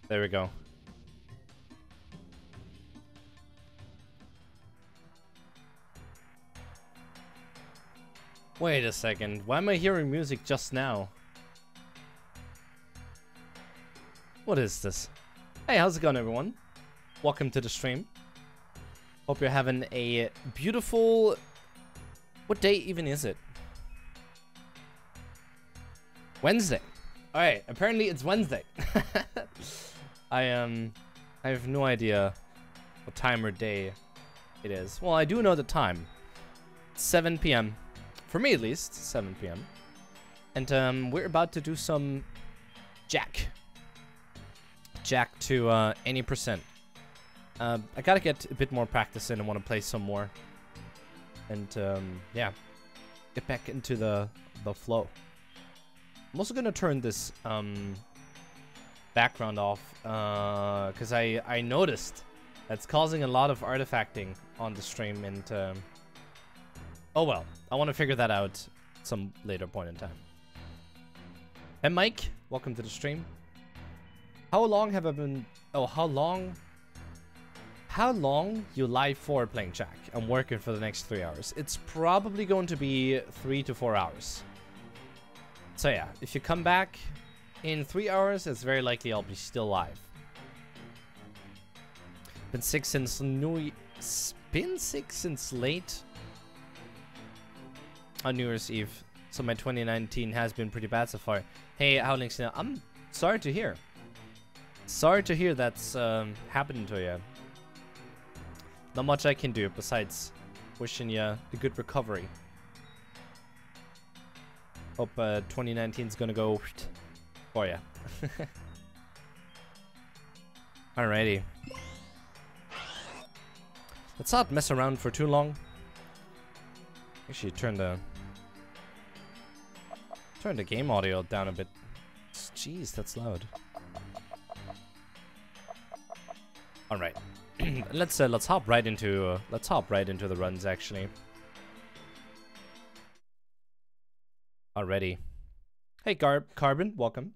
There we go. Wait a second. Why am I hearing music just now? What is this? Hey, how's it going, everyone? Welcome to the stream. Hope you're having a beautiful... What day even is it? Wednesday. Alright, apparently it's Wednesday. I have no idea what time or day it is. Well, I do know the time. It's 7 p.m. For me, at least, 7 p.m. And we're about to do some Jak. Jak to any percent. I gotta get a bit more practice in. I want to play some more. And yeah, get back into the flow. I'm also gonna turn this background off because I noticed that's causing a lot of artifacting on the stream, and oh well, I want to figure that out some later point in time. And Mike, welcome to the stream. How long have I been? Oh, how long you live for playing Jak? I'm working for the next 3 hours. It's probably going to be 3 to 4 hours. So yeah, if you come back in 3 hours, it's very likely I'll be still live. Been sick since late on New Year's Eve. So my 2019 has been pretty bad so far. Hey, Howling Snail, I'm sorry to hear. Sorry to hear that's happening to you. Not much I can do besides wishing you a good recovery. Hope 2019 is gonna go for you. Alrighty. Let's not mess around for too long. Actually, turn the game audio down a bit. Jeez, that's loud. All right, let's hop right into the runs actually. Already. Hey, Carbon, welcome.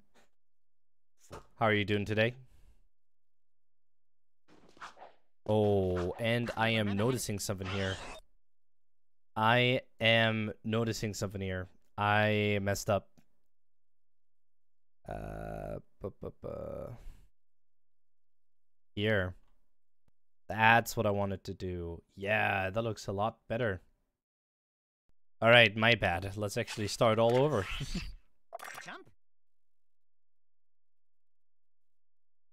How are you doing today? Oh, and I am noticing something here. I messed up. Here. That's what I wanted to do. Yeah, that looks a lot better. Alright, my bad. Let's actually start all over. Jump.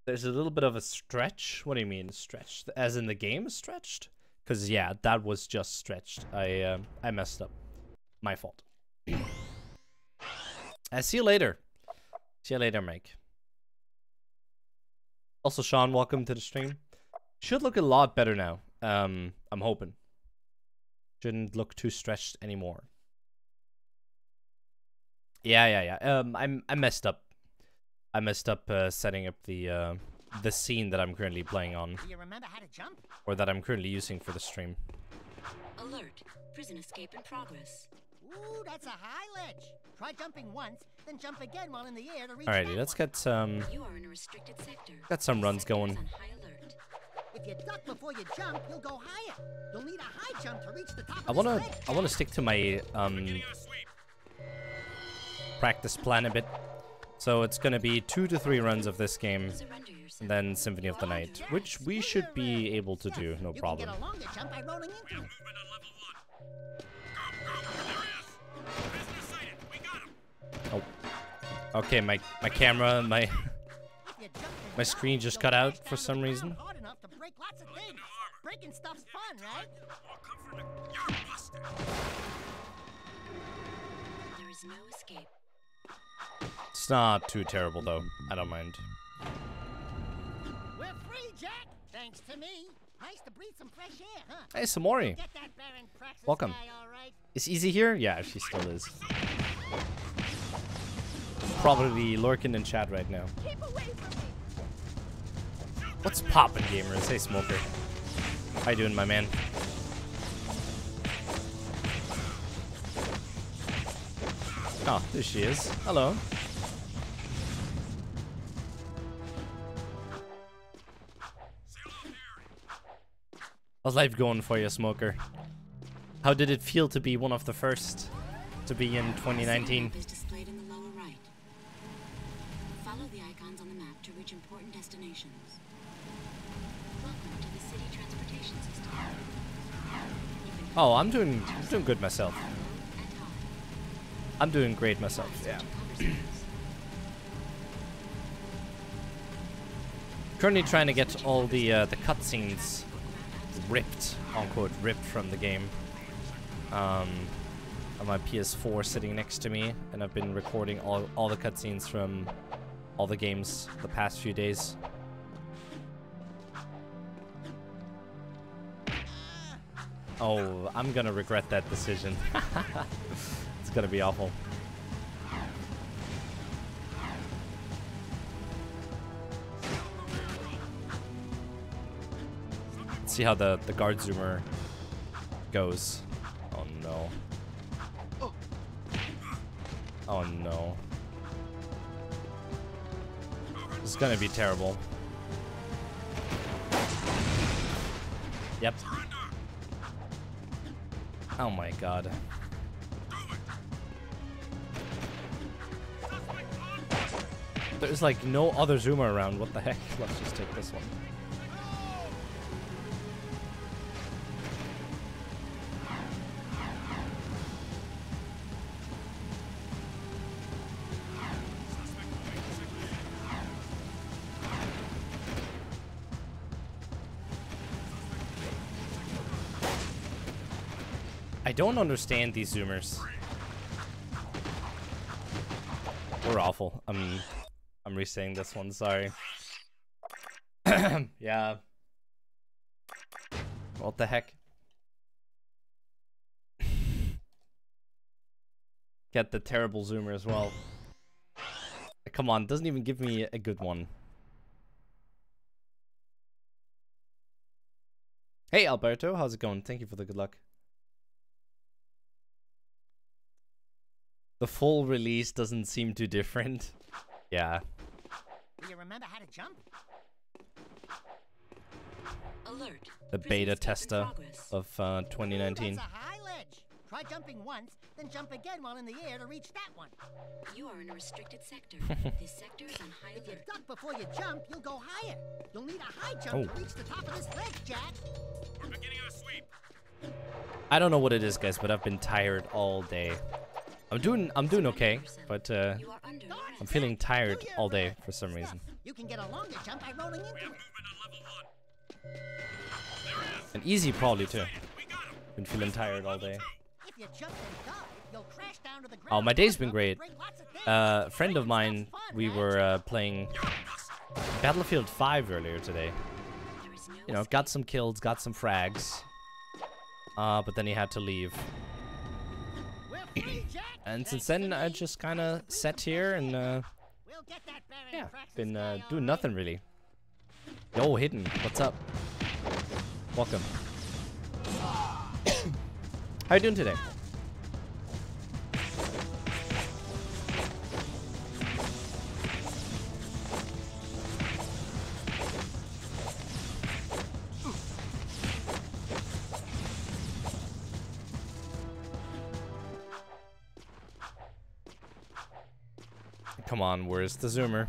There's a little bit of a stretch. What do you mean, stretched? As in the game stretched? Because, yeah, that was just stretched. I messed up. My fault. I see you later. See you later, Mike. Also, Sean, welcome to the stream. Should look a lot better now. I'm hoping. Shouldn't look too stretched anymore. Yeah. I messed up. I messed up setting up the scene that I'm currently playing on. Do you remember how to jump? Or that I'm currently using for the stream. Alert. Prison escape in progress. Ooh, that's a high ledge. Try jumping once, then jump again while in the air to reach. Alrighty, let's get some. You are in a restricted sector. Got some runs going. On high alert. If you duck before you jump, you'll go higher. You'll need a high jump to reach the top I of the wanna stick to my practice plan a bit. So it's gonna be 2 to 3 runs of this game, and then Symphony of the Night, which we should be able to do, no problem. You can get a longer jump by rolling into it. Oh. Okay, my camera, my screen just cut out for some reason. Hard enough to break lots of things. Breaking stuff's fun, right? There is no escape. It's not too terrible though. I don't mind. We're free, Jak. Thanks to me. Nice to breathe some fresh air, huh? Hey, Samori. Get that barren praxis Welcome. guy, all right? Is Easy here? Yeah, she still is. Probably lurking in chat right now. Keep away from me. What's poppin', gamers? Hey, Smoker. How you doing, my man? Oh, there she is. Hello. How's life going for you, Smoker? How did it feel to be one of the first to be in 2019? Is displayed in the lower right. Follow the icons on the map to reach important destinations. Welcome to the city transportation system. Oh, I'm doing good myself. I'm doing great myself. Yeah. Currently trying to get all the cutscenes ripped, unquote, ripped from the game. On my PS4 sitting next to me, and I've been recording all the cutscenes from all the games the past few days. Oh, I'm gonna regret that decision. It's gonna be awful. Let's see how the guard zoomer goes. Oh no. Oh no. This is gonna be terrible. Yep. Oh my god. There's like no other zoomer around. What the heck? Let's just take this one. I don't understand these zoomers. We're awful. I'm re-saying this one, sorry. Yeah. What the heck? Get the terrible zoomer as well. Come on, doesn't even give me a good one. Hey Alberto, how's it going? Thank you for the good luck. The full release doesn't seem too different. Yeah. Do you remember how to jump? Alert. The beta tester of 2019. That's a high ledge. Try jumping once, then jump again while in the air to reach that one. You are in a restricted sector. This sector is on high If you alert. duck before you jump, you'll go higher. You'll need a high jump to reach the top of this ledge, Jack. We're beginning our sweep. I don't know what it is, guys, but I've been tired all day. I'm doing okay, but You are under I'm arrest. feeling tired all day for some reason. You can get a longer jump by rolling into We have it. movement on level 1. And easy probably too. We got him. Been feeling tired all day. If you jump and dive, you'll crash down to the ground. Oh, my day's been great. Break lots of things. A friend of mine, we were playing Battlefield 5 earlier today. There is no You know, got some kills, got some frags. But then he had to leave. We're free, Jack. And since then, I just kind of sat here and, We'll get that bearing yeah, practice been guy doing all nothing really. Yo, Hidden, what's up? Welcome. How you doing today? Come on, where's the zoomer?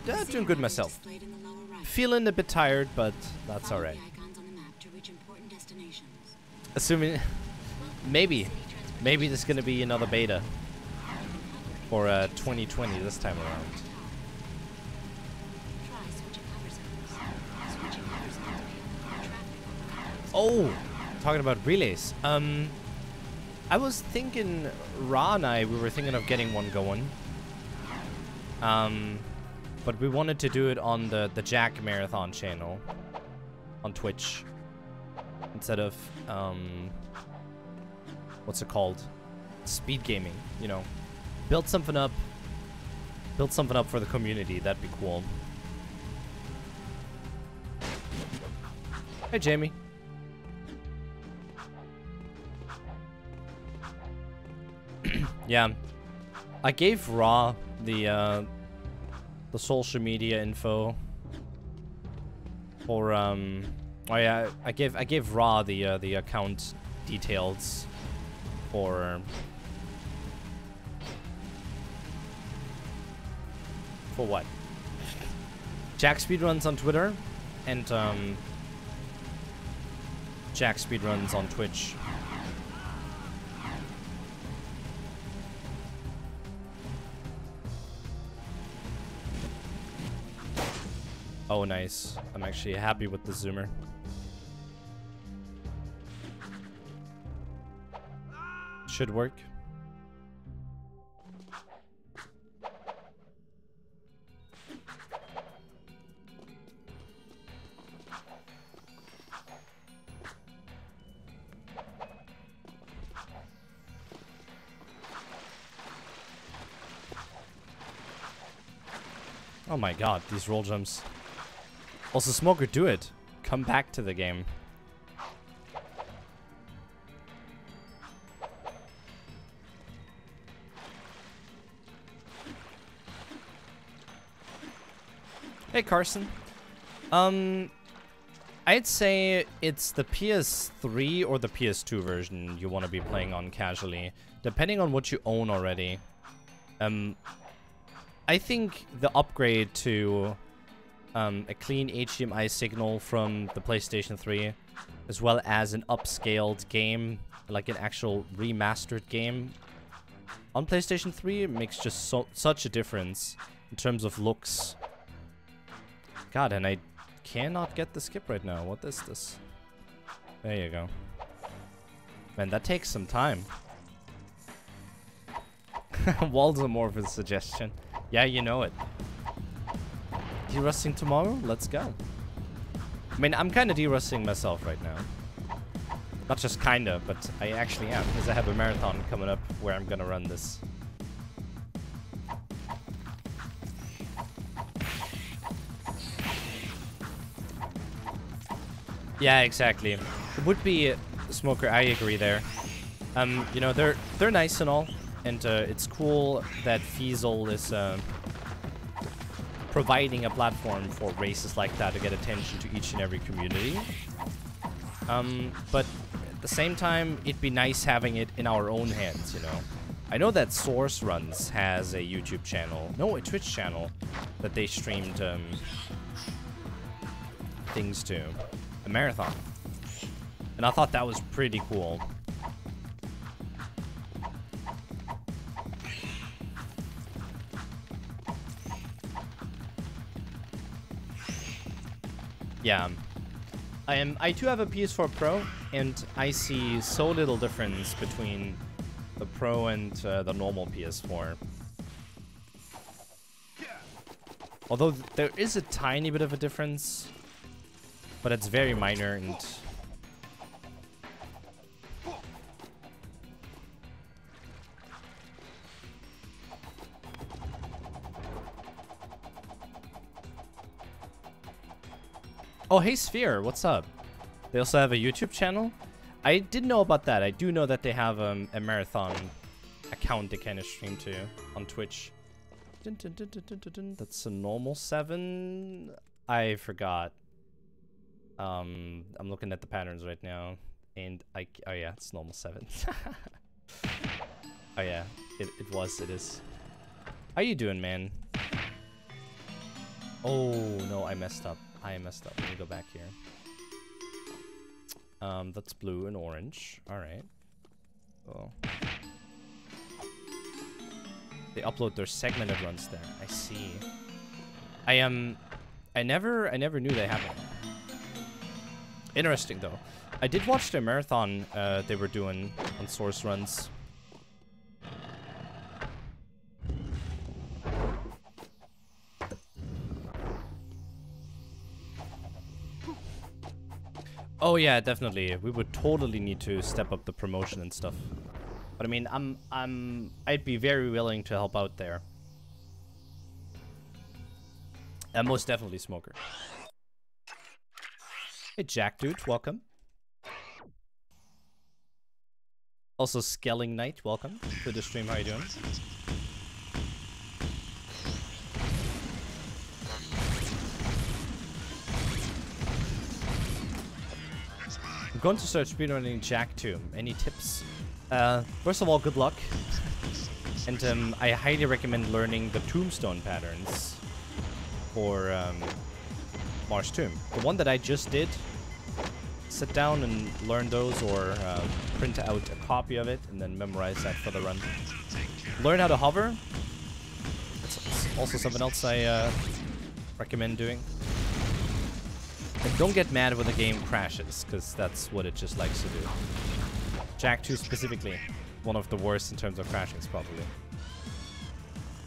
Yeah, doing good myself. displayed in the lower right. Feeling a bit tired, but that's Follow alright. the icons on the map to reach important destinations. Assuming, maybe there's gonna be another beta for 2020 this time around. Try switching cover zones. Switching cover zones may open traffic. Oh, talking about relays. I was thinking, Ra and I, we were thinking of getting one going. But we wanted to do it on the Jak Marathon channel on Twitch instead of what's it called? Speed gaming, you know. Build something up for the community. That'd be cool. Hey, Jamie. Yeah, I gave Ra the social media info Or oh yeah, I gave Ra the account details for what? Jak Speedruns on Twitter and Jak Speedruns on Twitch. Oh, nice. I'm actually happy with the zoomer. Should work. Oh my god, these roll jumps. Also, Smoker, do it. Come back to the game. Hey, Carson. I'd say it's the PS3 or the PS2 version you want to be playing on casually, depending on what you own already. I think the upgrade to a clean HDMI signal from the PlayStation 3, as well as an upscaled game, like an actual remastered game on PlayStation 3, it makes just such a difference in terms of looks. God, and I cannot get the skip right now. What is this? There you go. Man, that takes some time. Waldemorph's suggestion. Yeah, you know it. De-rusting tomorrow? Let's go. I mean, I'm kind of de-rusting myself right now. Not just kinda, but I actually am, because I have a marathon coming up where I'm gonna run this. Yeah, exactly. It would be Smoker. I agree there. You know, they're nice and all, and it's cool that Fiesel is providing a platform for races like that to get attention to each and every community. But at the same time, it'd be nice having it in our own hands, you know. I know that Source Runs has a YouTube channel, no, a Twitch channel, that they streamed things to. A marathon. And I thought that was pretty cool. Yeah. I too have a PS4 Pro, and I see so little difference between the Pro and the normal PS4. Although there is a tiny bit of a difference, but it's very minor and... Oh, hey Sphere, what's up? They also have a YouTube channel? I didn't know about that. I do know that they have a marathon account they kind of stream to on Twitch. Dun, dun, dun, dun, dun, dun, dun. That's a normal 7. I forgot. I'm looking at the patterns right now, and oh yeah, it's normal 7. Oh yeah, it is. How you doing, man? Oh no, I messed up. I messed up. Let me go back here. That's blue and orange. All right. Oh. They upload their segmented runs there. I see. I never knew they happened. Interesting though. I did watch the marathon they were doing on Source Runs. Oh yeah, definitely. We would totally need to step up the promotion and stuff. But I mean, I'd be very willing to help out there. And most definitely Smoker. Hey Jack dude, welcome. Also Skelling Knight, welcome to the stream. How you doing? I'm going to start speedrunning Jak 2. Any tips? First of all, good luck. And I highly recommend learning the tombstone patterns for Mars Tomb. The one that I just did, sit down and learn those, or print out a copy of it and then memorize that for the run. Learn how to hover. That's also something else I recommend doing. And don't get mad when the game crashes, because that's what it just likes to do. Jak 2 specifically, one of the worst in terms of crashings, probably.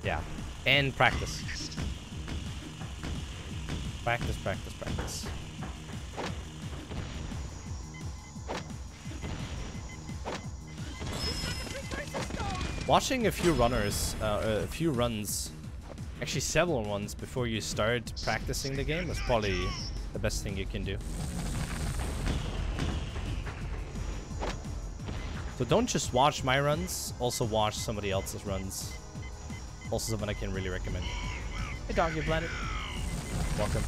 Yeah, and practice. Practice, practice, practice. Watching a few runners, actually several ones before you start practicing the game is probably the best thing you can do. So don't just watch my runs, also watch somebody else's runs. Also someone I can really recommend. Hey Doggy Planet. Welcome.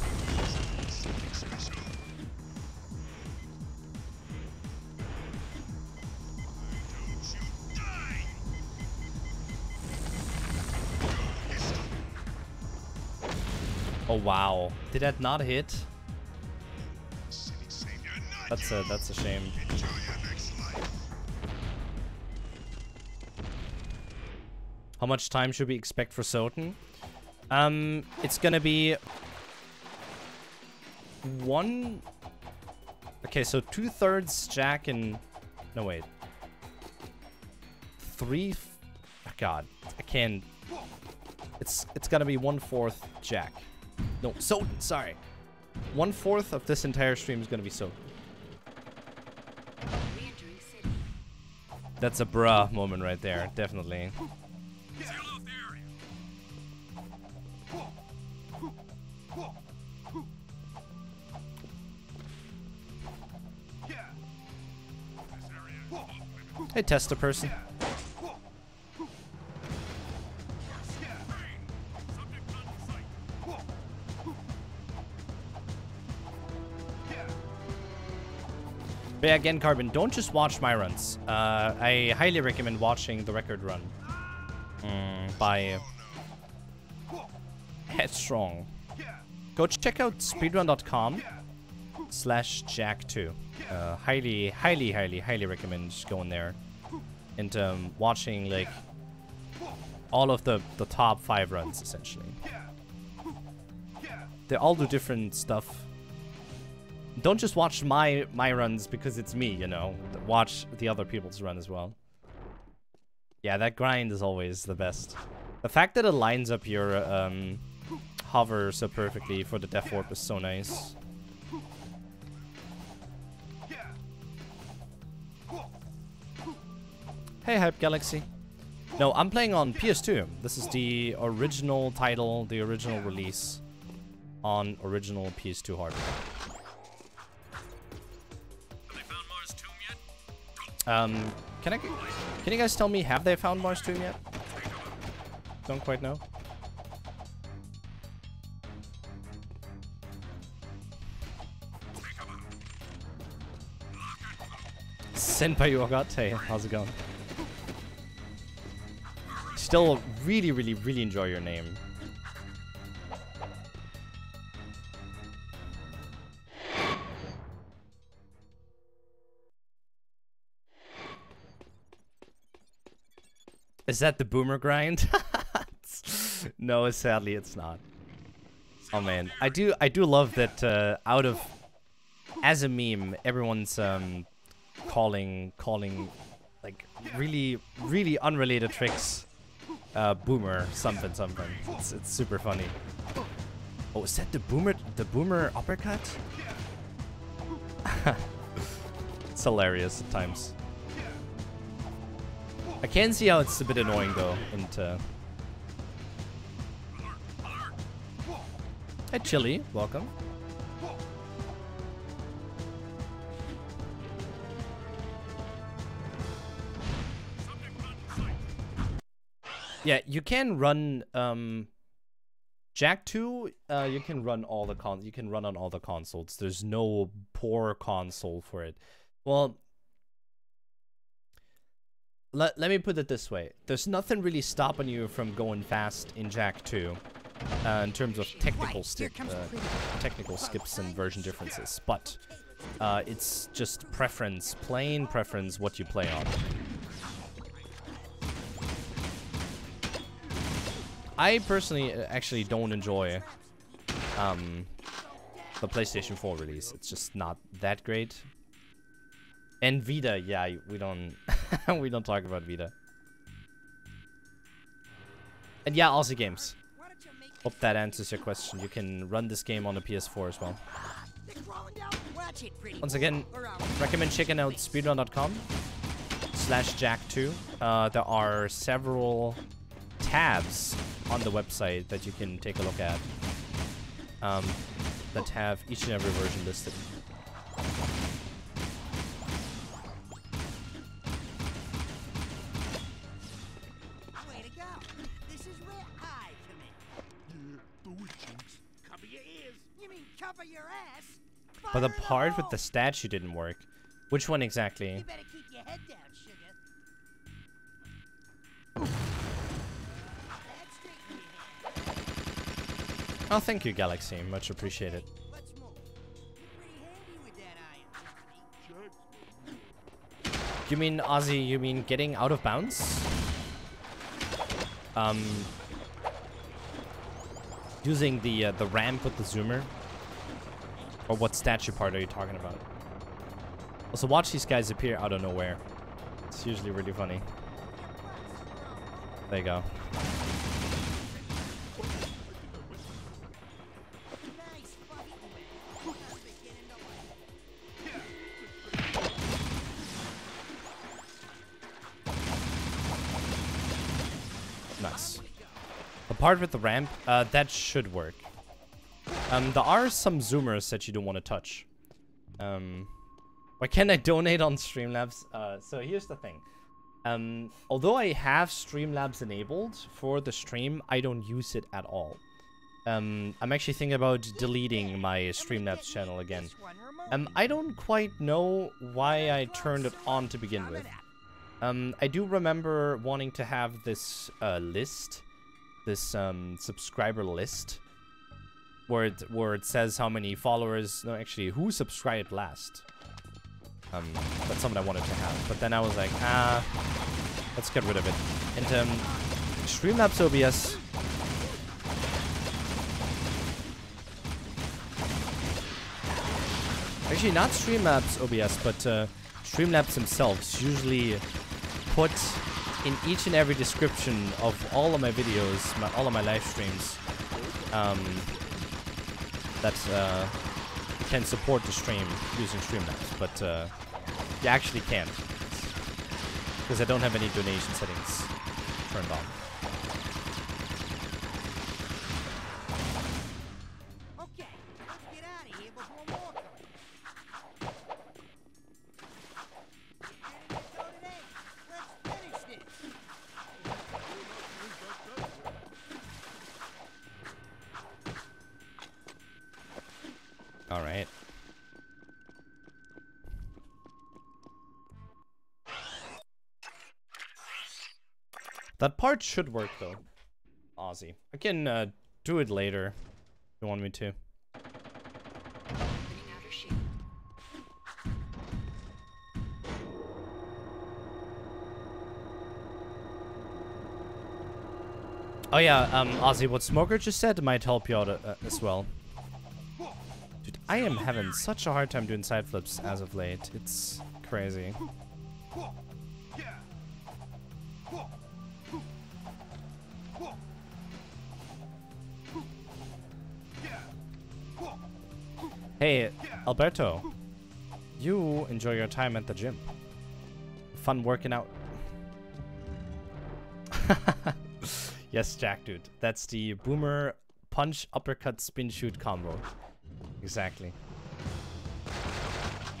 Oh wow. Did that not hit? That's a shame. How much time should we expect for SotN? It's gonna be one. Okay, so 2/3 Jak and no wait. God, I can't. It's gonna be 1/4 Jak. No, SotN. Sorry, 1/4 of this entire stream is gonna be SotN. That's a bruh moment right there, definitely. Hey, tester person. But yeah, again, Carbon, don't just watch my runs. I highly recommend watching the record run by Headstrong. Go check out speedrun.com/Jak2. Highly recommend just going there and watching like all of the top 5 runs essentially. They all do different stuff. Don't just watch my runs because it's me, you know. Watch the other people's run as well. Yeah, that grind is always the best. The fact that it lines up your hover so perfectly for the Death Warp is so nice. Hey, Hype Galaxy. No, I'm playing on PS2. This is the original title, the original release on original PS2 hardware. Can you guys tell me, have they found Mars Tomb yet? Don't quite know. Senpai Ogate, how's it going? Still really enjoy your name. Is that the boomer grind? No, sadly it's not. Oh man, I do love that as a meme, everyone's calling like really unrelated tricks boomer something. It's super funny. Oh, is that the boomer uppercut? It's hilarious at times. I can see how it's a bit annoying though. And hey, Chili, welcome. Yeah, you can run Jak 2. You can run on all the consoles. There's no poor console for it. Well, let me put it this way. There's nothing really stopping you from going fast in Jak 2 in terms of technical skips and version differences. But it's just preference, plain preference, what you play on. I personally actually don't enjoy the PlayStation 4 release. It's just not that great. And Vita, yeah, we don't we don't talk about Vita. And yeah, Aussie games. Hope that answers your question. You can run this game on the PS4 as well. Once again, recommend checking out speedrun.com/Jak2. There are several tabs on the website that you can take a look at that have each and every version listed. Way to go. This is real high to me. Yeah, the witchings. Cover your ears. You mean cover your ass? But the Fire in part with hole. the statue didn't work. Which one You exactly? better keep your head down, sugar. That's straight in your head. Oh, thank you, Galaxy. Much appreciated. Let's move. You're pretty handy with that iron, Symphony. You mean, Ozzy, you mean getting out of bounds? Using the ramp with the zoomer? Or what statue part are you talking about? Also, watch these guys appear out of nowhere. It's usually really funny. There you go. Nice fight. How's beginning to like. Nice. The part with the ramp, that should work. There are some zoomers that you don't want to touch. Why can't I donate on Streamlabs? So here's the thing. Although I have Streamlabs enabled for the stream, I don't use it at all. I'm actually thinking about deleting my Streamlabs channel again. I don't quite know why I turned it on to begin with. I do remember wanting to have this list, this subscriber list, where it says how many followers, no, actually, who subscribed last. That's something I wanted to have, but then I was like, let's get rid of it. And Streamlabs OBS. Actually, not Streamlabs OBS, but Streamlabs themselves usually put in each and every description of all of my videos, all of my live streams, that you can support the stream using Streamlabs, but you actually can't, because I don't have any donation settings turned on. Okay, let's get out of here before more come. Ready to go today? Let's finish this. All right. That part should work though, Ozzy. I can do it later if you want me to. Opening outer shield. Oh yeah, Ozzy, what Smoker just said might help you out as well. Dude, I am having such a hard time doing side flips as of late. It's crazy. Hey, Alberto. You enjoy your time at the gym. Fun working out. Yes, Jak, dude. That's the boomer punch, uppercut, spin, shoot combo. Exactly.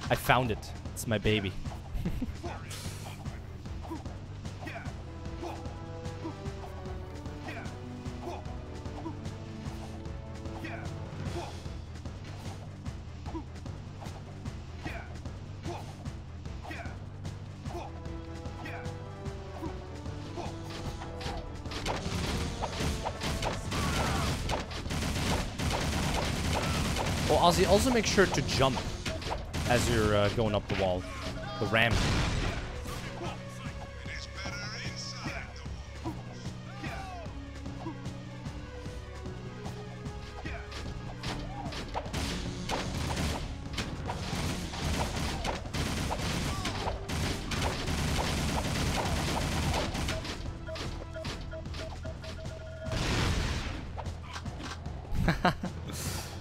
I found it. It's my baby. Oh, Ozzy, also make sure to jump as you're going up the wall. The ramp.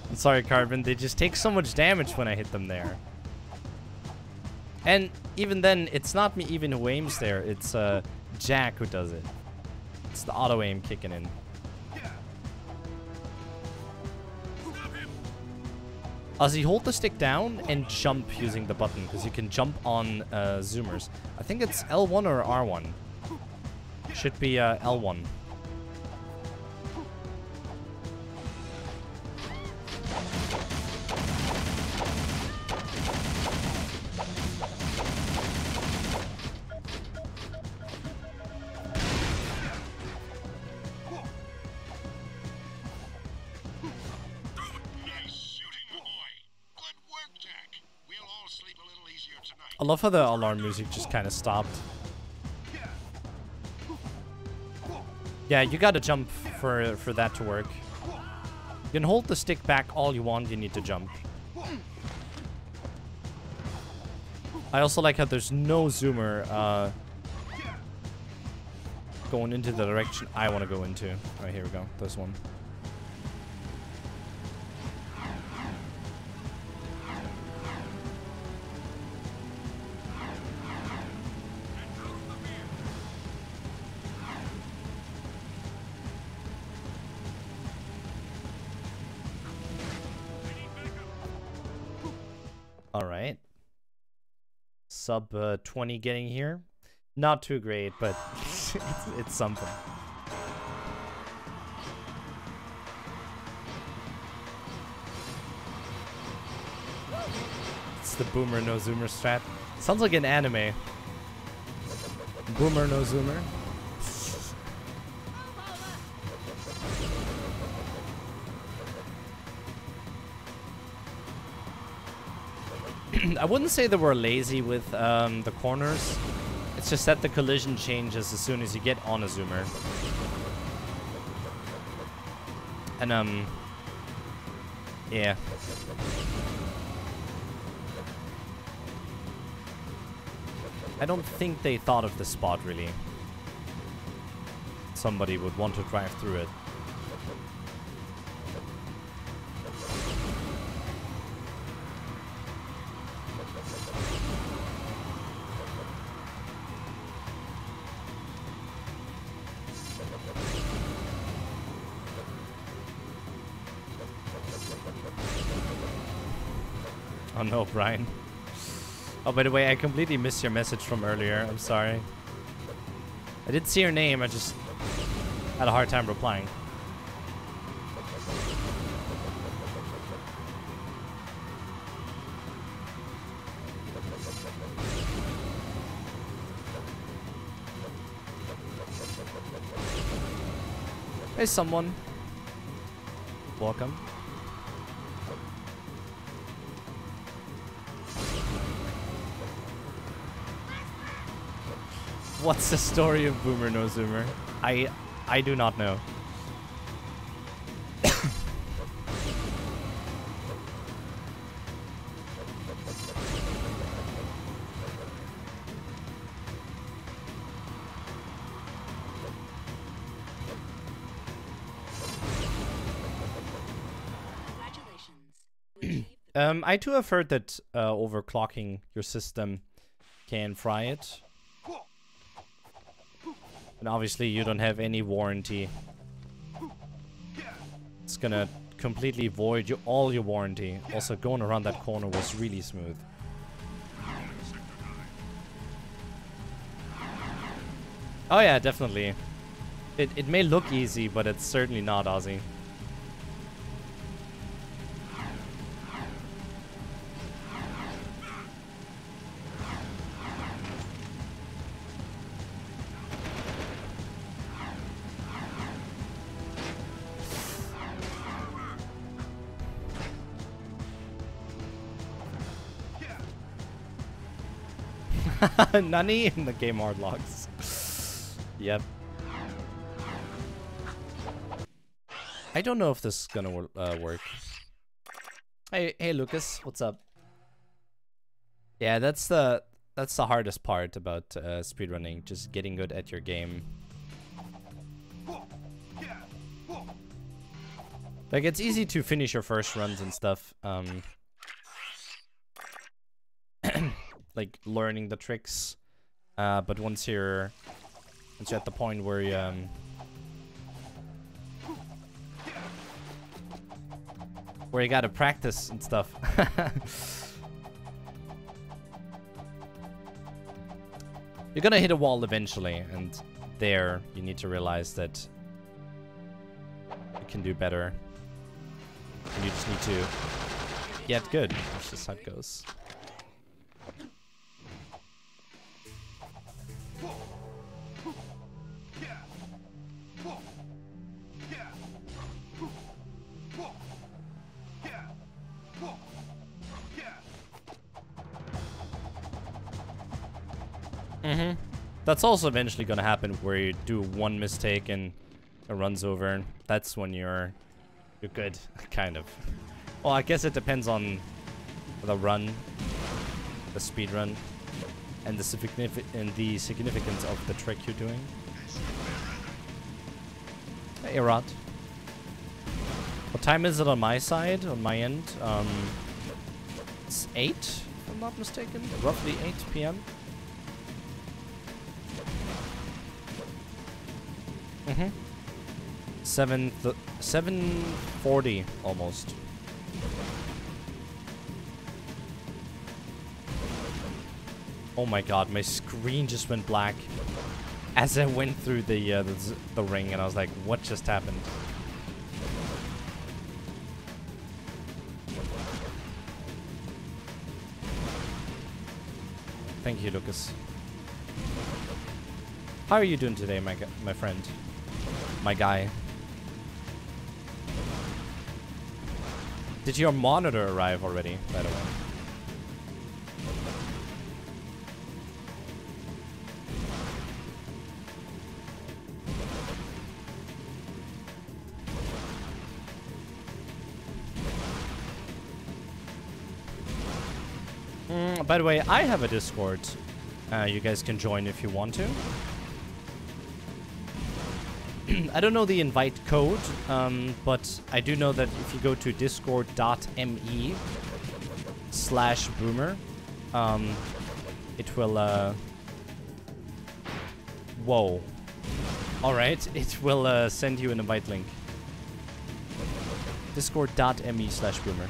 I'm sorry, Carbon. They just take so much damage when I hit them there. And even then, it's not me even who aims there. It's Jak who does it. It's the auto aim kicking in. Ozzy, hold the stick down and jump using the button, because you can jump on zoomers. I think it's L1 or R1. Should be L1. I love how the alarm music just kind of stopped. Yeah, you gotta jump for that to work. You can hold the stick back all you want, you need to jump. I also like how there's no zoomer going into the direction I want to go into. Alright, here we go. This one. Alright. Sub 20 getting here. Not too great, but it's something. It's the Boomer no Zoomer strat. Sounds like an anime. Boomer no Zoomer. I wouldn't say that we're lazy with the corners. It's just that the collision changes as soon as you get on a zoomer. And yeah. I don't think they thought of the spot really. Somebody would want to drive through it. Oh no, Brian. Oh, by the way, I completely missed your message from earlier. I'm sorry. I did see your name, I just had a hard time replying. Hey, someone. Welcome. What's the story of Boomer no Zoomer? I do not know. I too have heard that overclocking your system can fry it. And obviously you don't have any warranty. It's gonna completely void all your warranty. Also, going around that corner was really smooth. Oh yeah, definitely. It may look easy, but it's certainly not, Ozzy. Nani in the game hard logs. Yep. I don't know if this is gonna work. Hey Lucas, what's up? Yeah, that's the hardest part about speedrunning, just getting good at your game. Like, it's easy to finish your first runs and stuff. Like learning the tricks. But once you're at the point where you gotta practice and stuff. You're gonna hit a wall eventually, and there you need to realize that you can do better. And you just need to get good. That's just how it goes. That's also eventually gonna happen where you do one mistake and it runs over. That's when you're good, kind of. Well, I guess it depends on the run, the speed run, and the significance of the trick you're doing. Hey, Rod. What time is it on my side, on my end? It's 8, if I'm not mistaken. Roughly 8 p.m. 7:40 almost. Oh my god, my screen just went black as I went through the ring, and I was like, what just happened? Thank you, Lucas. How are you doing today, my friend? My guy. Did your monitor arrive already, by the way? By the way, I have a Discord. You guys can join if you want to. I don't know the invite code, but I do know that if you go to discord.me/boomer, it will, whoa. Alright, it will send you an invite link. Discord.me/boomer.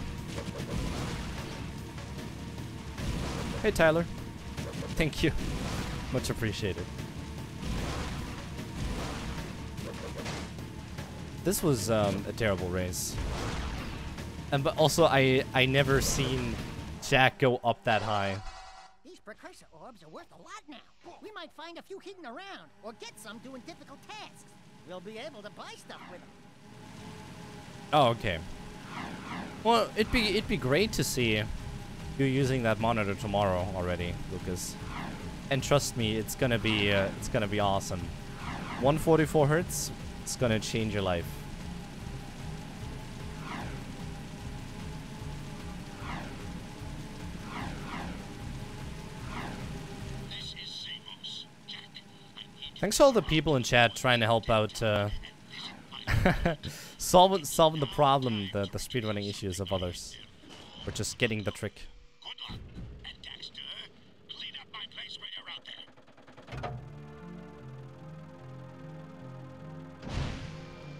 Hey, Tyler. Thank you. Much appreciated. This was a terrible race. And but also I never seen Jak go up that high. These precursor orbs are worth a lot now. We might find a few hidden around, or get some doing difficult tasks. We'll be able to buy stuff with them. Oh, okay. Well, it'd be great to see you using that monitor tomorrow already, Lucas. And trust me, it's gonna be awesome. 144 Hertz. It's gonna change your life. Thanks to all the people in chat trying to help out, solving the problem, the speedrunning issues of others. Or just getting the trick. Good luck. And Daxter, clean up my place when you're out there.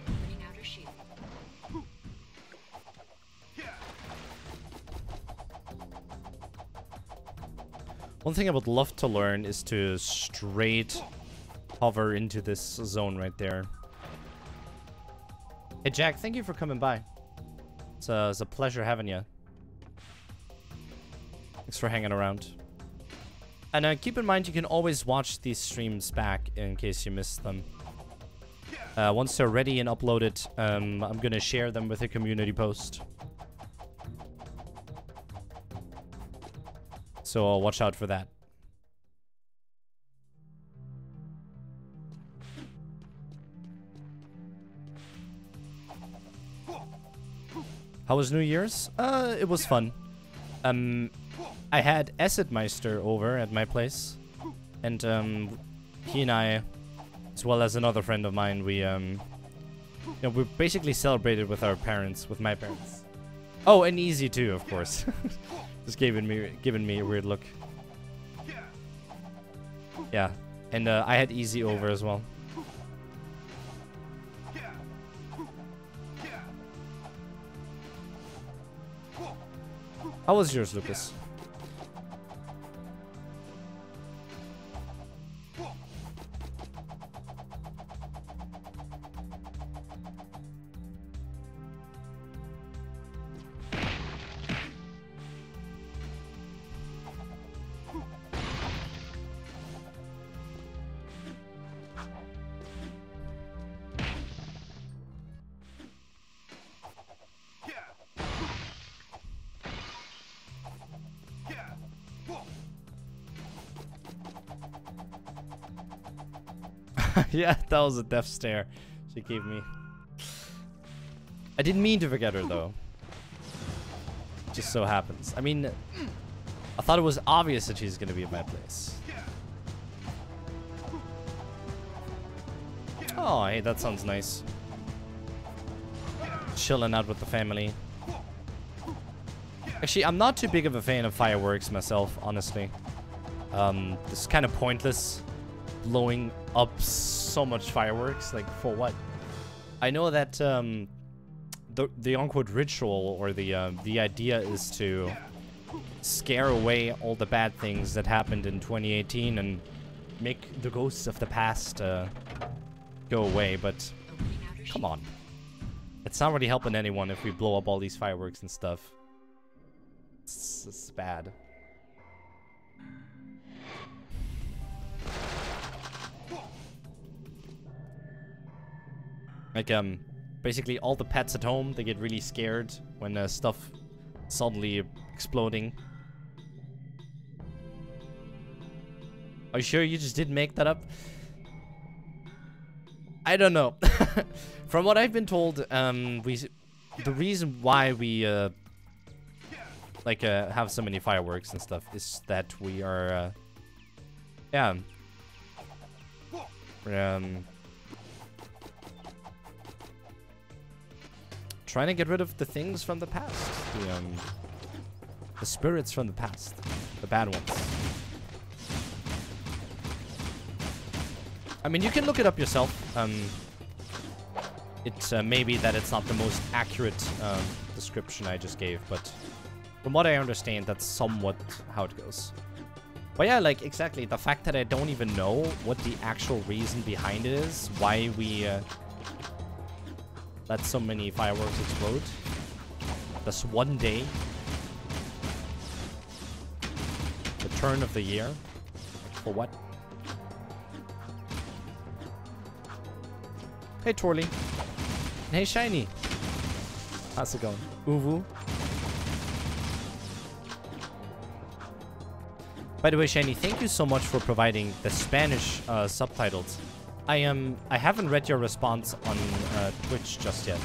Opening outer shield. One thing I would love to learn is to straight hover into this zone right there. Hey Jak, thank you for coming by. It's a pleasure having you. Thanks for hanging around. And keep in mind, you can always watch these streams back in case you missed them. Once they're ready and uploaded, I'm gonna share them with a community post. So watch out for that. How was New Year's? It was fun. I had Meister over at my place, and he and I, as well as another friend of mine, we we basically celebrated with our parents, with my parents. Oh, and Easy too, of course. Just giving me a weird look. Yeah, and I had Easy over as well. How was yours, Lucas? Yeah, that was a death stare she gave me. I didn't mean to forget her, though. Just so happens. I mean, I thought it was obvious that she's gonna be at my place. Oh, hey, that sounds nice. Chilling out with the family. Actually, I'm not too big of a fan of fireworks myself, honestly. It's kind of pointless. Blowing up so much fireworks, like for what? I know that the unquote ritual, or the idea is to scare away all the bad things that happened in 2018 and make the ghosts of the past go away. But come on, it's not really helping anyone if we blow up all these fireworks and stuff. It's bad. Like, basically all the pets at home, they get really scared when stuff suddenly exploding. Are you sure you just didn't make that up? I don't know. From what I've been told, the reason why we have so many fireworks and stuff is that we are trying to get rid of the things from the past. The spirits from the past. The bad ones. I mean, you can look it up yourself. It's maybe that it's not the most accurate description I just gave, but from what I understand, that's somewhat how it goes. But yeah, like, exactly. The fact that I don't even know what the actual reason behind it is, why we let so many fireworks explode. This one day. The turn of the year. For what? Hey, Torley. Hey, Shiny. How's it going? Uwu. By the way, Shiny, thank you so much for providing the Spanish subtitles. I haven't read your response on Twitch just yet.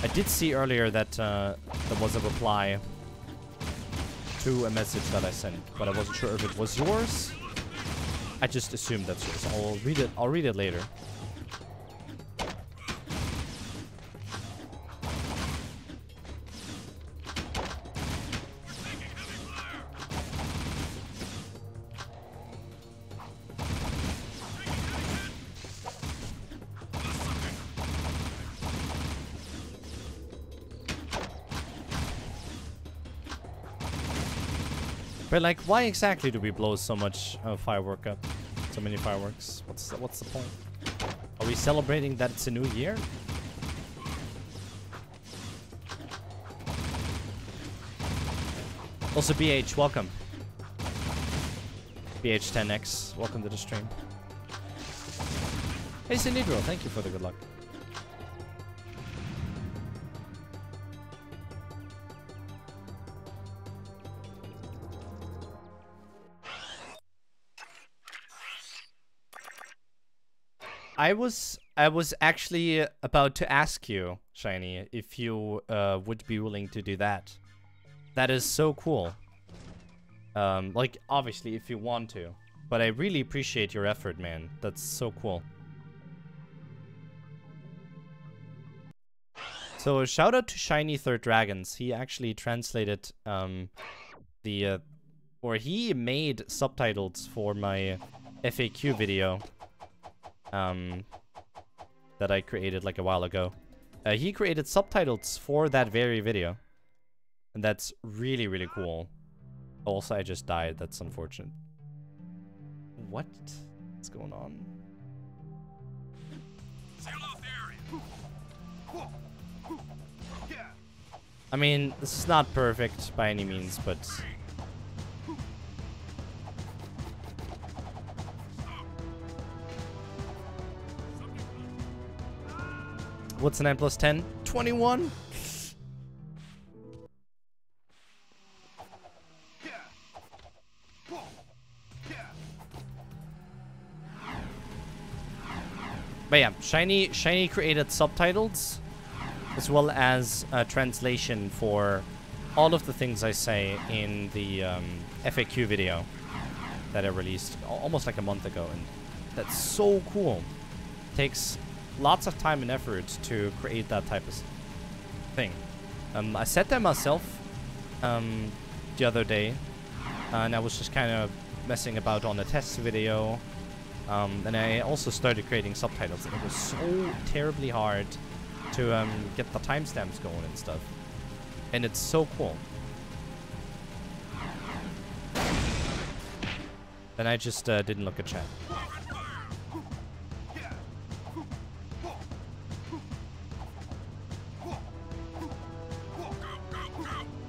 I did see earlier that there was a reply to a message that I sent, but I wasn't sure if it was yours. I just assumed that's yours. I'll read it. I'll read it later. But like, why exactly do we blow so much firework up? So many fireworks. What's the point? Are we celebrating that it's a new year? Also, BH, welcome. BH10X, welcome to the stream. Hey, Sinidro, thank you for the good luck. I was actually about to ask you, Shiny, if you would be willing to do that. That is so cool. Like, obviously, if you want to. But I really appreciate your effort, man. That's so cool. So, shout out to Shiny Third Dragons. He actually translated or he made subtitles for my FAQ video that I created like a while ago. He created subtitles for that very video. And that's really, really cool. Also, I just died. That's unfortunate. What's going on? I mean, this is not perfect by any means, but... What's 9 plus 10? 21? But yeah, Shiny created subtitles as well as a translation for all of the things I say in the FAQ video that I released almost like a month ago, and that's so cool. Takes lots of time and effort to create that type of thing. I said that myself the other day, and I was just kind of messing about on a test video. And I also started creating subtitles, and it was so terribly hard to get the timestamps going and stuff. And it's so cool. Then I just didn't look at chat.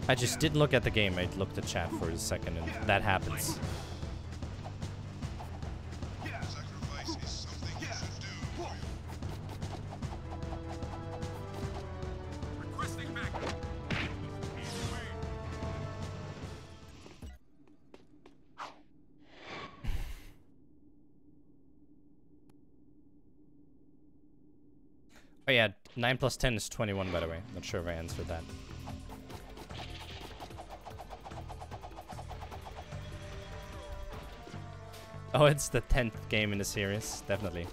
I just didn't look at the game. I looked at chat for a second, and that happens. Oh yeah, 9 plus 10 is 21, by the way. Not sure if I answered that. Oh, it's the 10th game in the series, definitely.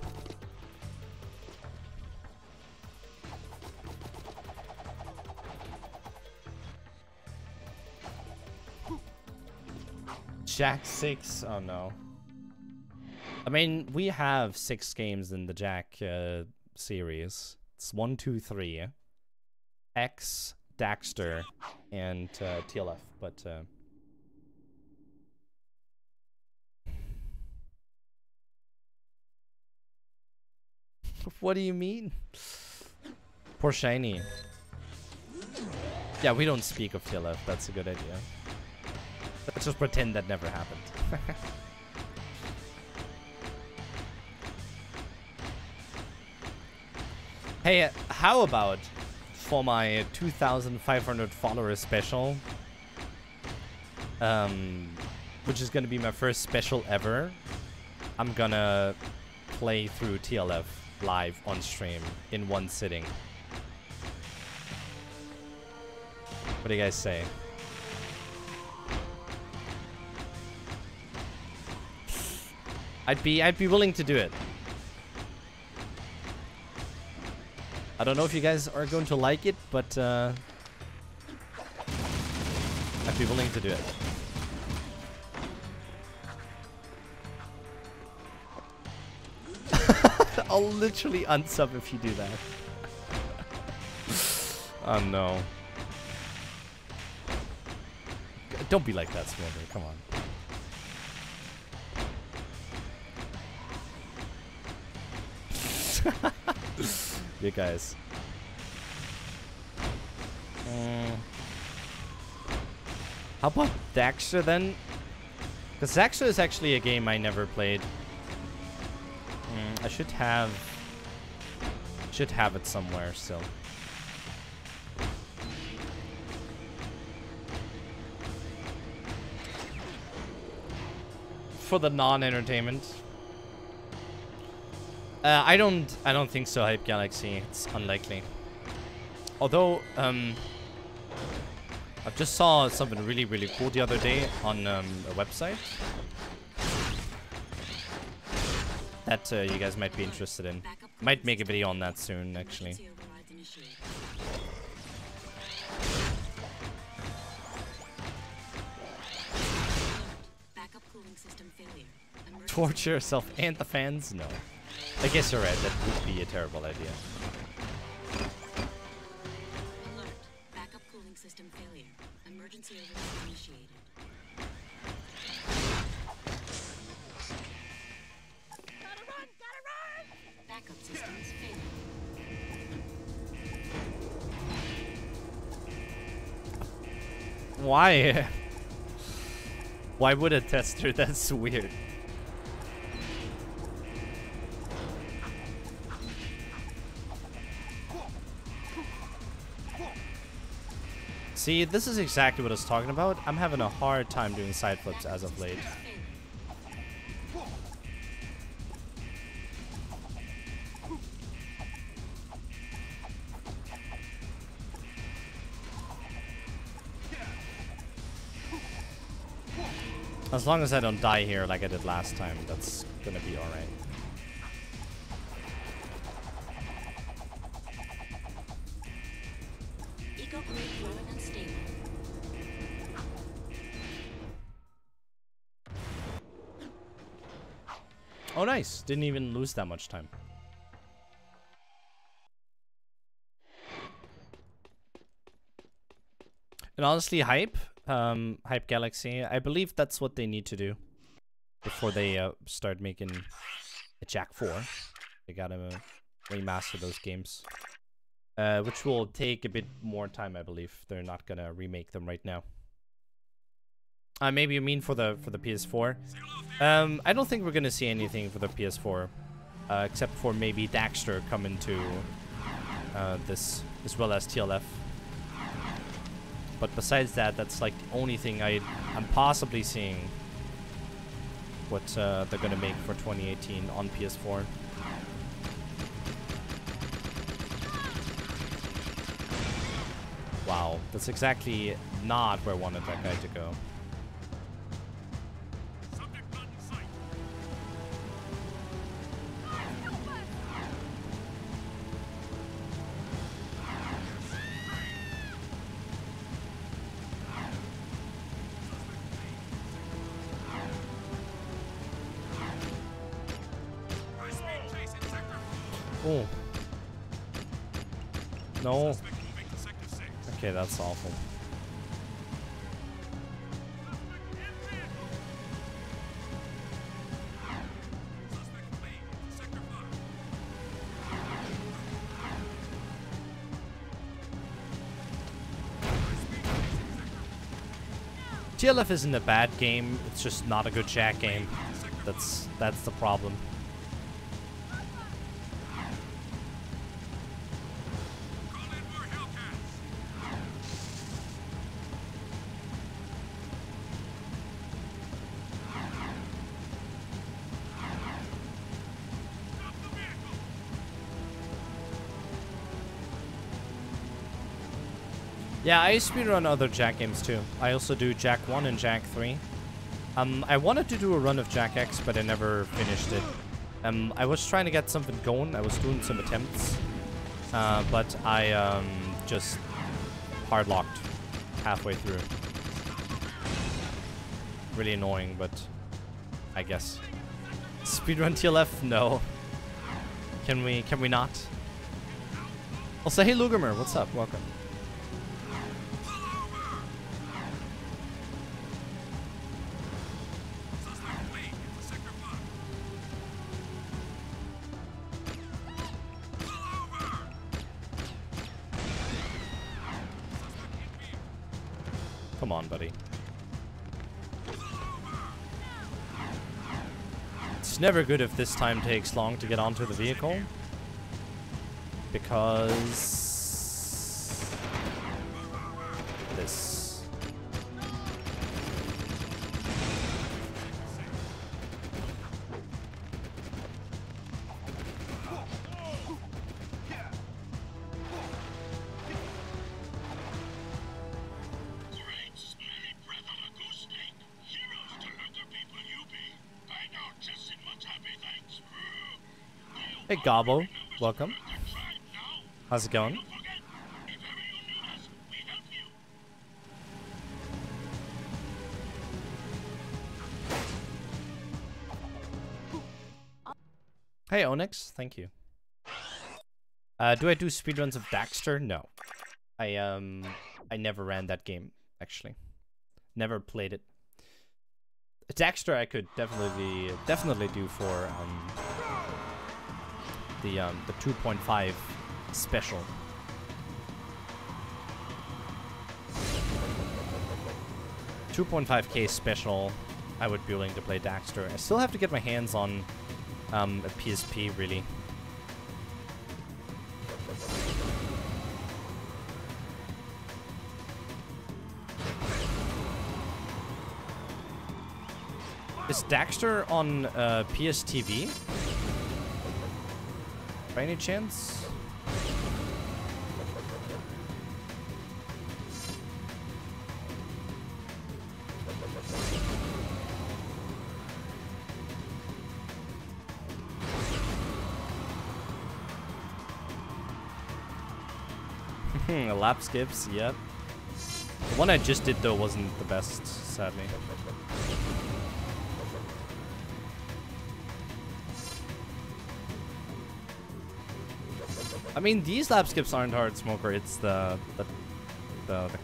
Jak 6, oh no. I mean, we have 6 games in the Jak series. It's 1, 2, 3. X, Daxter, and TLF, but... What do you mean? Poor Shiny. Yeah, we don't speak of TLF. That's a good idea. Let's just pretend that never happened. Hey, how about for my 2,500 followers special, which is gonna be my first special ever, I'm gonna play through TLF live on stream in one sitting. What do you guys say? I'd be willing to do it. I don't know if you guys are going to like it, but I'd be willing to do it. I'll literally unsub if you do that. Oh no. Don't be like that, Smolder. Come on. You guys. How about Daxter then? Because Daxter is actually a game I never played. I should have it somewhere still. For the non-entertainment. I don't think so, Hype Galaxy. It's unlikely. Although, I just saw something really, really cool the other day on a website that you guys might be interested in. Might make a video on that soon, actually. Torture yourself and the fans? No. I guess you're right. That would be a terrible idea. Alert. Backup cooling system failure. Emergency override initiated. Gotta run! Gotta run! Backup systems failing. Why? Why would a tester? That's weird. See, this is exactly what I was talking about. I'm having a hard time doing side flips as of late. As long as I don't die here like I did last time, that's gonna be alright. Oh, nice. Didn't even lose that much time. And honestly, Hype Galaxy, I believe that's what they need to do before they start making a Jak 4. They gotta remaster those games, which will take a bit more time, I believe. They're not gonna remake them right now. Maybe you mean for the PS4. I don't think we're gonna see anything for the PS4, except for maybe Daxter coming to this, as well as TLF. But besides that, that's like the only thing I'm possibly seeing what they're gonna make for 2018 on PS4. Wow, that's exactly not where I wanted that guy to go. Oh. No. Okay, that's awful. TLF isn't a bad game, it's just not a good Jak game. That's the problem. Yeah, I speedrun other Jak games too. I also do Jak 1 and Jak 3. I wanted to do a run of Jak X, but I never finished it. I was trying to get something going. I was doing some attempts, but I just hard locked halfway through. Really annoying, but I guess. Speedrun TLF? No. Can we not? Also, hey Lugermer, what's up? Welcome. Come on, buddy. It's never good if this time takes long to get onto the vehicle, because this. Hey Gobbo, welcome. How's it going? Hey Onyx, thank you. Do I do speedruns of Daxter? No. I never ran that game, actually. Never played it. Daxter I could definitely do for the 2.5 special. $2.5K special, I would be willing to play Daxter. I still have to get my hands on a PSP, really. Is Daxter on PSTV? By any chance? Lap skips, yep. The one I just did though wasn't the best, sadly. I mean, these lap skips aren't hard, Smoker. It's the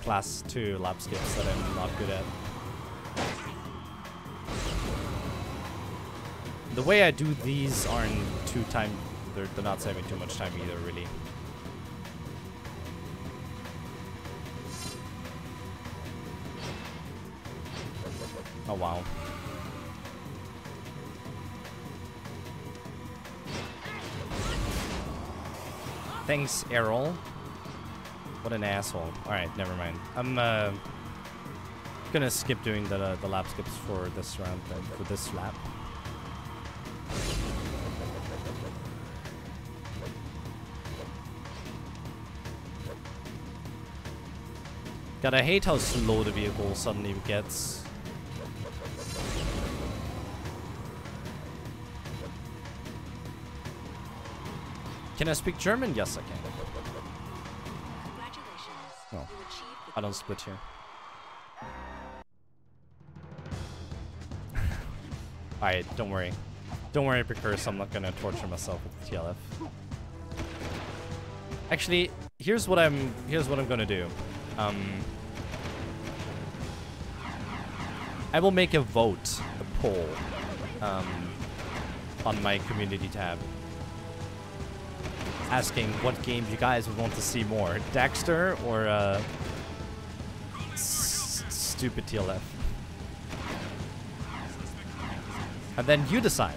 class 2 lap skips that I'm not good at. The way I do these aren't too time. They're not saving too much time either, really. Oh wow. Thanks, Errol. What an asshole. Alright, never mind. I'm gonna skip doing the lap skips for this round then, for this lap. God, I hate how slow the vehicle suddenly gets. Can I speak German? Yes, I can. Congratulations. No, You achieved the I don't split here. Alright, don't worry. Don't worry, because I'm not gonna torture myself with the TLF. Actually, here's what I'm gonna do. I will make a vote, a poll, on my community tab, asking what games you guys would want to see more, Daxter or stupid TLF. And then you decide.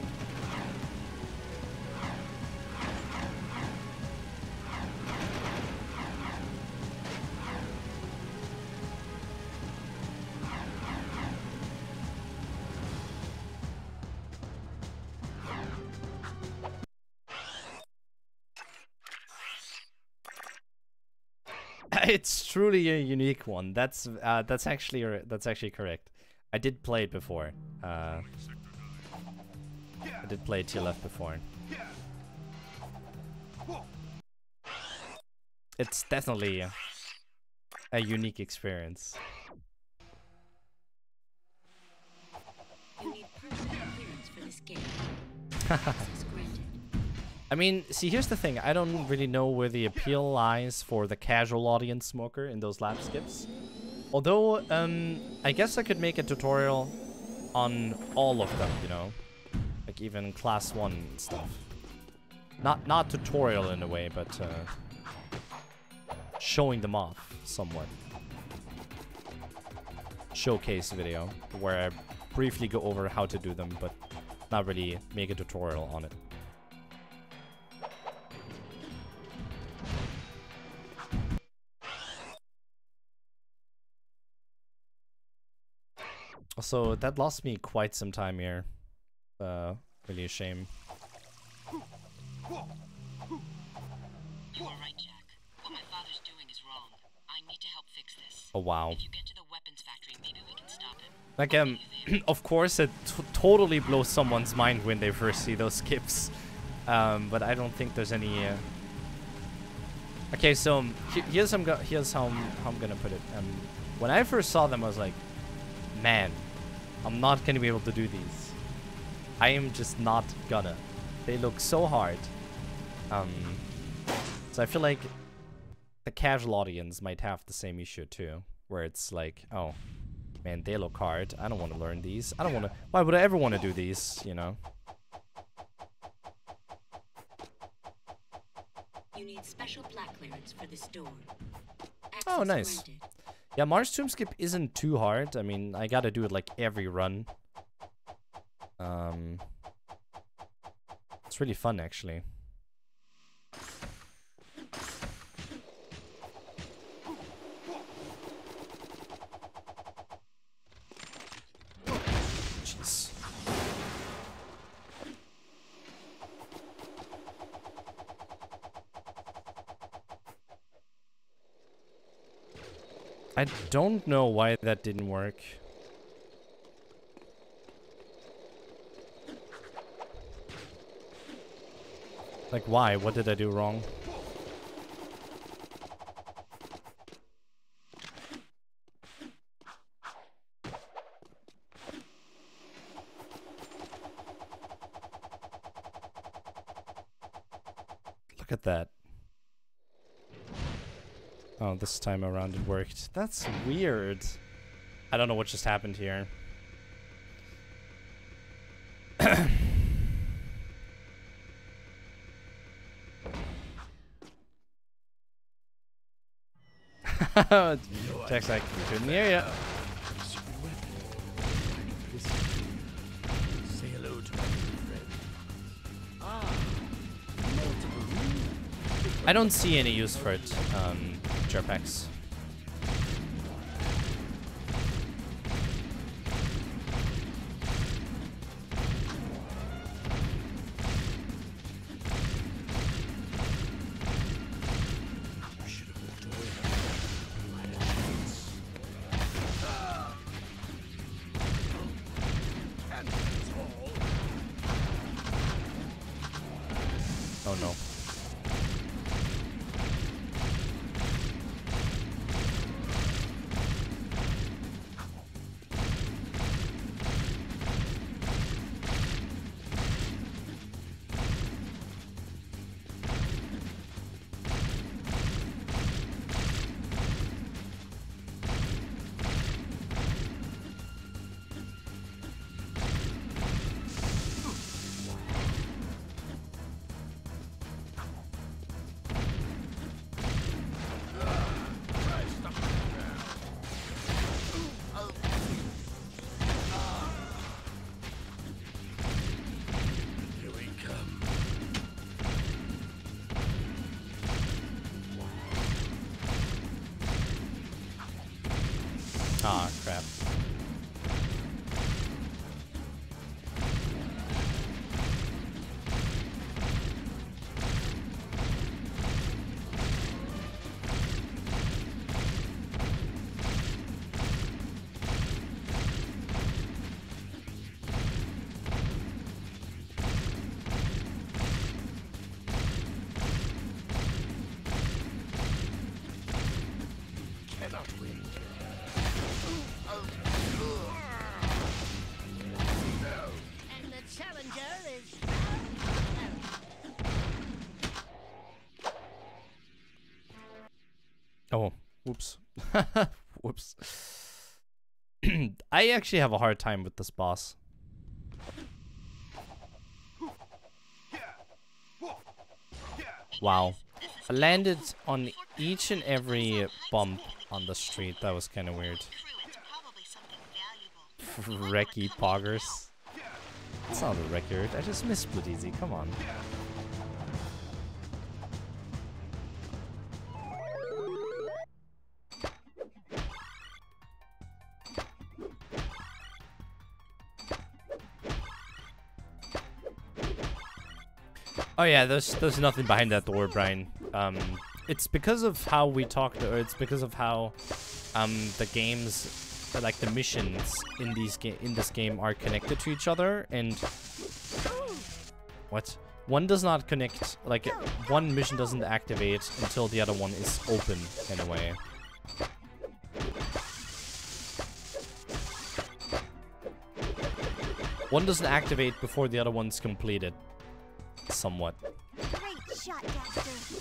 It's truly a unique one. That's actually correct. I did play it before. I did play TLF before. It's definitely a unique experience. You need permanent clearance for this game. Access granted. I mean, see, here's the thing. I don't really know where the appeal lies for the casual audience smoker in those lap skips. Although, I guess I could make a tutorial on all of them, you know? Like even class 1 stuff. Not tutorial in a way, but showing them off somewhat. Showcase video where I briefly go over how to do them, but not really make a tutorial on it. Also, that lost me quite some time here. Really a shame. You are right, Jack. What my father's doing is wrong. I need to help fix this. Oh wow. If you get to the weapons factory, maybe we can stop him. Like, of course it totally blows someone's mind when they first see those skips. But I don't think there's any. Okay, so here's how I'm gonna put it. When I first saw them, I was like, man, I'm not gonna be able to do these. I am just not gonna. They look so hard. So I feel like the casual audience might have the same issue too, where it's like, oh, man, they look hard. I don't want to learn these. I don't want to. Why would I ever want to do these? You know. You need special black clearance for this door. Oh, Access nice. granted. Yeah, Mars Tomb Skip isn't too hard. I mean, I gotta do it like every run. It's really fun actually. Jeez. I don't know why that didn't work. Like, why? What did I do wrong? Look at that. Oh, this time around it worked. That's weird. I don't know what just happened here. Jack's like, couldn't hear ya. Say hello to my friend. I don't see any use for it, Jetpacks. Oh no. Ah, crap. Cannot win. And the challenger is... Oh, whoops. Whoops. I actually have a hard time with this boss. Wow. I landed on each and every bump on the street. That was kind of weird. Wrecky poggers. It's not a record. I just missed Split Easy. Come on. Oh yeah, there's nothing behind that door, Brian. It's because of how we talked, or it's because of how the games, like the missions in this game are connected to each other, and what? one does not connect, like, one mission doesn't activate until the other one is open, in a way. One doesn't activate before the other one's completed. Somewhat. Great shot, Daxter.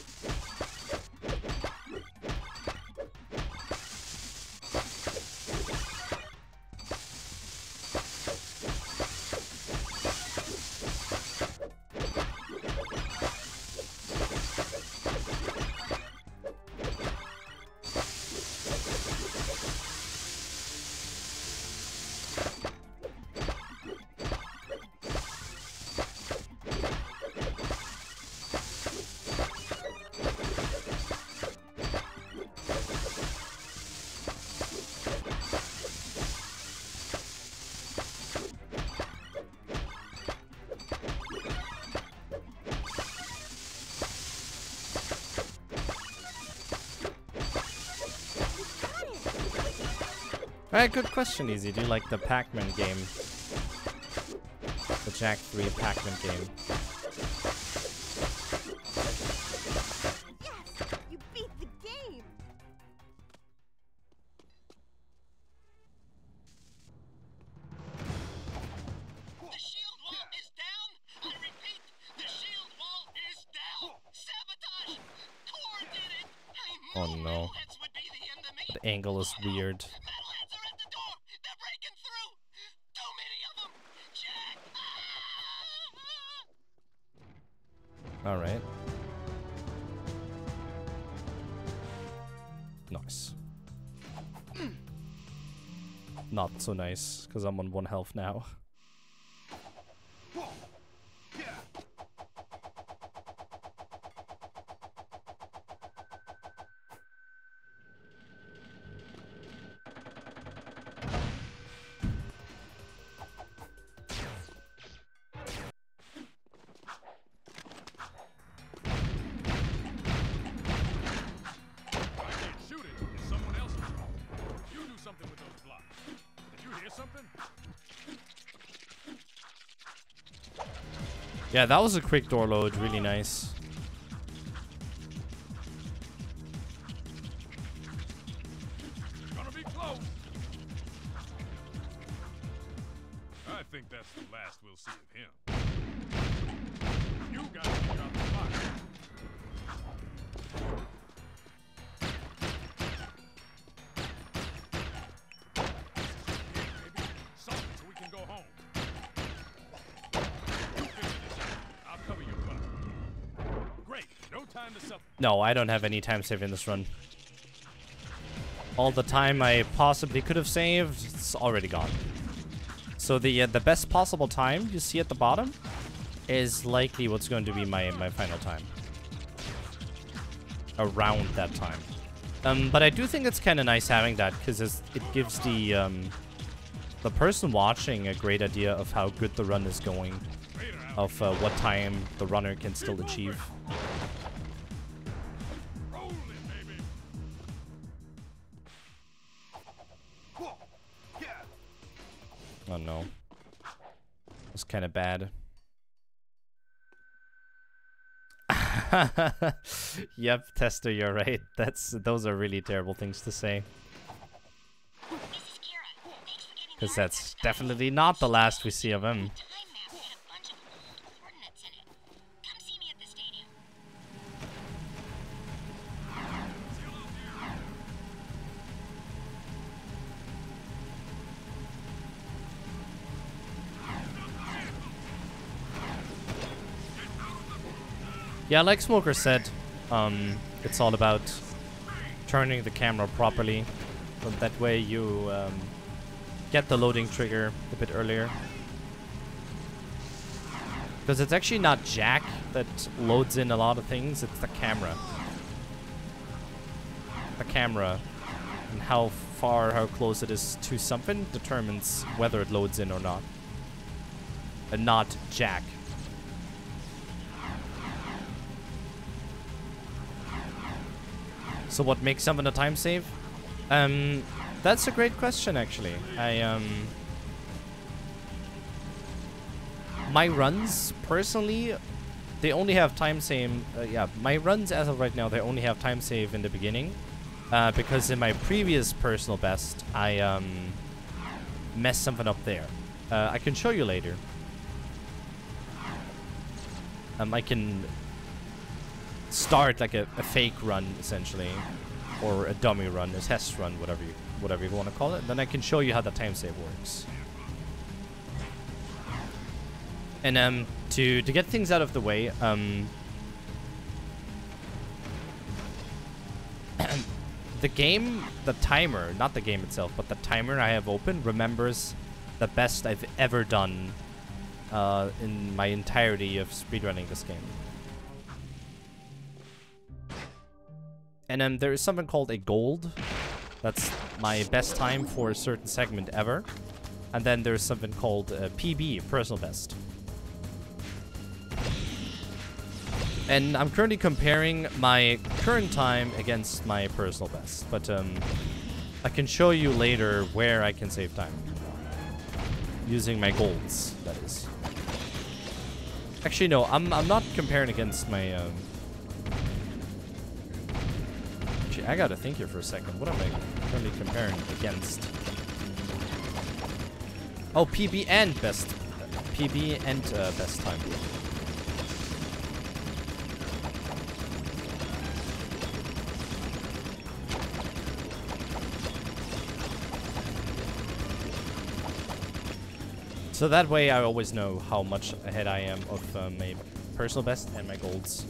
Alright, good question, Easy. Do you like the Pac-Man game? The Jak 3 Pac-Man game. Yes! You beat the game! The shield wall is down! I repeat, the shield wall is down! Sabotage! Core did it! I Oh knew no. metalheads would be the enemy! The angle is weird. Metalheads are at the door! They're breaking through! Too many of them! Jak! Alright. Nice. Not so nice, because I'm on 1 health now. Yeah, that was a quick door load, really nice. Gonna be close. I think that's the last we'll see of him. You gotta figure out the spot. Maybe something so we can go home. No, I don't have any time save in this run. All the time I possibly could have saved, it's already gone. So the best possible time you see at the bottom is likely what's going to be my final time. Around that time. But I do think it's kind of nice having that, because it gives the person watching a great idea of how good the run is going, of what time the runner can still achieve. Oh no. That's kind of bad. Yep, Tester, you're right. Those are really terrible things to say. Because that's definitely not the last we see of him. Yeah, like Smoker said, it's all about turning the camera properly. So that way you get the loading trigger a bit earlier. Because it's actually not Jak that loads in a lot of things, it's the camera. The camera and how close it is to something determines whether it loads in or not. And not Jak. So what makes something a time save? That's a great question, actually. My runs, personally, they only have time save. Yeah, my runs as of right now, they only have time save in the beginning. Because in my previous personal best, I messed something up there. I can show you later. I can start like a fake run, essentially. Or a dummy run, a test run, whatever you want to call it. Then I can show you how the time save works. And to get things out of the way, the game, the timer, not the game itself, but the timer I have open remembers the best I've ever done in my entirety of speedrunning this game. And there is something called a gold. That's my best time for a certain segment ever. And then there's something called a PB, personal best. And I'm currently comparing my current time against my personal best. But I can show you later where I can save time. Using my golds, that is. Actually, no, I'm not comparing against my... Actually, I gotta think here for a second. What am I currently comparing against? Oh, PB and best. PB and best time. So that way I always know how much ahead I am of my personal best and my golds.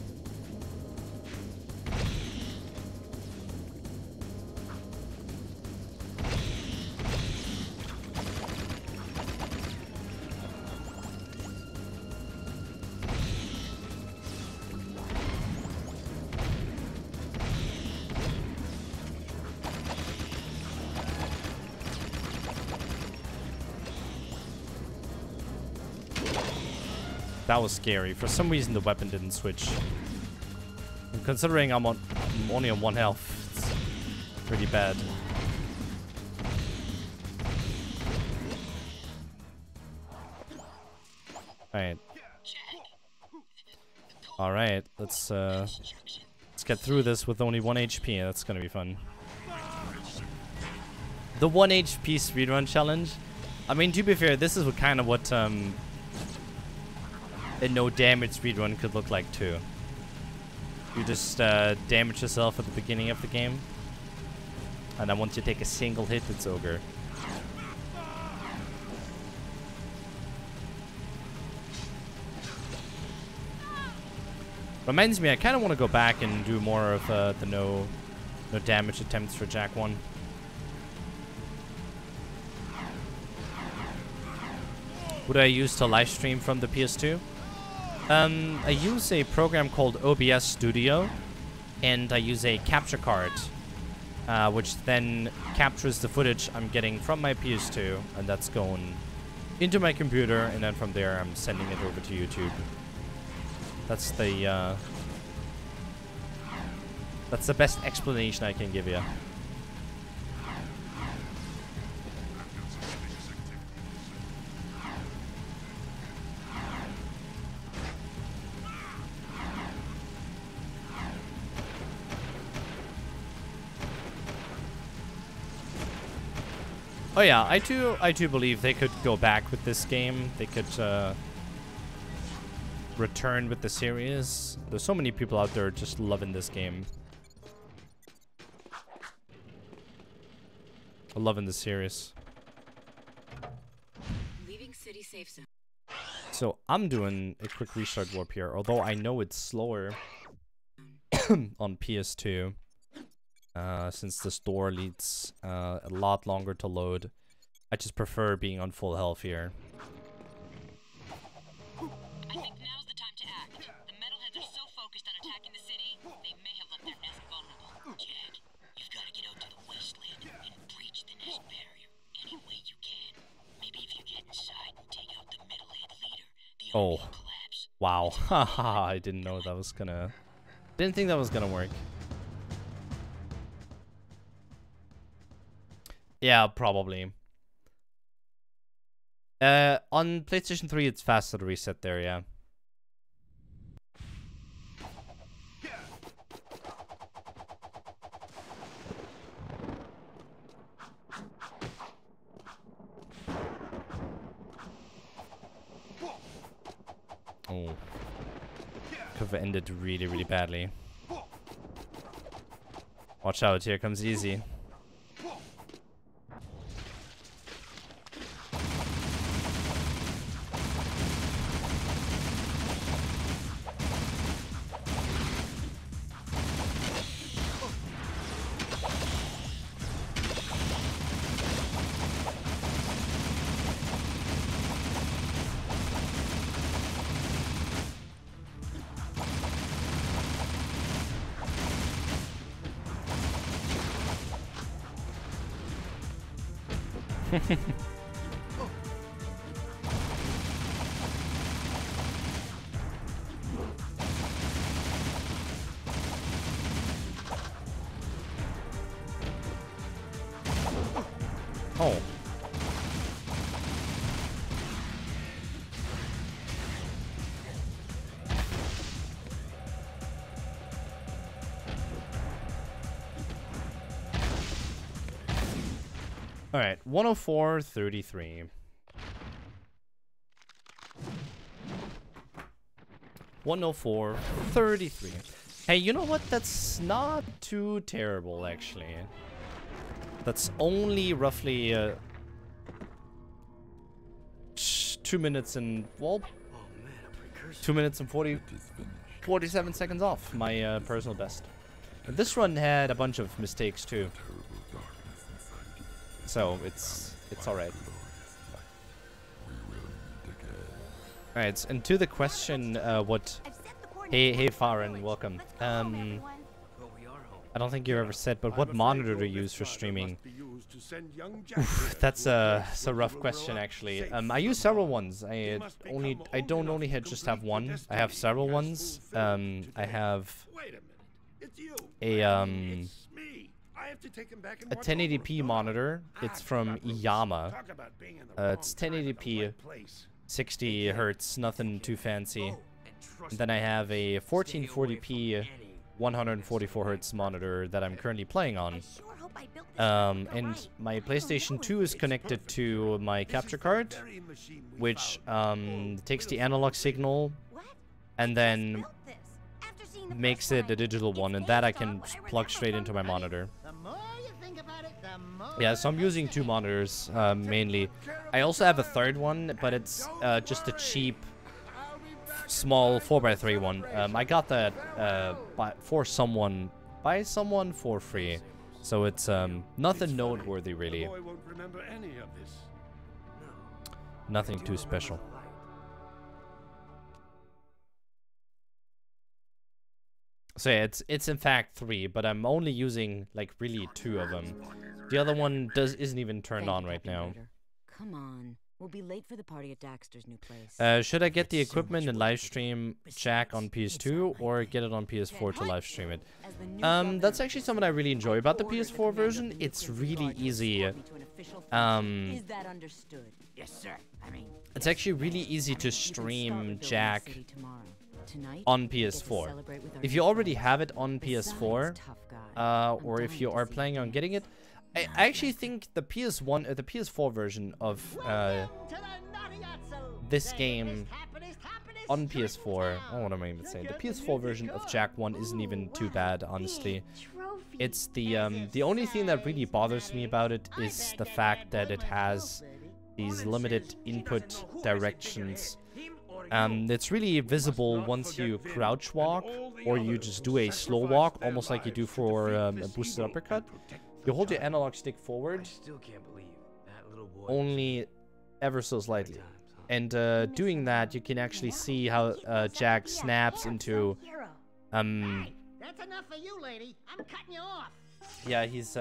That was scary. For some reason, the weapon didn't switch. And considering I'm only on 1 health, it's pretty bad. Alright. Alright, let's get through this with only 1 HP. That's gonna be fun. The 1 HP speedrun challenge. I mean, to be fair, this is kind of what a no damage speedrun could look like too. You just damage yourself at the beginning of the game, and then once you take a single hit, it's over. Reminds me, I kind of want to go back and do more of the no damage attempts for Jak 1. What do I use to live stream from the PS2? I use a program called OBS Studio, and I use a capture card, which then captures the footage I'm getting from my PS2, and that's going into my computer, and then from there I'm sending it over to YouTube. That's the best explanation I can give you. Oh yeah, I do believe they could go back with this game. They could return with the series. There's so many people out there just loving this game. Loving the series. Leaving city safe zone. So I'm doing a quick restart warp here, although I know it's slower on PS2. Since this door leads a lot longer to load. I just prefer being on full health here. I think now's the time to act. The metalheads are so focused on attacking the city, they may have left their nest vulnerable. Jak, you've got to get out to the wasteland and breach the nest barrier any way you can. Maybe if you get inside and take out the metalhead leader, the army will collapse. Wow. Haha, I didn't know that was gonna... Didn't think that was gonna work. Yeah, probably. On PlayStation 3, it's faster to reset there, yeah. Could have ended really, really badly. Watch out, here comes easy. Oh. All right, 104.33. 104.33. Hey, you know what? That's not too terrible, actually. That's only roughly 2 minutes and, well, 2 minutes and 47 seconds off my personal best. But this run had a bunch of mistakes too, so it's alright. Alright, and to the question, what? Hey, Farron, welcome. I don't think you ever said, but what monitor to use for streaming? Oof, that's a rough question, actually. I use several ones. I don't only just have one. I have several ones. I have a 1080p monitor. It's from Iyama. It's 1080p, 60 hertz, nothing too fancy. And then I have a 1440p 144 hertz monitor that I'm currently playing on. And my PlayStation 2 is connected to my capture card, which takes the analog signal and then makes it a digital one, and that I can plug straight into my monitor. Yeah, so I'm using two monitors mainly. I also have a third one, but it's just a cheap small 4x3 one. I got that by someone for free, so it's nothing noteworthy really. Nothing too special. So yeah, it's in fact 3, but I'm only using like really 2 of them. The other one isn't even turned on right now. Come on. We'll be late for the party at Daxter's new place. Should I get the equipment and live stream Jak on PS2 or get it on PS4 to live stream it? That's actually something I really enjoy about the PS4 version. It's really easy. Is that understood? Yes, sir. It's actually really easy to stream Jak on PS4. If you already have it on PS4, or if you are planning on getting it, I actually think the PS4 version of this game on PS4. Oh, what am I even saying? The PS4 version of Jak 1 isn't even too bad, honestly. It's the only thing that really bothers me about it is the fact that it has these limited input directions. It's really visible once you crouch walk, or you just do a slow walk, almost like you do for a boosted uppercut. You hold your analog stick forward, only ever so slightly. And doing that, you can actually see how Jak snaps into... That's enough for you, lady. I'm cutting you off. Yeah, he's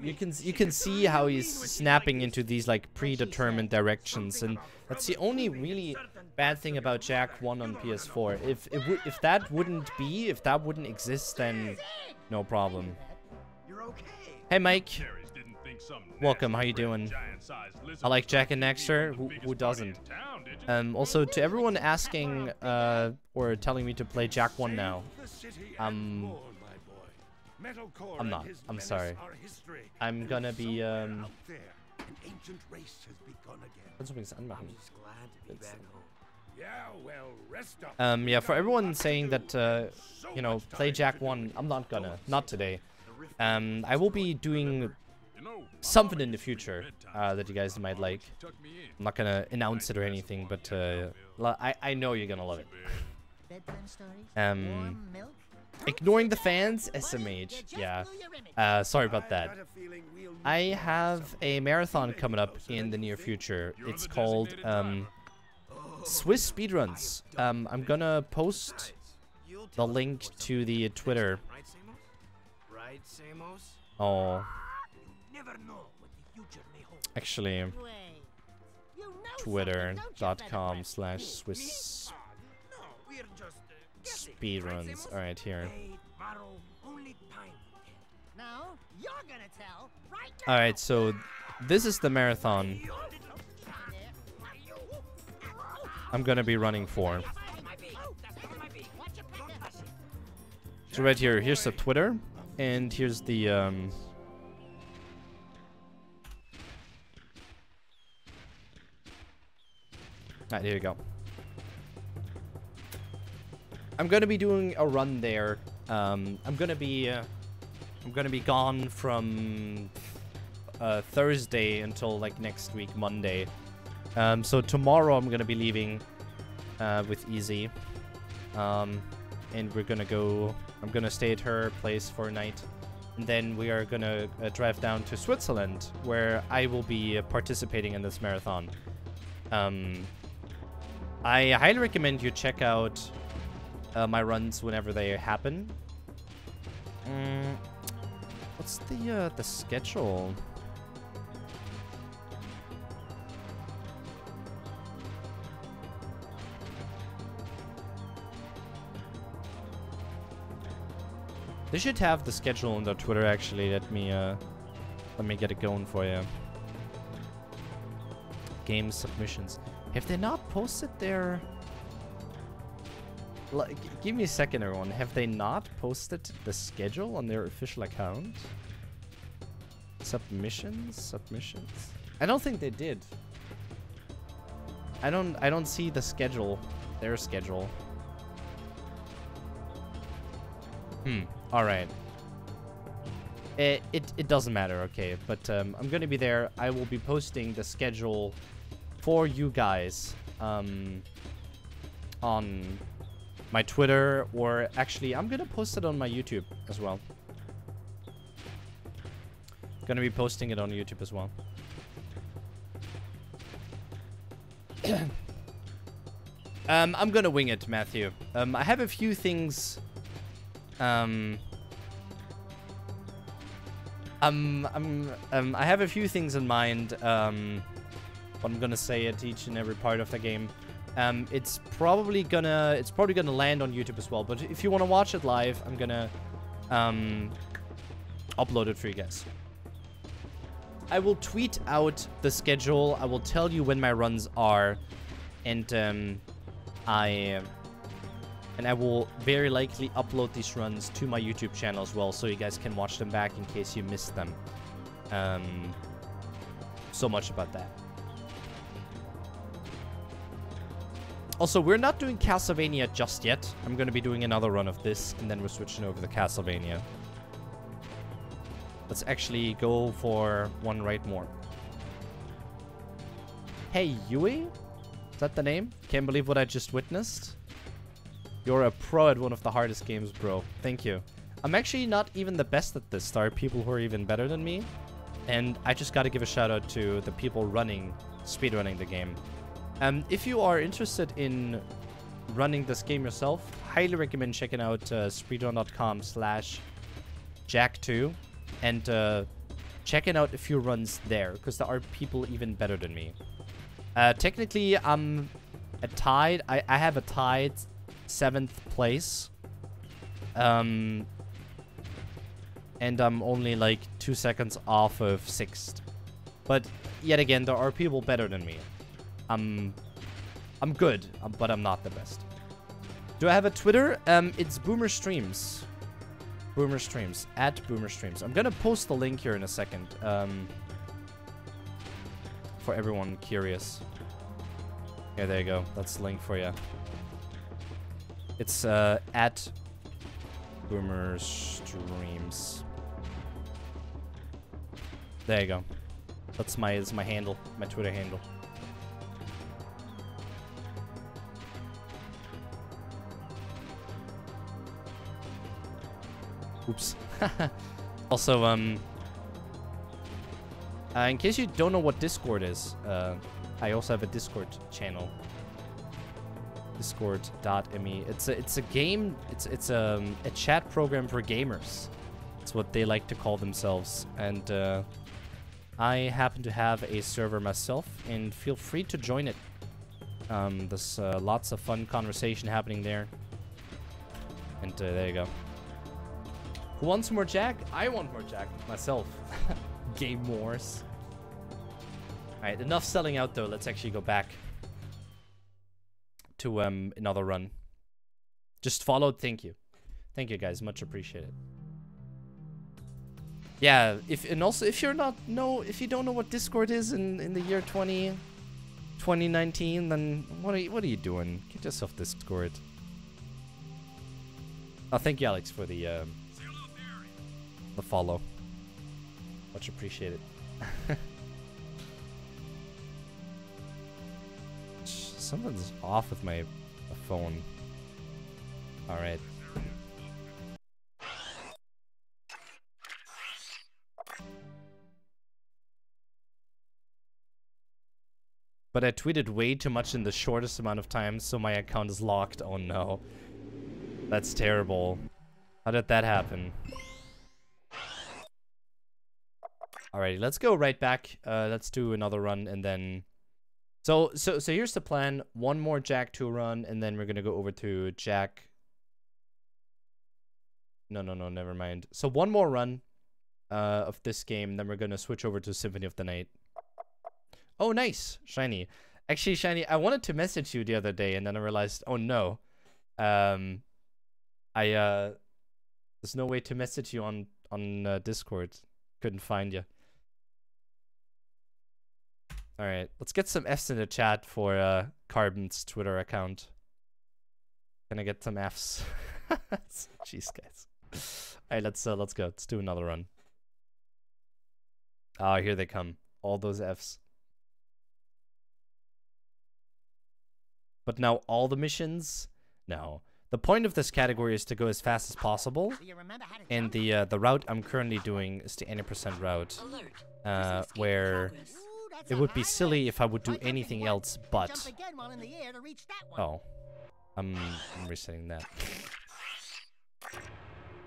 you can see how he's snapping into these like predetermined directions, and that's the only really bad thing about Jak 1 on PS4. If that wouldn't exist, then no problem. Hey Mike, welcome. How you doing? I like Jak and Daxter. Who doesn't? Also, to everyone asking or telling me to play Jak 1 now, I'm not. I'm sorry. I'm gonna be Kannst du übrigens anmachen. Yeah, for everyone saying that, you know, play Jak 1, I'm not gonna. Not today. I will be doing something in the future that you guys might like. I'm not gonna announce it or anything, but I know you're gonna love it. Ignoring the fans, SMH. Yeah. Sorry about that. I have a marathon coming up in the near future. It's called Swiss Speedruns. I'm gonna post the link to the Twitter. Oh. Actually, twitter.com/Swiss Speedruns. Alright, here. Alright, so this is the marathon I'm gonna be running for. So right here, here's the Twitter, and here's the ah, here you go. I'm gonna be doing a run there. I'm gonna be gone from Thursday until like next week, Monday. So tomorrow I'm gonna be leaving with Easy, and we're gonna go. I'm gonna stay at her place for a night, and then we are gonna drive down to Switzerland, where I will be participating in this marathon. I highly recommend you check out my runs whenever they happen. What's the schedule? They should have the schedule on their Twitter, actually. Let me get it going for you. Game submissions. Have they not posted their... Give me a second, everyone. Have they not posted the schedule on their official account? Submissions? I don't think they did. I don't see the schedule. Their schedule. Alright. It doesn't matter, okay. But I'm gonna be there. I will be posting the schedule for you guys on my Twitter, or actually I'm gonna post it on my YouTube as well. Gonna be posting it on YouTube as well. I'm gonna wing it, Matthew. I have a few things. I have a few things in mind. But I'm gonna say at each and every part of the game. It's probably gonna land on YouTube as well. But if you want to watch it live, I'm gonna upload it for you guys. I will tweet out the schedule. I will tell you when my runs are, and I will very likely upload these runs to my YouTube channel as well, so you guys can watch them back in case you missed them. So much about that. Also, we're not doing Castlevania just yet. I'm going to be doing another run of this, and then we're switching over to Castlevania. Let's actually go for one right more. Hey, Yui? Is that the name? Can't believe what I just witnessed. You're a pro at one of the hardest games, bro. Thank you. I'm actually not even the best at this. There are people who are even better than me. And I just got to give a shout out to the people speedrunning the game. If you are interested in running this game yourself, highly recommend checking out speedrun.com/Jak2 and checking out a few runs there, because there are people even better than me. Technically, I'm tied. I have a tied 7th place. And I'm only like 2 seconds off of 6th. But yet again, there are people better than me. I'm good, but I'm not the best. Do I have a Twitter? It's BoomerStreams. BoomerStreams. @BoomerStreams. I'm gonna post the link here in a second. For everyone curious. Here, there you go. That's the link for you. It's at BoomerStreams. There you go. That's my handle, my Twitter handle. Oops. Also, in case you don't know what Discord is, I also have a Discord channel. Discord.me. It's a game. It's a chat program for gamers. That's what they like to call themselves. And I happen to have a server myself, and feel free to join it. There's lots of fun conversation happening there. And there you go. Who wants more Jak? I want more Jak myself. Game wars. Alright, enough selling out though. Let's actually go back to another run. Just followed, thank you. Thank you guys, much appreciated. Yeah, if you don't know what Discord is in the year 2019, then what are you doing? Get yourself Discord. Oh, thank you, Alex, for the follow. Much appreciated. Something's off with my phone. All right. But I tweeted way too much in the shortest amount of time, so my account is locked. Oh no. That's terrible. How did that happen? Alrighty, let's go right back. Let's do another run and then... So here's the plan. One more Jak 2 run, and then we're gonna go over to Jak... No, never mind. So one more run of this game, then we're gonna switch over to Symphony of the Night. Oh, nice, Shiny. Actually, Shiny, I wanted to message you the other day, and then I realized, oh no, there's no way to message you on Discord. Couldn't find you. All right, let's get some Fs in the chat for Carbon's Twitter account. Can I get some Fs? Jeez, guys. All right, let's go. Let's do another run. Ah, here they come. All those Fs. But now all the missions? No. The point of this category is to go as fast as possible. And the route I'm currently doing is the 80% route. Where it would be silly if I would do anything else but... Oh. I'm resetting that.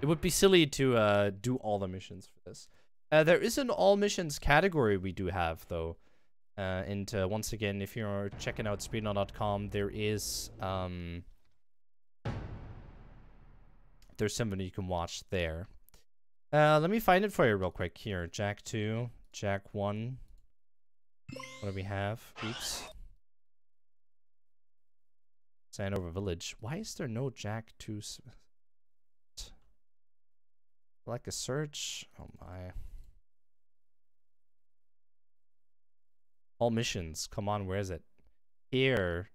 It would be silly to do all the missions for this. There is an all missions category we do have, though. And once again, if you're checking out speedrun.com, there is there's somebody you can watch there. Let me find it for you real quick here. Jak 2, Jak 1. What do we have? Oops. Sandover Village. Why is there no Jak 2? Like a search? Oh my. All missions. Come on, where is it? Here.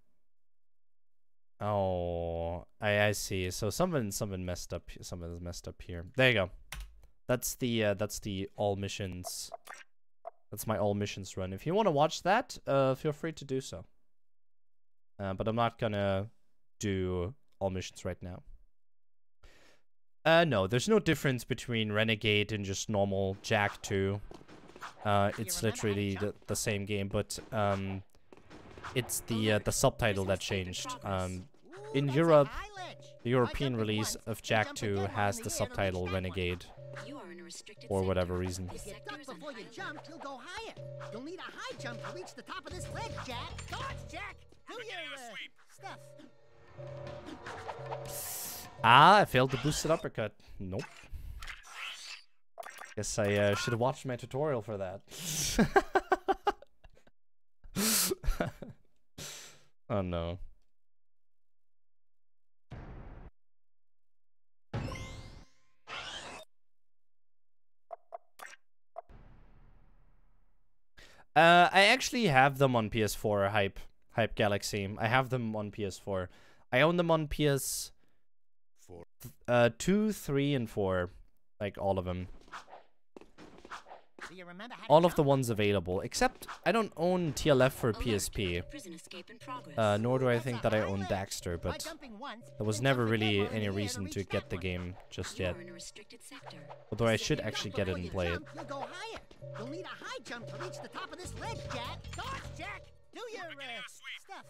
Oh, I see. So something messed up. Something is messed up here. There you go. That's the all missions. That's my all missions run. If you want to watch that, feel free to do so. But I'm not gonna do all missions right now. No, there's no difference between Renegade and just normal Jak 2. It's literally the same game, but it's the subtitle that changed. In Europe, the European release of Jak 2 has the subtitle Renegade, for whatever reason. If you duck before you jump, you'll go higher. You'll need a high jump to reach the top of this ledge, Jak. Go on, Jak. Do your stuff. Ah, I failed the boosted uppercut. Nope. Guess I should have watched my tutorial for that. Oh no. I actually have them on PS4 hype Hype Galaxy. I have them on PS4. I own them on PS 2, 3, and 4. Like, all of them. Do you remember how to All of the jump? ones available. Except, I don't own TLF for PSP. Prison escape in progress. Nor do I That's think a that I high own risk. Daxter, By but jumping once, there was then never jump really again any in the air reason reach to that get the one. game just You yet. are in a restricted sector. Although I should City actually Jump get it Before and you play it. jump, you'll go higher. You'll need a high jump to reach the top of this ledge, Jack. Dodge, Jack. Do your stuff.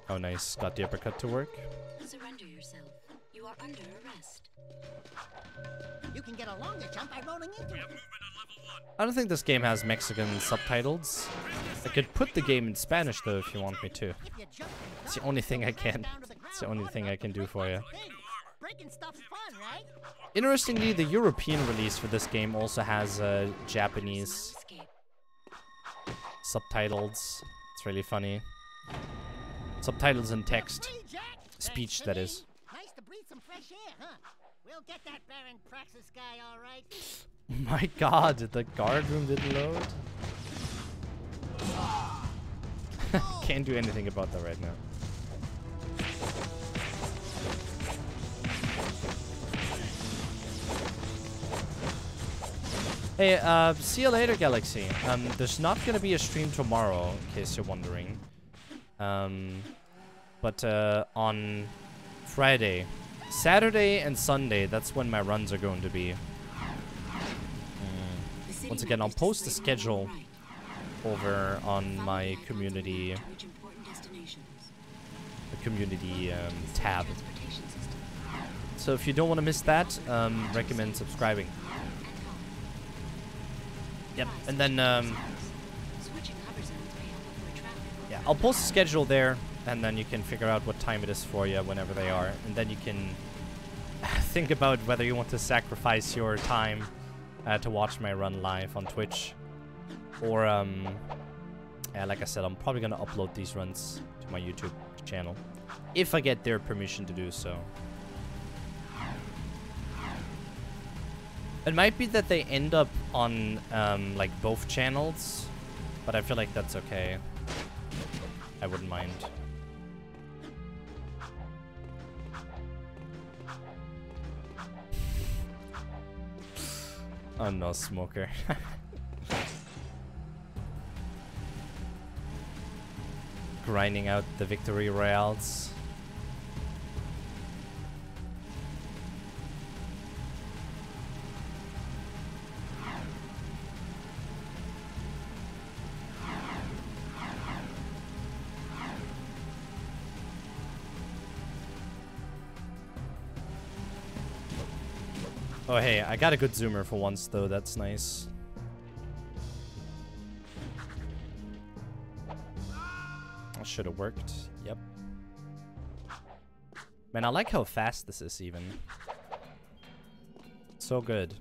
Oh, nice. Got the uppercut to work. Surrender yourself. You are under arrest. You can get a longer jump by rolling into it. I don't think this game has Mexican subtitles. I could put the game in Spanish, though, if you want me to. If you jump and It's the duck, only thing I you'll crash can. down to the It's the ground only thing I can do for you. Breaking stuff's fun, right? Interestingly, the European release for this game also has Japanese Escape. subtitles. It's really funny. Subtitles in text. Free, Jack. Speech, Thanks to that me. is. Nice to breathe some fresh air, huh? We'll get that Baron Praxis guy all right. My god, the guard room didn't load? Can't do anything about that right now. Hey, see you later, Galaxy. There's not gonna be a stream tomorrow, in case you're wondering. But on Friday, Saturday, and Sunday, that's when my runs are going to be. The city Once map again, I'll is post the displayed schedule on over on the right. my Follow the icons on the community, map to reach important destinations. the community City tab. transportation system. So if you don't want to miss that, recommend subscribing. Yep, and then Switching hover zones may help avoid traffic. yeah, I'll post the schedule there, and then you can figure out what time it is for you whenever they are, and then you can think about whether you want to sacrifice your time to watch my run live on Twitch, or yeah, like I said, I'm probably gonna upload these runs to my YouTube channel if I get their permission to do so. It might be that they end up on like both channels, but I feel like that's okay. I wouldn't mind. Oh no, smoker. Grinding out the victory royales. Oh hey, I got a good zoomer for once though, that's nice. That should have worked, yep. Man, I like how fast this is even. So good.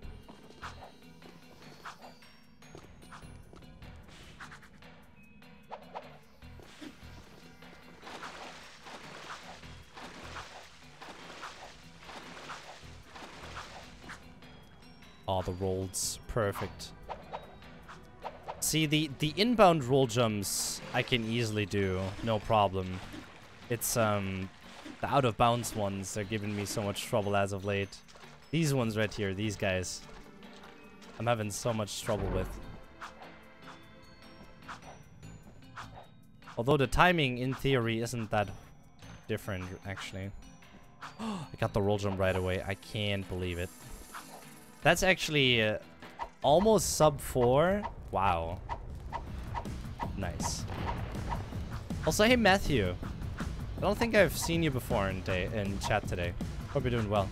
Oh, the rolls. Perfect. See, the inbound roll jumps I can easily do. No problem. It's, the out-of-bounds ones are giving me so much trouble as of late. These ones right here, these guys. I'm having so much trouble with. Although the timing, in theory, isn't that different, actually. I got the roll jump right away. I can't believe it. That's actually almost sub 4. Wow. Nice. Also, hey Matthew. I don't think I've seen you before in chat today. Hope you're doing well.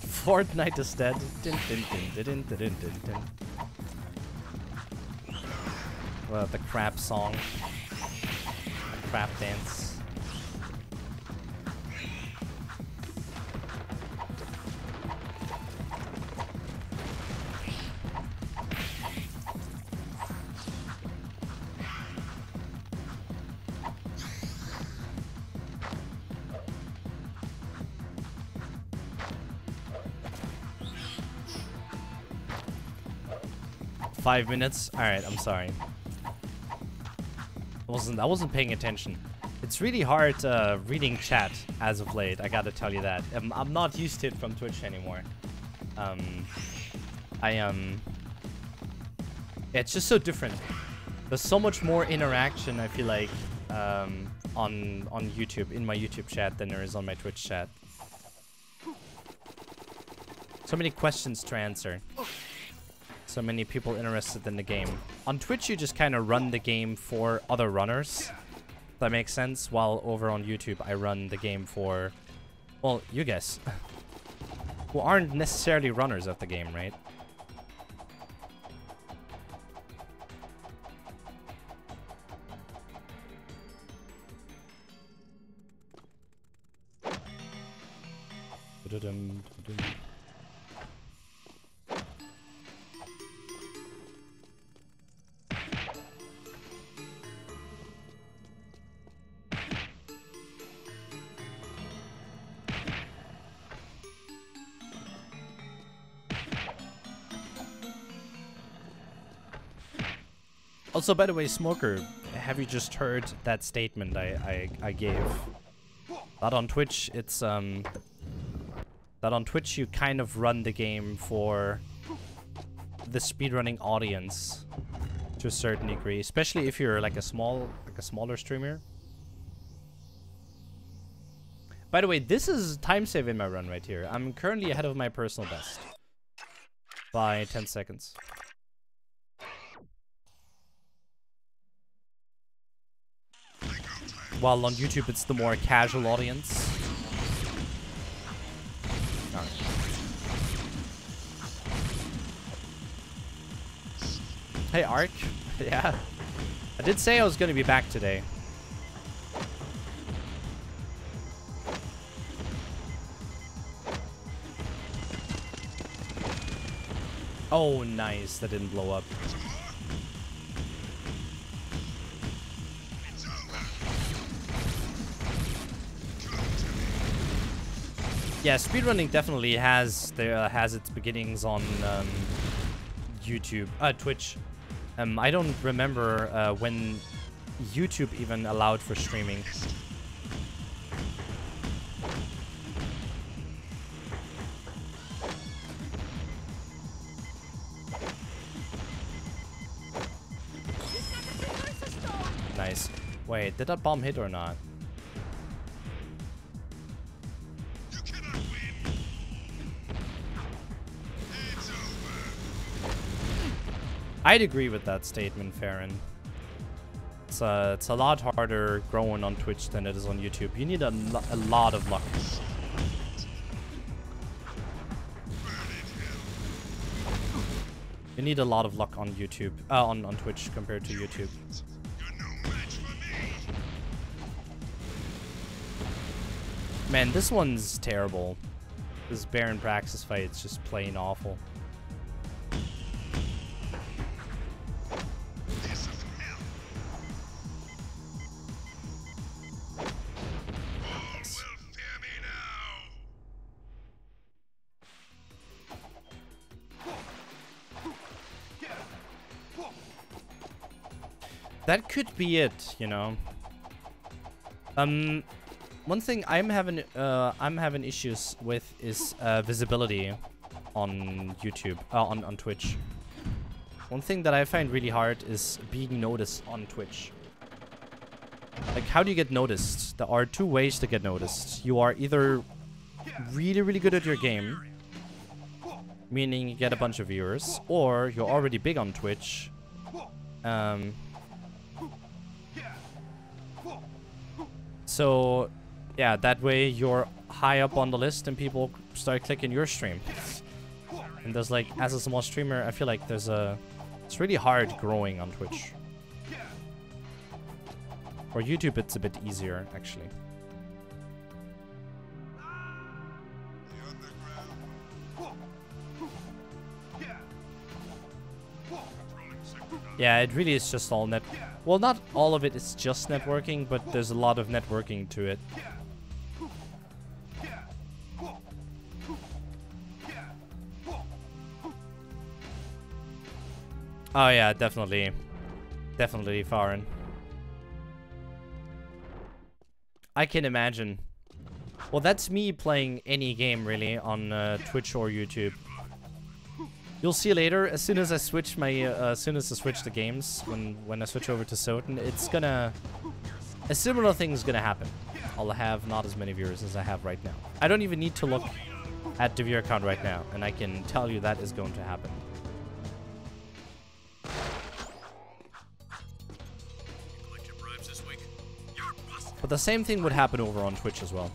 Fortnite is dead. Dun, dun, dun, dun, dun, dun, dun, dun. Well, the crap song. Crap dance. 5 minutes? Alright, I'm sorry. I wasn't paying attention. It's really hard reading chat as of late, I gotta tell you that. I'm not used to it from Twitch anymore. It's just so different. There's so much more interaction, I feel like, on YouTube, in my YouTube chat than there is on my Twitch chat. So many questions to answer. So many people interested in the game. On Twitch, you just kind of run the game for other runners. If that makes sense. While over on YouTube, I run the game for, well, you guys. Who aren't necessarily runners of the game, right? Also, by the way, Smoker, have you just heard that statement I gave? That on Twitch, it's that on Twitch you kind of run the game for the speedrunning audience to a certain degree, especially if you're like a smaller streamer. By the way, this is time save in my run right here. I'm currently ahead of my personal best by 10 seconds. While on YouTube, it's the more casual audience. Right. Hey, Ark. Yeah. I did say I was going to be back today. Oh, nice. That didn't blow up. Yeah, speedrunning definitely has its beginnings on YouTube, Twitch. I don't remember when YouTube even allowed for streaming. Nice. Wait, did that bomb hit or not? I'd agree with that statement, Farron. It's a lot harder growing on Twitch than it is on YouTube. You need a lot of luck. You need a lot of luck on YouTube, on Twitch compared to YouTube. Man, this one's terrible. This Baron Praxis fight's just plain awful. That could be it, you know. One thing I'm having issues with is visibility on YouTube, on Twitch. One thing that I find really hard is being noticed on Twitch. Like, how do you get noticed? There are two ways to get noticed. You are either really, really good at your game, meaning you get a bunch of viewers, or you're already big on Twitch. So, yeah, that way you're high up on the list and people start clicking your stream. And there's like, as a small streamer, I feel like it's really hard growing on Twitch. For YouTube, it's a bit easier, actually. Yeah, it really is just all net. Well, not all of it is just networking, but there's a lot of networking to it. Oh yeah, definitely. Definitely foreign. I can imagine. Well, that's me playing any game really on Twitch or YouTube. You'll see later. As soon as I switch my, as soon as I switch the games, when I switch over to SotN, it's gonna, a similar thing is gonna happen. I'll have not as many viewers as I have right now. I don't even need to look at the viewer count right now, and I can tell you that is going to happen. But the same thing would happen over on Twitch as well.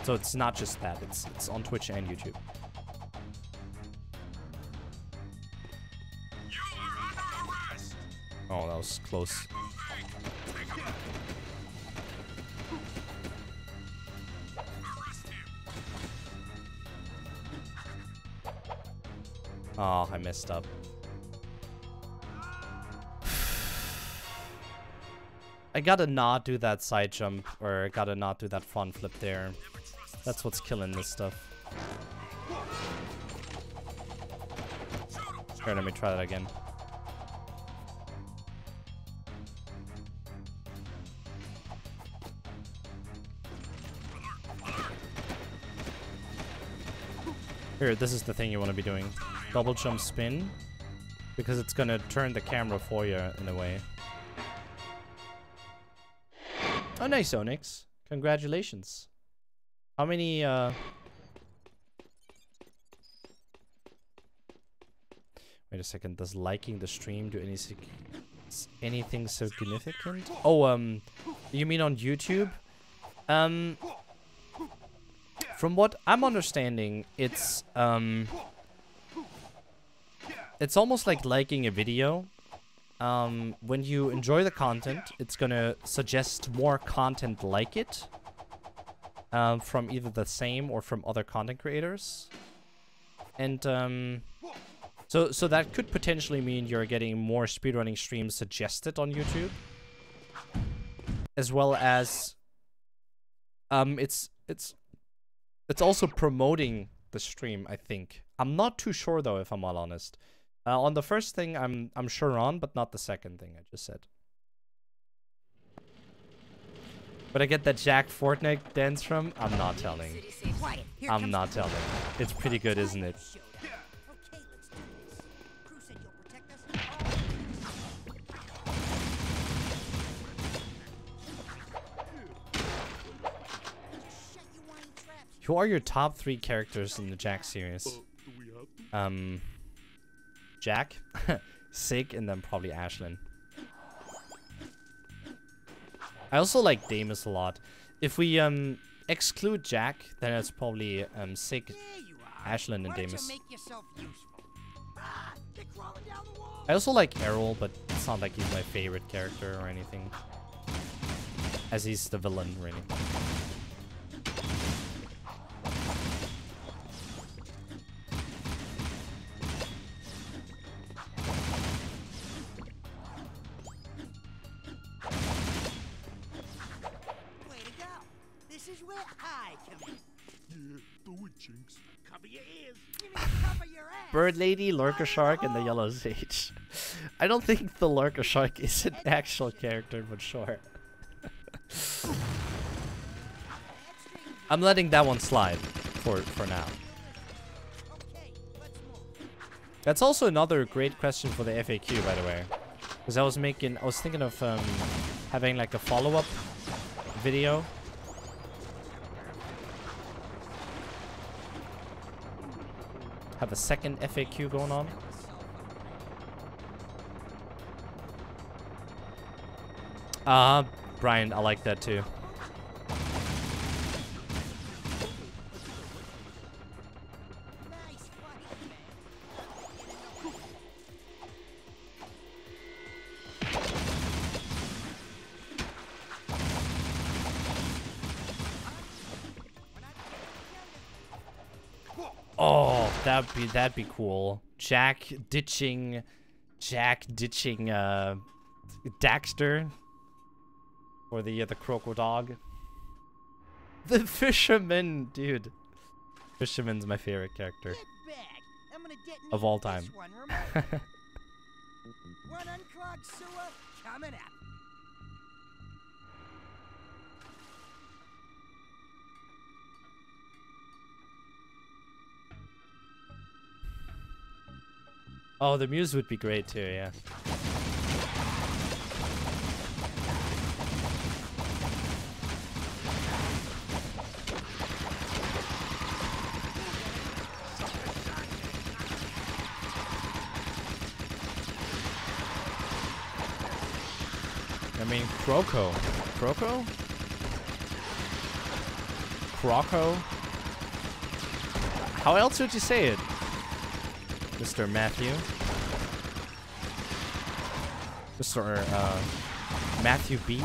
So it's not just that, it's on Twitch and YouTube. Oh, that was close. Oh, I messed up. I gotta not do that side jump, or I gotta not do that front flip there. That's what's killing this stuff. Here, let me try that again. Here, this is the thing you want to be doing. Double jump spin, because it's gonna turn the camera for you in a way. Oh, nice, Onyx. Congratulations. How many, Wait a second. Does liking the stream do anything significant? Oh, you mean on YouTube? From what I'm understanding, it's almost like liking a video. When you enjoy the content, it's gonna suggest more content like it. From either the same or from other content creators. And, so that could potentially mean you're getting more speedrunning streams suggested on YouTube. As well as, it's also promoting the stream, I think. I'm not too sure though, if I'm all honest. On the first thing, I'm sure on, but not the second thing I just said. But I get that Jak Fortnite dance from? I'm not telling. I'm not telling. It's pretty good, isn't it? Who are your top 3 characters in the Jak series? Jak, Sig, and then probably Ashlyn. I also like Damus a lot. If we exclude Jak, then it's probably Sig, Ashlyn, and Damus. I also like Errol, but it's not like he's my favorite character or anything. As he's the villain, really. Bird Lady, Lurker Shark, and the Yellow Sage. I don't think the Lurker Shark is an actual character, but sure. I'm letting that one slide for now. That's also another great question for the FAQ, by the way, because I was thinking of having like a follow-up video. Have a second FAQ going on. Brian, I like that too. Oh, that'd be cool. Jak ditching Daxter, or the Croco Dog. The Fisherman, dude. Fisherman's my favorite character of all time. One unclogged sewer coming up. Oh, the muse would be great too, yeah. I mean, Croco. Croco? Croco? How else would you say it, Mr. Matthew? Mr. Matthew B?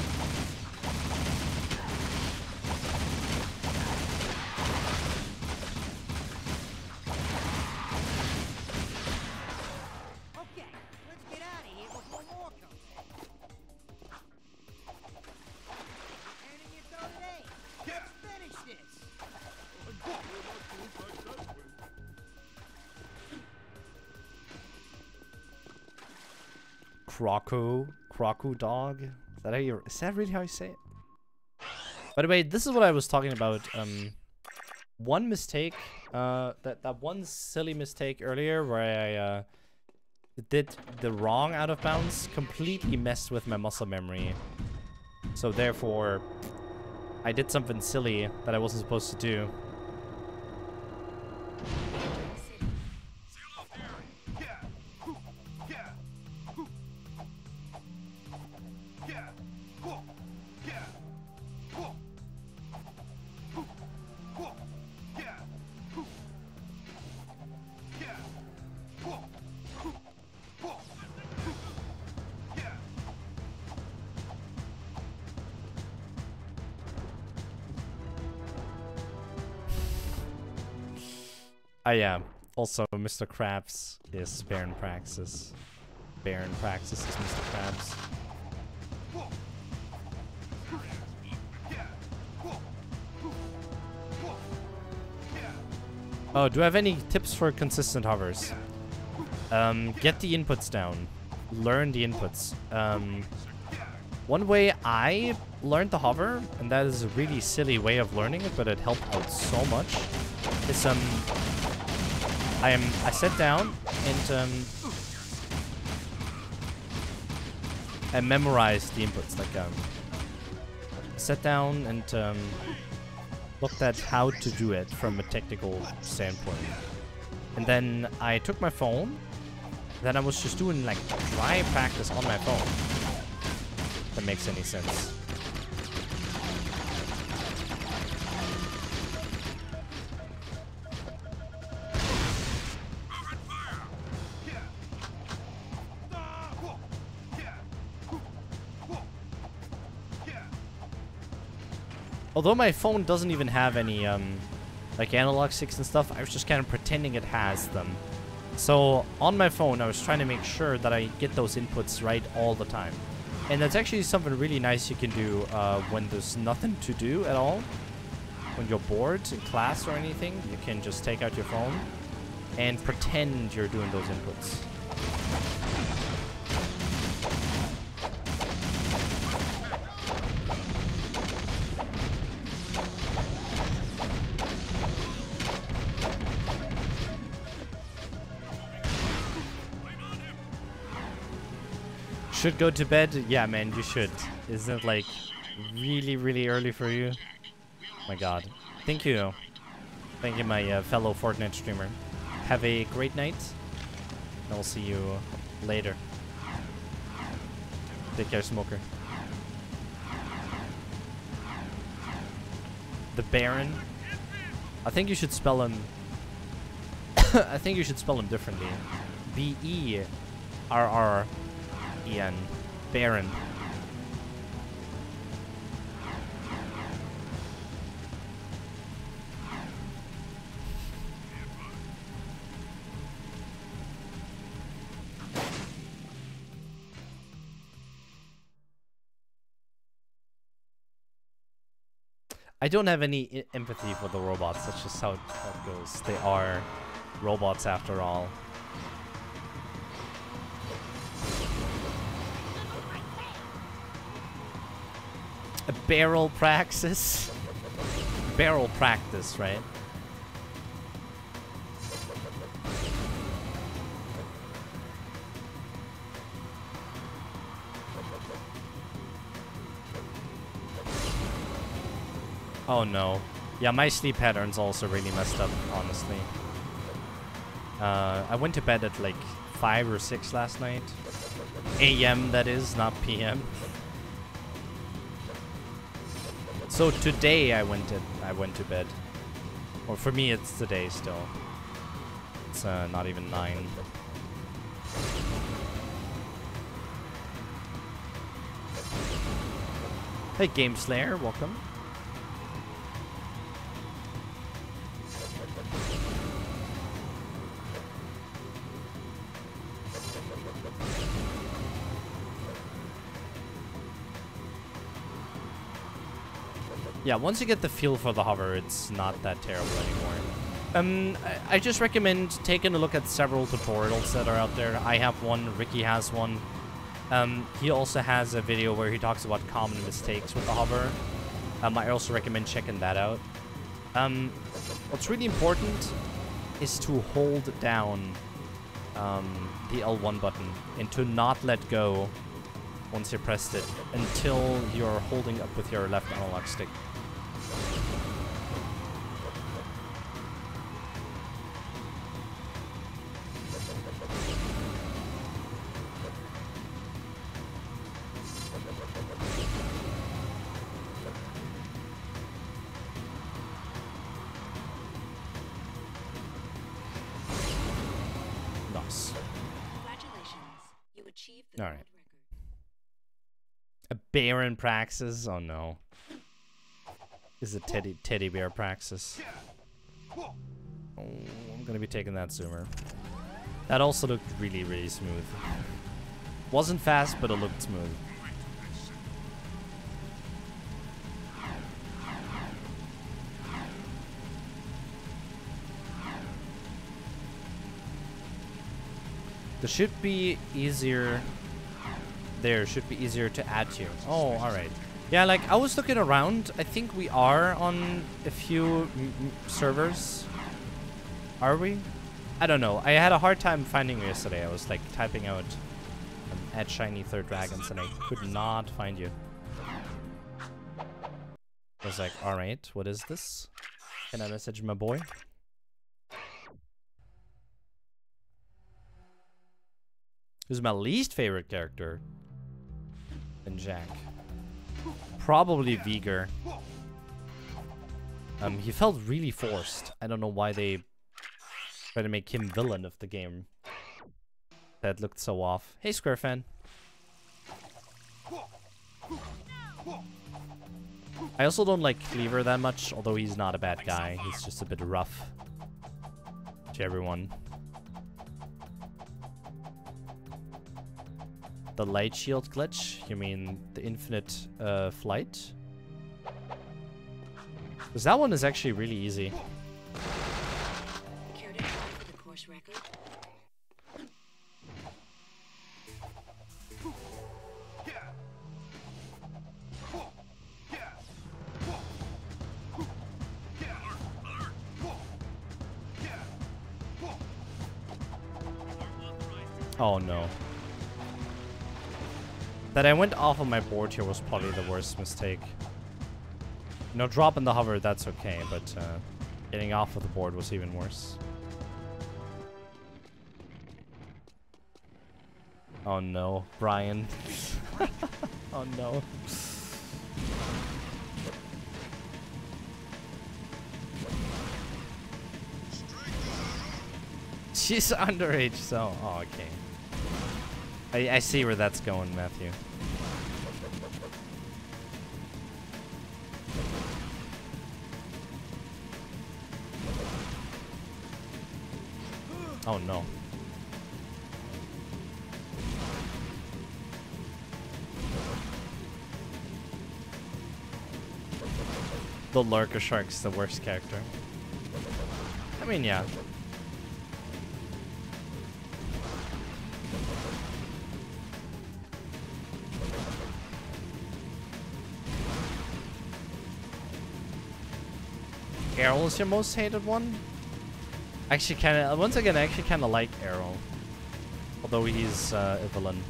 Okay, let's get out of here before more comes. Handing it though today. Let's finish this. Croco dog? Is that really how you say it? By the way, this is what I was talking about. One mistake, that one silly mistake earlier where I did the wrong out of bounds completely messed with my muscle memory. So therefore, I did something silly that I wasn't supposed to do. Yeah. Also, Mr. Krabs is Baron Praxis. Baron Praxis is Mr. Krabs. Oh, do I have any tips for consistent hovers? Get the inputs down. Learn the inputs. One way I learned the hover, and that is a really silly way of learning it, but it helped out so much, is I sat down and I memorized the inputs. Like sat down and looked at how to do it from a technical standpoint. And then I took my phone. Then I was just doing like dry practice on my phone. If that makes any sense. Although my phone doesn't even have any, like analog sticks and stuff, I was just kind of pretending it has them. So on my phone, I was trying to make sure that I get those inputs right all the time. And that's actually something really nice you can do when there's nothing to do at all. When you're bored in class or anything, you can just take out your phone and pretend you're doing those inputs. Should go to bed? Yeah, man, you should. Isn't it like really, really early for you? Oh my god. Thank you. Thank you, my fellow Fortnite streamer. Have a great night. And I'll see you later. Take care, Smoker. The Baron. I think you should spell him. I think you should spell him differently. B-E-R-R-E-N. Baron. I don't have any empathy for the robots. That's just how it goes. They are robots after all. A barrel praxis? Barrel practice, right? Oh no. Yeah, my sleep pattern's also really messed up, honestly. I went to bed at like 5 or 6 last night. AM, that is, not PM. So today I went to bed. Or for me it's today still. It's not even 9. Hey Game Slayer, welcome. Yeah, once you get the feel for the hover, it's not that terrible anymore. I just recommend taking a look at several tutorials that are out there. I have one, Ricky has one. He also has a video where he talks about common mistakes with the hover. I also recommend checking that out. What's really important is to hold down the L1 button and to not let go once you pressed it until you're holding up with your left analog stick. Nice. Congratulations. You achieved the All world right. record. A bear in praxis? Oh no. Is it teddy bear praxis? Oh, I'm gonna be taking that zoomer. That also looked really, really smooth. Wasn't fast, but it looked smooth. There should be easier. There should be easier to add to. Oh, alright. Yeah, like, I was looking around. I think we are on a few servers. Are we? I don't know. I had a hard time finding you yesterday. I was, like, typing out at Shiny Third Dragons, and I could not find you. I was like, alright, what is this? Can I message my boy? Who's my least favorite character? Than Jak. Probably Vigor. He felt really forced. I don't know why they try to make him villain of the game. That looked so off. Hey, Square Fan. I also don't like Cleaver that much, although he's not a bad guy. He's just a bit rough to everyone. The light shield glitch? You mean the infinite flight? Because that one is actually really easy. Care to try for the course record? Oh no. That I went off of my board here was probably the worst mistake. You know, dropping the hover, that's okay, but getting off of the board was even worse. Oh no, Brian. Oh no. She's underage, so... Oh, okay. I see where that's going, Matthew. Oh no. The Lurker Shark's the worst character. I mean, yeah. Arrow is your most hated one? Actually, once again, I actually kind of like Arrow. Although he's a villain.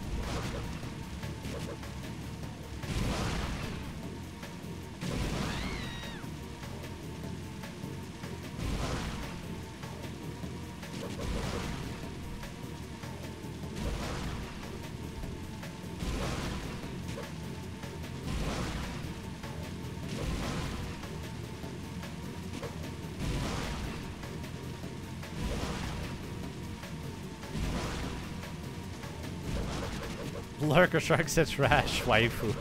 Lurker Shark said trash waifu.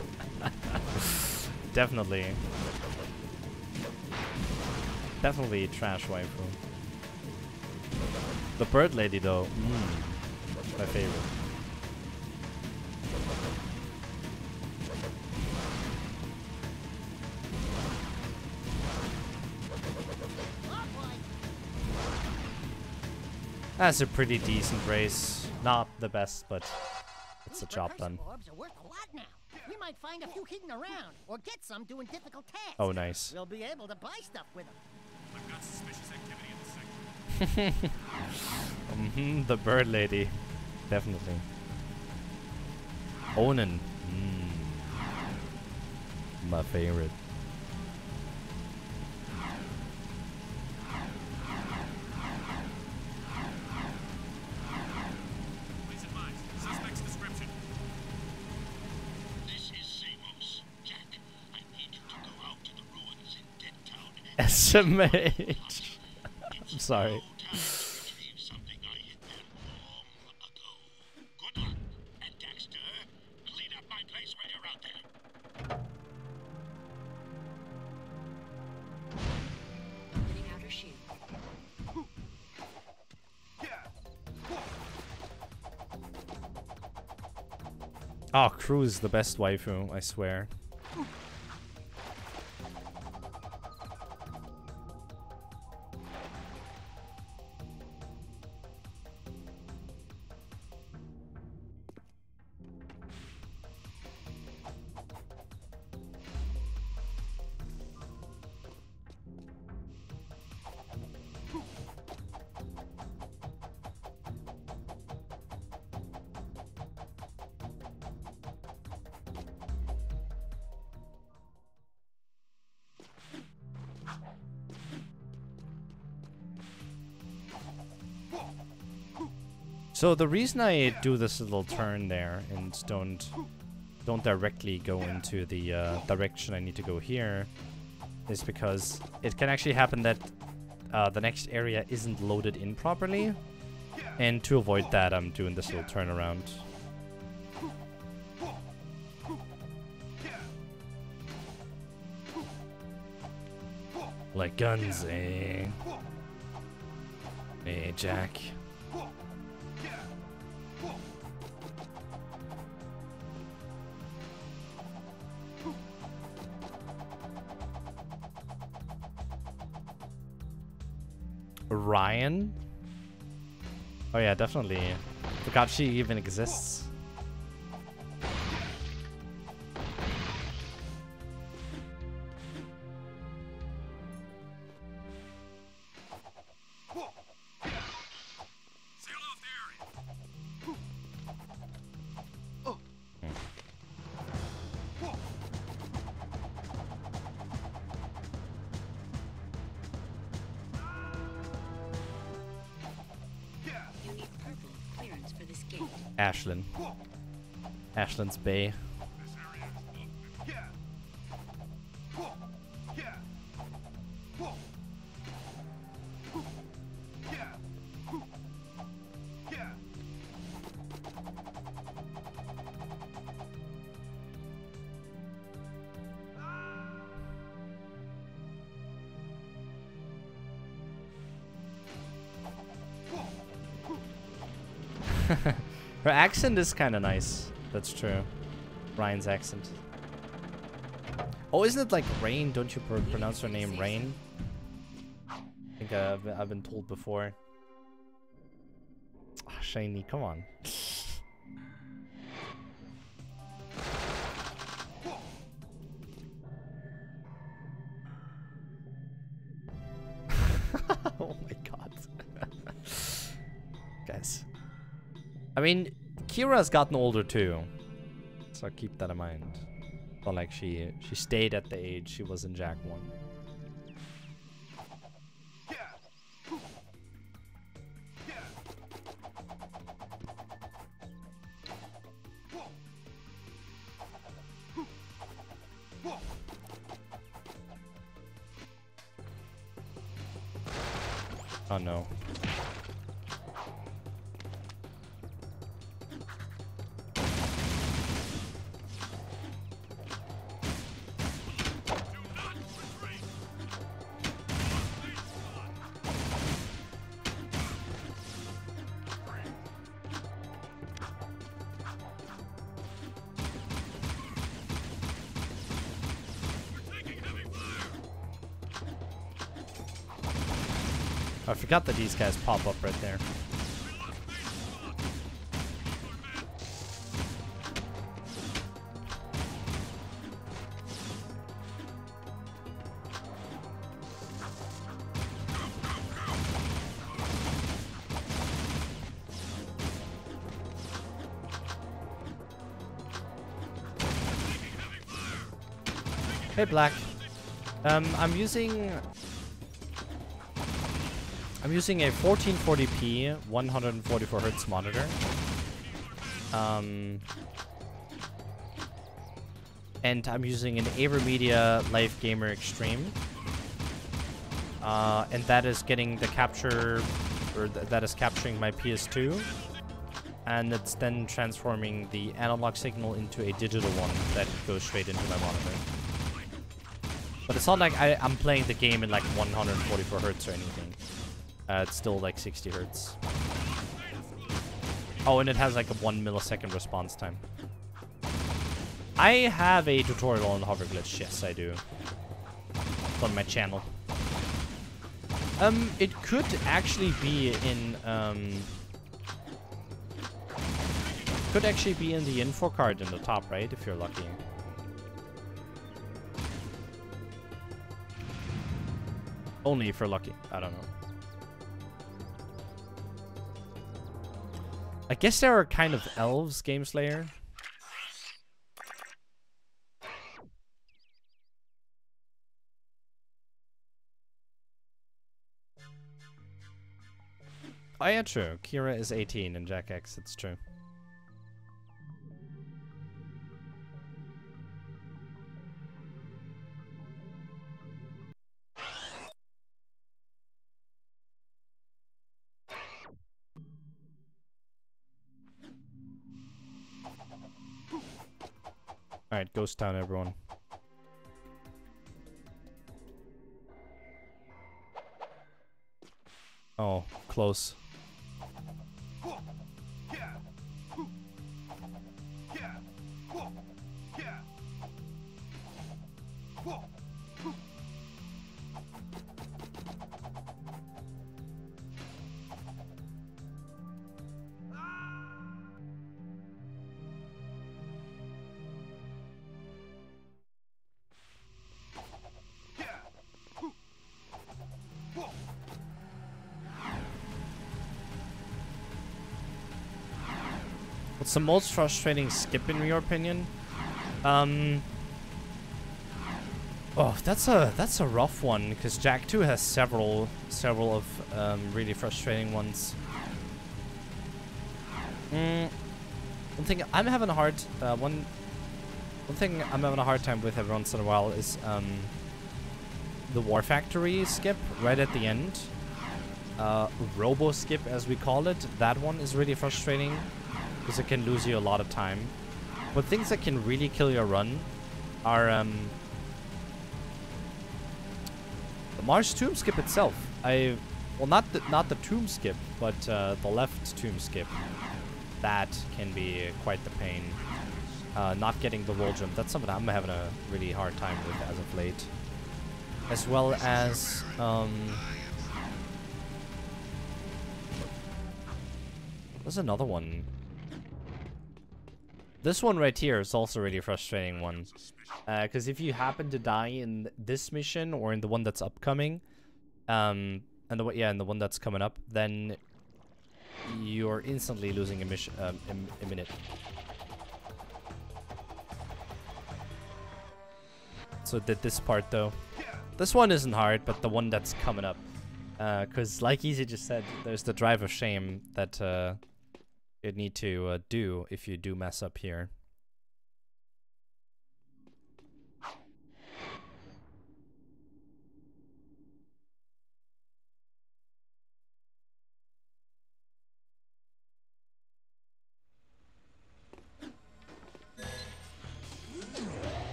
Definitely. Definitely trash waifu. The bird lady though. My favorite. That's a pretty decent race. Not the best, but it's a job done. Orbs are worth a lot now. We might find a few hidden around, or get some doing difficult tasks. Oh, nice. We'll be able to buy stuff with them. I've got suspicious activity in the sector. The bird lady. Definitely. Onan. My favorite. Please advise. Suspect's description. This is Samos. Jack, I need you to go out to the ruins in Dead Town. SMH. I'm sorry. No time to retrieve something I hid there long ago. Good luck. And Daxter, clean up my place when you're out there. Opening outer shield. Oh, Crew's the best waifu, I swear. So the reason I do this little turn there and don't directly go into the direction I need to go here is because it can actually happen that the next area isn't loaded in properly, and to avoid that I'm doing this little turnaround. Like guns, eh? Hey, Jack. Ryan? Oh yeah, definitely. Forgot she even exists. Seal off the area. You need purple clearance for this gate. Ashlyn. Ashlyn's Bay. This area is locked. Her accent is kind of nice. That's true. Ryan's accent. Oh, isn't it like Rain? Don't you pronounce her name Rain? I think I've been told before. Oh, Shiny, come on. Oh my god. Guys. I mean, Kira's gotten older too. So keep that in mind. Not like she stayed at the age she was in Jak 1. Oh no. I forgot that these guys pop up right there. Hey, Black. I'm using a 1440p 144 Hz monitor. And I'm using an AverMedia Live Gamer Extreme. And that is getting the capture, or that is capturing my PS2. And it's then transforming the analog signal into a digital one that goes straight into my monitor. But it's not like I'm playing the game in like 144 Hz or anything. It's still like 60 Hz. Oh, and it has like a 1 millisecond response time. I have a tutorial on hover glitch. Yes, I do. It's on my channel. It could actually be in could actually be in the info card in the top right if you're lucky. Only if you're lucky. I don't know. I guess there are kind of elves, Game Slayer. Oh yeah, true. Kira is 18 in Jak X, it's true. Alright, Ghost Town, everyone. Oh, close. What's the most frustrating skip in your opinion? Oh, that's a rough one because Jak 2 has several of really frustrating ones. One thing I'm having a hard one thing I'm having a hard time with every once in a while is the War Factory skip right at the end. Robo skip as we call it. That one is really frustrating. Because it can lose you a lot of time. But things that can really kill your run are the Mars tomb skip itself. Well, not the tomb skip, but the left tomb skip. That can be quite the pain. Not getting the wall jump. That's something I'm having a really hard time with as of late. As well as there's another one. This one right here is also a really frustrating one. Because if you happen to die in this mission or in the one that's upcoming, and the one that's coming up, then you're instantly losing a mission, a minute. So did this part though. This one isn't hard, but the one that's coming up, because like Easy just said, there's the drive of shame that you need to do if you do mess up here.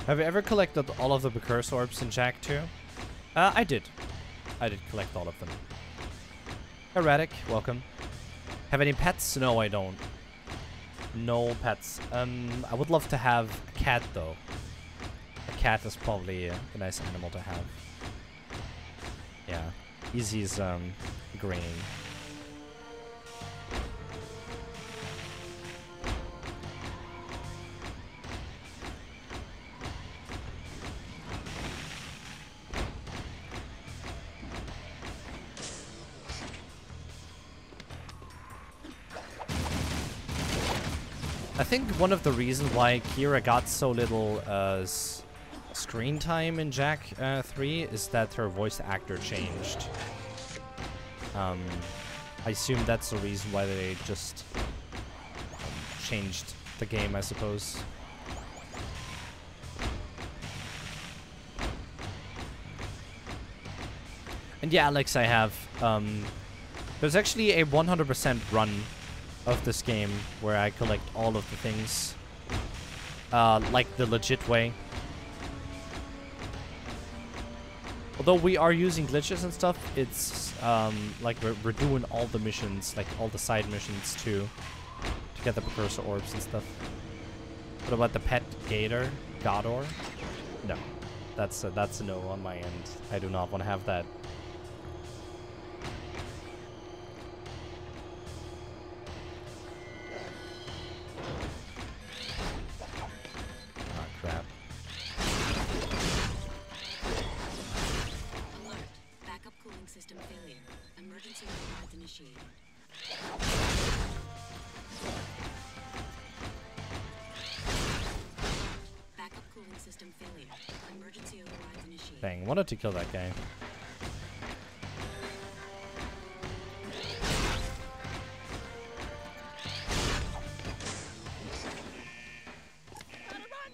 Have you ever collected all of the precursor orbs in Jak 2? I did. I did collect all of them. Erratic, welcome. Have any pets? No, I don't. No pets. I would love to have a cat, though. A cat is probably a nice animal to have. Yeah. Easy's, agreeing. I think one of the reasons why Kira got so little screen time in Jak 3 is that her voice actor changed. I assume that's the reason why they just changed the game, I suppose. And yeah, Alex, I have. There's actually a 100% run of this game where I collect all of the things, like the legit way. Although we are using glitches and stuff, it's like we're doing all the missions, like all the side missions too, to get the precursor orbs and stuff. What about the pet gator, Godor? No, that's a no on my end. I do not want to have that. Dang, wanted to kill that guy. Gotta run!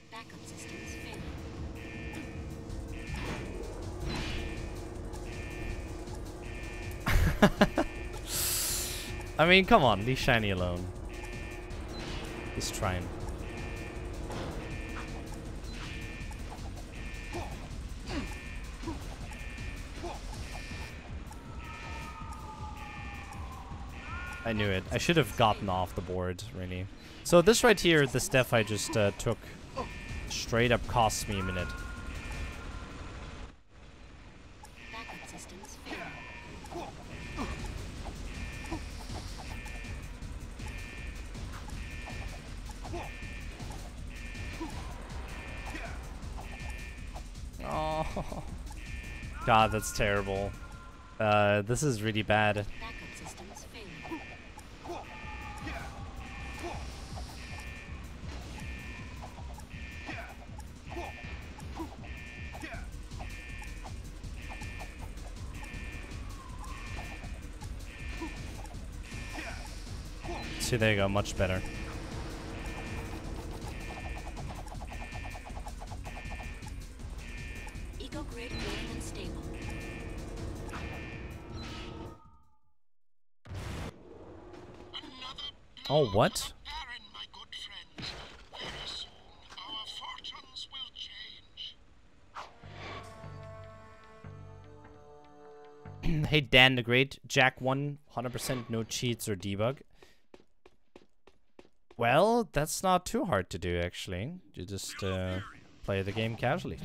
Backup systems failed. I mean, come on, leave Shiny alone. He's trying. I knew it. I should have gotten off the board, really. So this right here, this death I just took, straight up cost me a minute. Backup systems failed. Oh, God, that's terrible. This is really bad. Backup systems failed. See, there you go, much better. Eco-grid green and stable. Oh, what? Baron, my good friends. Very soon, our fortunes will change. Hey, Dan the Great. Jak 1, 100% no cheats or debug. Well, that's not too hard to do, actually. You just play the game casually.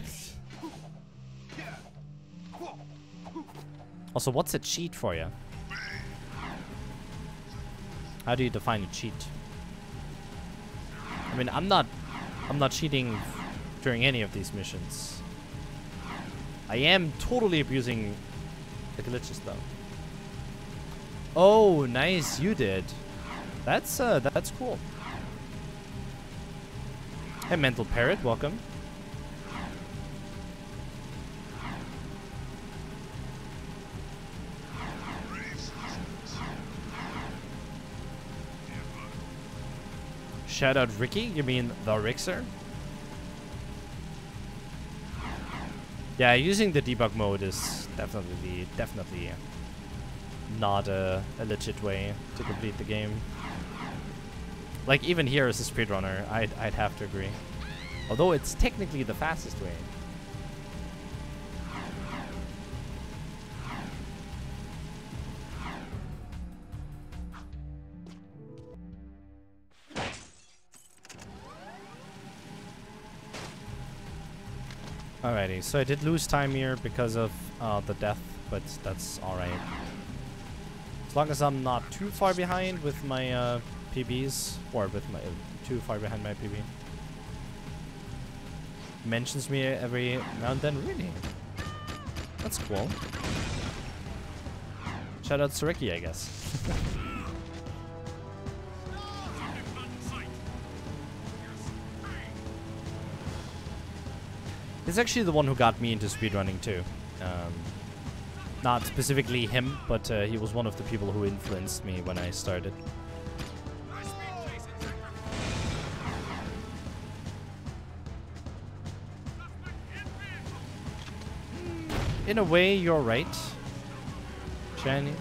Also, what's a cheat for you? How do you define a cheat? I mean, I'm not I'm not cheating during any of these missions. I am totally abusing the glitches though. Oh, nice, you did. That's cool. Hey, Mental Parrot, welcome. Shout out Ricky, you mean the Rixer? Yeah, using the debug mode is definitely not a legit way to complete the game. Like, even here as a speedrunner, I'd have to agree. Although it's technically the fastest way. Alrighty, so I did lose time here because of the death, but that's alright. As long as I'm not too far behind with my PBs, or with my too far behind my PB. Mentions me every now and then, really? That's cool. Shout out to Ricky, I guess. He's actually the one who got me into speedrunning too. Not specifically him, but he was one of the people who influenced me when I started. In a way, you're right, Shani.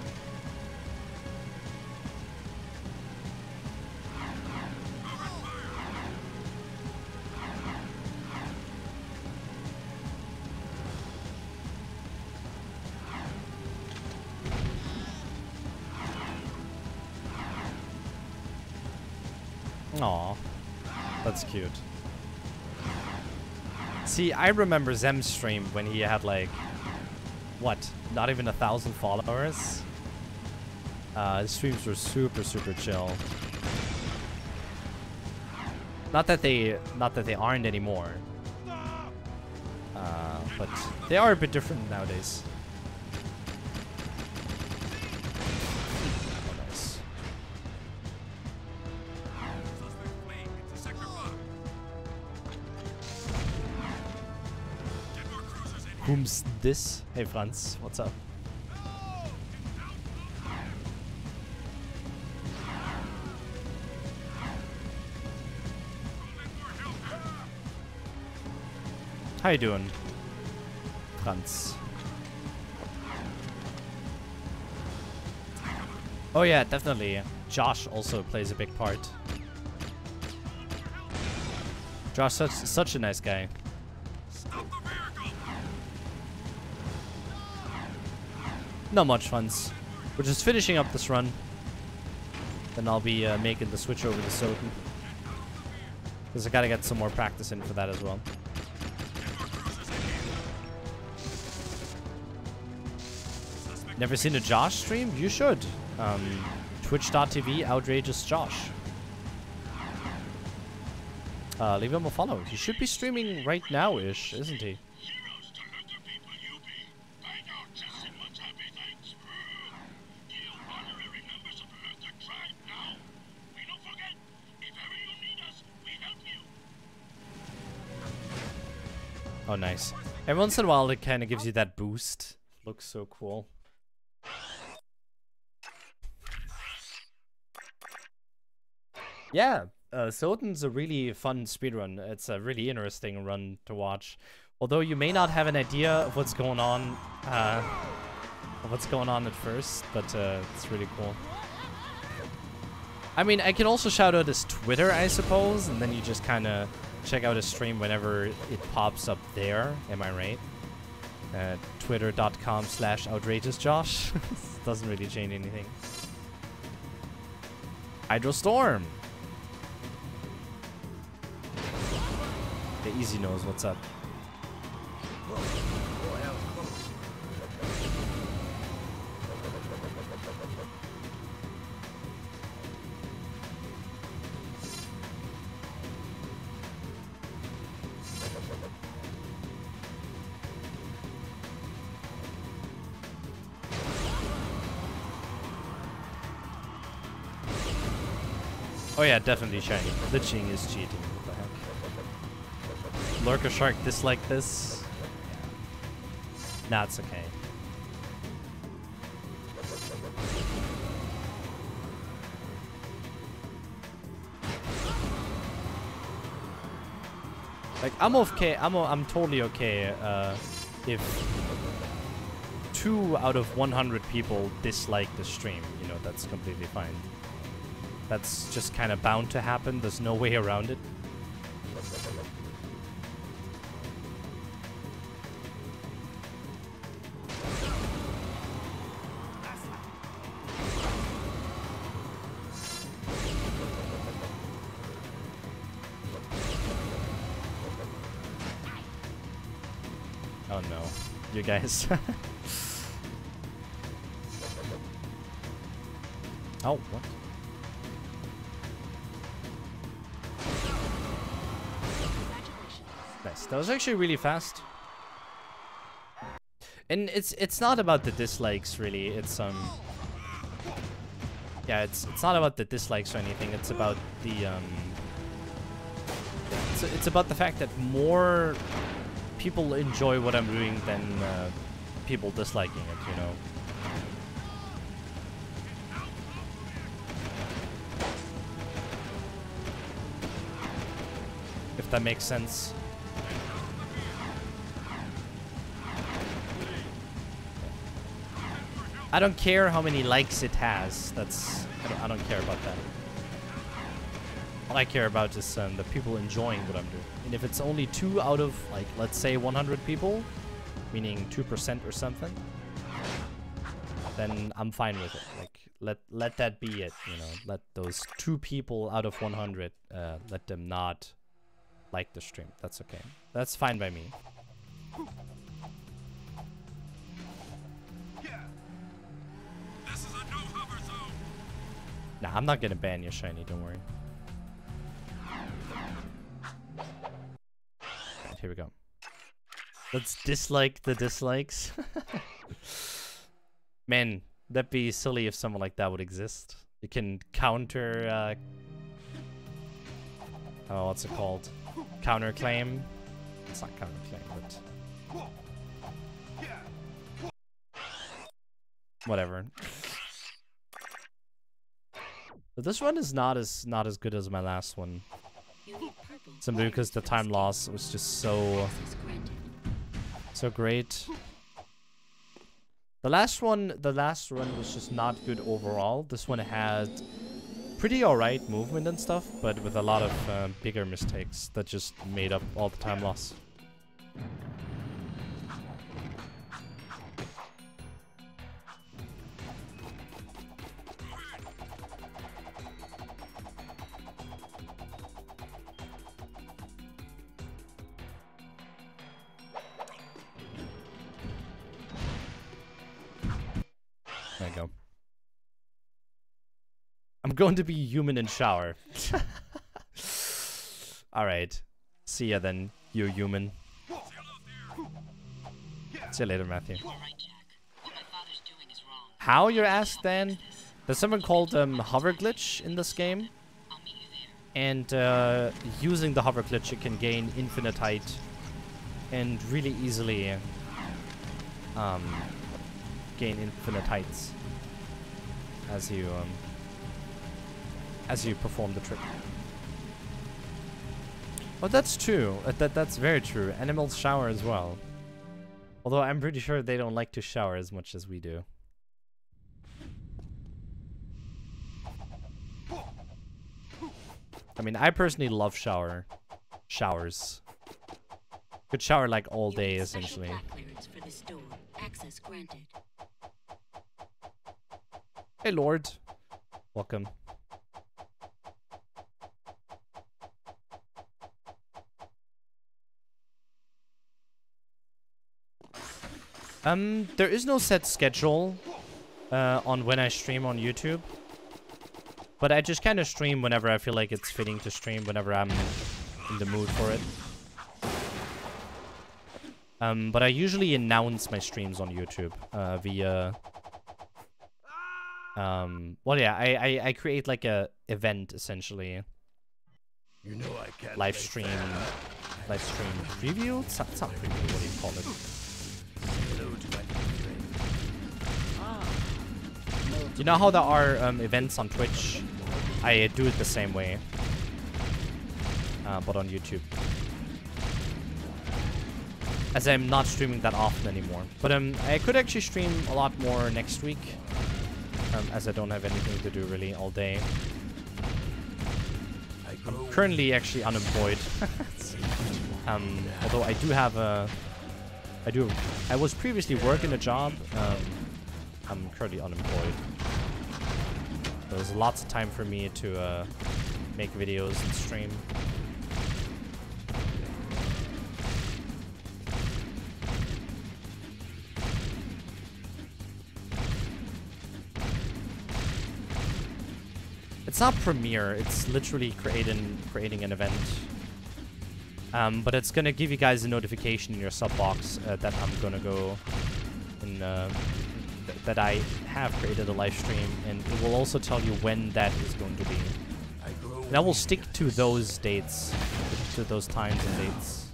Aw, that's cute. See, I remember Zem's stream when he had like, what, not even 1,000 followers? His streams were super chill. Not that they aren't anymore. But they are a bit different nowadays. Oh, nice. Whom's this? Hey Franz, what's up? How you doing, Franz? Oh yeah, definitely. Josh also plays a big part. Josh, such a nice guy. Not much, Franz. We're just finishing up this run. Then I'll be making the switch over to SotN. Because I gotta get some more practice in for that as well. Never seen a Josh stream? You should. Twitch.tv outrageous Josh. Leave him a follow. He should be streaming right now-ish, isn't he? Oh, nice. Every once in a while, it kind of gives you that boost. Looks so cool. Yeah, SotN's a really fun speedrun. It's a really interesting run to watch. Although you may not have an idea of what's going on at first, but it's really cool. I mean, I can also shout out his Twitter, I suppose, and then you just kind of check out his stream whenever it pops up there. Am I right? Twitter.com/outrageousjosh. Doesn't really change anything. Hydrostorm. The Easy knows what's up. Oh yeah, definitely shiny. Glitching is cheating. What the heck? Lurker Shark dislike this? Nah, it's okay. Like, I'm okay. I'm totally okay if 2 out of 100 people dislike the stream. You know, that's completely fine. That's just kind of bound to happen. There's no way around it. Oh no, you guys. Oh, what? Nice. That was actually really fast. And it's not about the dislikes really. It's yeah, it's not about the dislikes or anything. It's about the it's about the fact that more people enjoy what I'm doing than people disliking it, you know. If that makes sense. I don't care how many likes it has. I don't care about that. All I care about is the people enjoying what I'm doing. And if it's only 2 out of, like, let's say 100 people, meaning 2% or something, then I'm fine with it. Like, let that be it, you know. Let those 2 people out of 100, let them not like the stream. That's okay. That's fine by me. This is a no-hover zone. Nah, I'm not gonna ban you, Shiny, don't worry. Right, here we go. Let's dislike the dislikes. Man, that'd be silly if someone like that would exist. You can counter, oh, what's it called? Counterclaim? It's not counterclaim, but... whatever. But this one is not as good as my last one. Simply because the time loss was just so great. The last run was just not good overall. This one had pretty alright movement and stuff, but with a lot of bigger mistakes that just made up all the time loss. There you go. I'm going to be human in shower. Alright. See ya then, you human. See you later, Matthew. How, your ass, Dan? There's something called hover glitch in this game. And using the hover glitch, you can gain infinite height and really easily gain infinite heights as you perform the trick. Oh, that's true. That's very true. Animals shower as well. Although I'm pretty sure they don't like to shower as much as we do. I mean, I personally love showers. Could shower like all day, essentially. Access granted. Hey, Lord. Welcome. There is no set schedule on when I stream on YouTube. But I just kind of stream whenever I feel like it's fitting to stream, whenever I'm in the mood for it. But I usually announce my streams on YouTube via Well, yeah, I create like a event essentially. You know I can't Live stream preview? It's not preview, what do you call it? You know how there are events on Twitch? I do it the same way. But on YouTube. As I'm not streaming that often anymore. But I could actually stream a lot more next week. As I don't have anything to do really all day. I'm currently actually unemployed. Although I do have I was previously working a job. I'm currently unemployed. There's lots of time for me to make videos and stream. It's not Premiere, it's literally creating an event. But it's gonna give you guys a notification in your sub box that I'm gonna go in, that I have created a live stream, and it will also tell you when that is going to be. And I will stick to those dates, to those times and dates.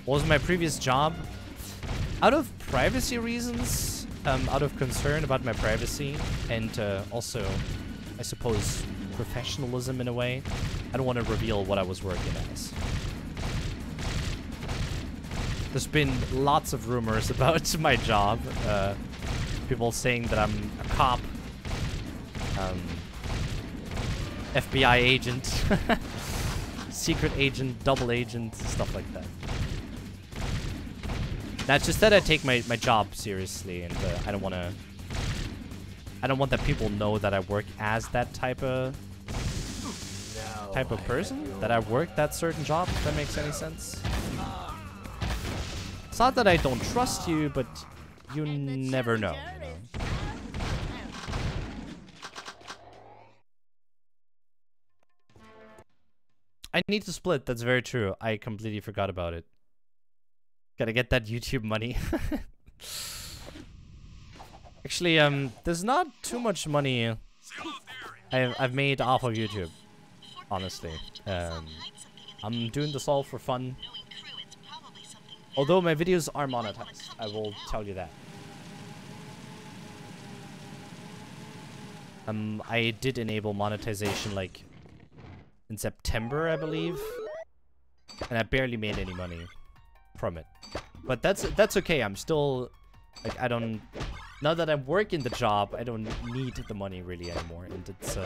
What was my previous job? Out of privacy reasons, out of concern about my privacy, and also, I suppose, professionalism in a way, I don't want to reveal what I was working as. There's been lots of rumors about my job. People saying that I'm a cop, FBI agent, secret agent, double agent, stuff like that. That's just that I take my job seriously, and I don't want that people know that I work as that type of person, that I work that certain job, if that makes any sense. It's not that I don't trust you, but you never know. I need to split, that's very true. I completely forgot about it. Gotta get that YouTube money. Actually, there's not too much money I've made off of YouTube, honestly. I'm doing this all for fun. Although my videos are monetized, I will tell you that. I did enable monetization like in September, I believe, and I barely made any money from it. But that's okay. I'm still like, I don't, now that I'm working the job, I don't need the money really anymore, and it's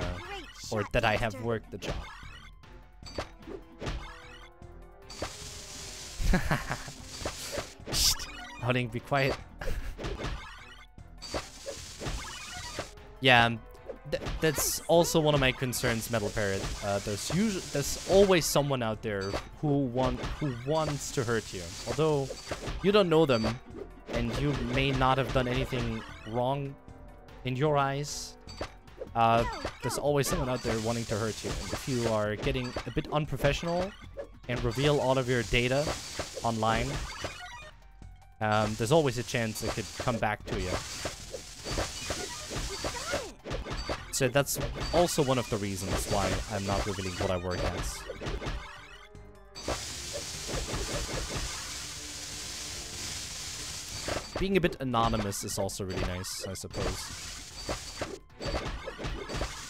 or that I have worked the job. Shh, Holding, be quiet. Yeah, that's also one of my concerns, Metal Parrot. There's always someone out there who wants to hurt you, although you don't know them, and you may not have done anything wrong in your eyes. There's always someone out there wanting to hurt you, and if you are getting a bit unprofessional and reveal all of your data online, there's always a chance it could come back to you. So that's also one of the reasons why I'm not revealing what I work as. Being a bit anonymous is also really nice, I suppose.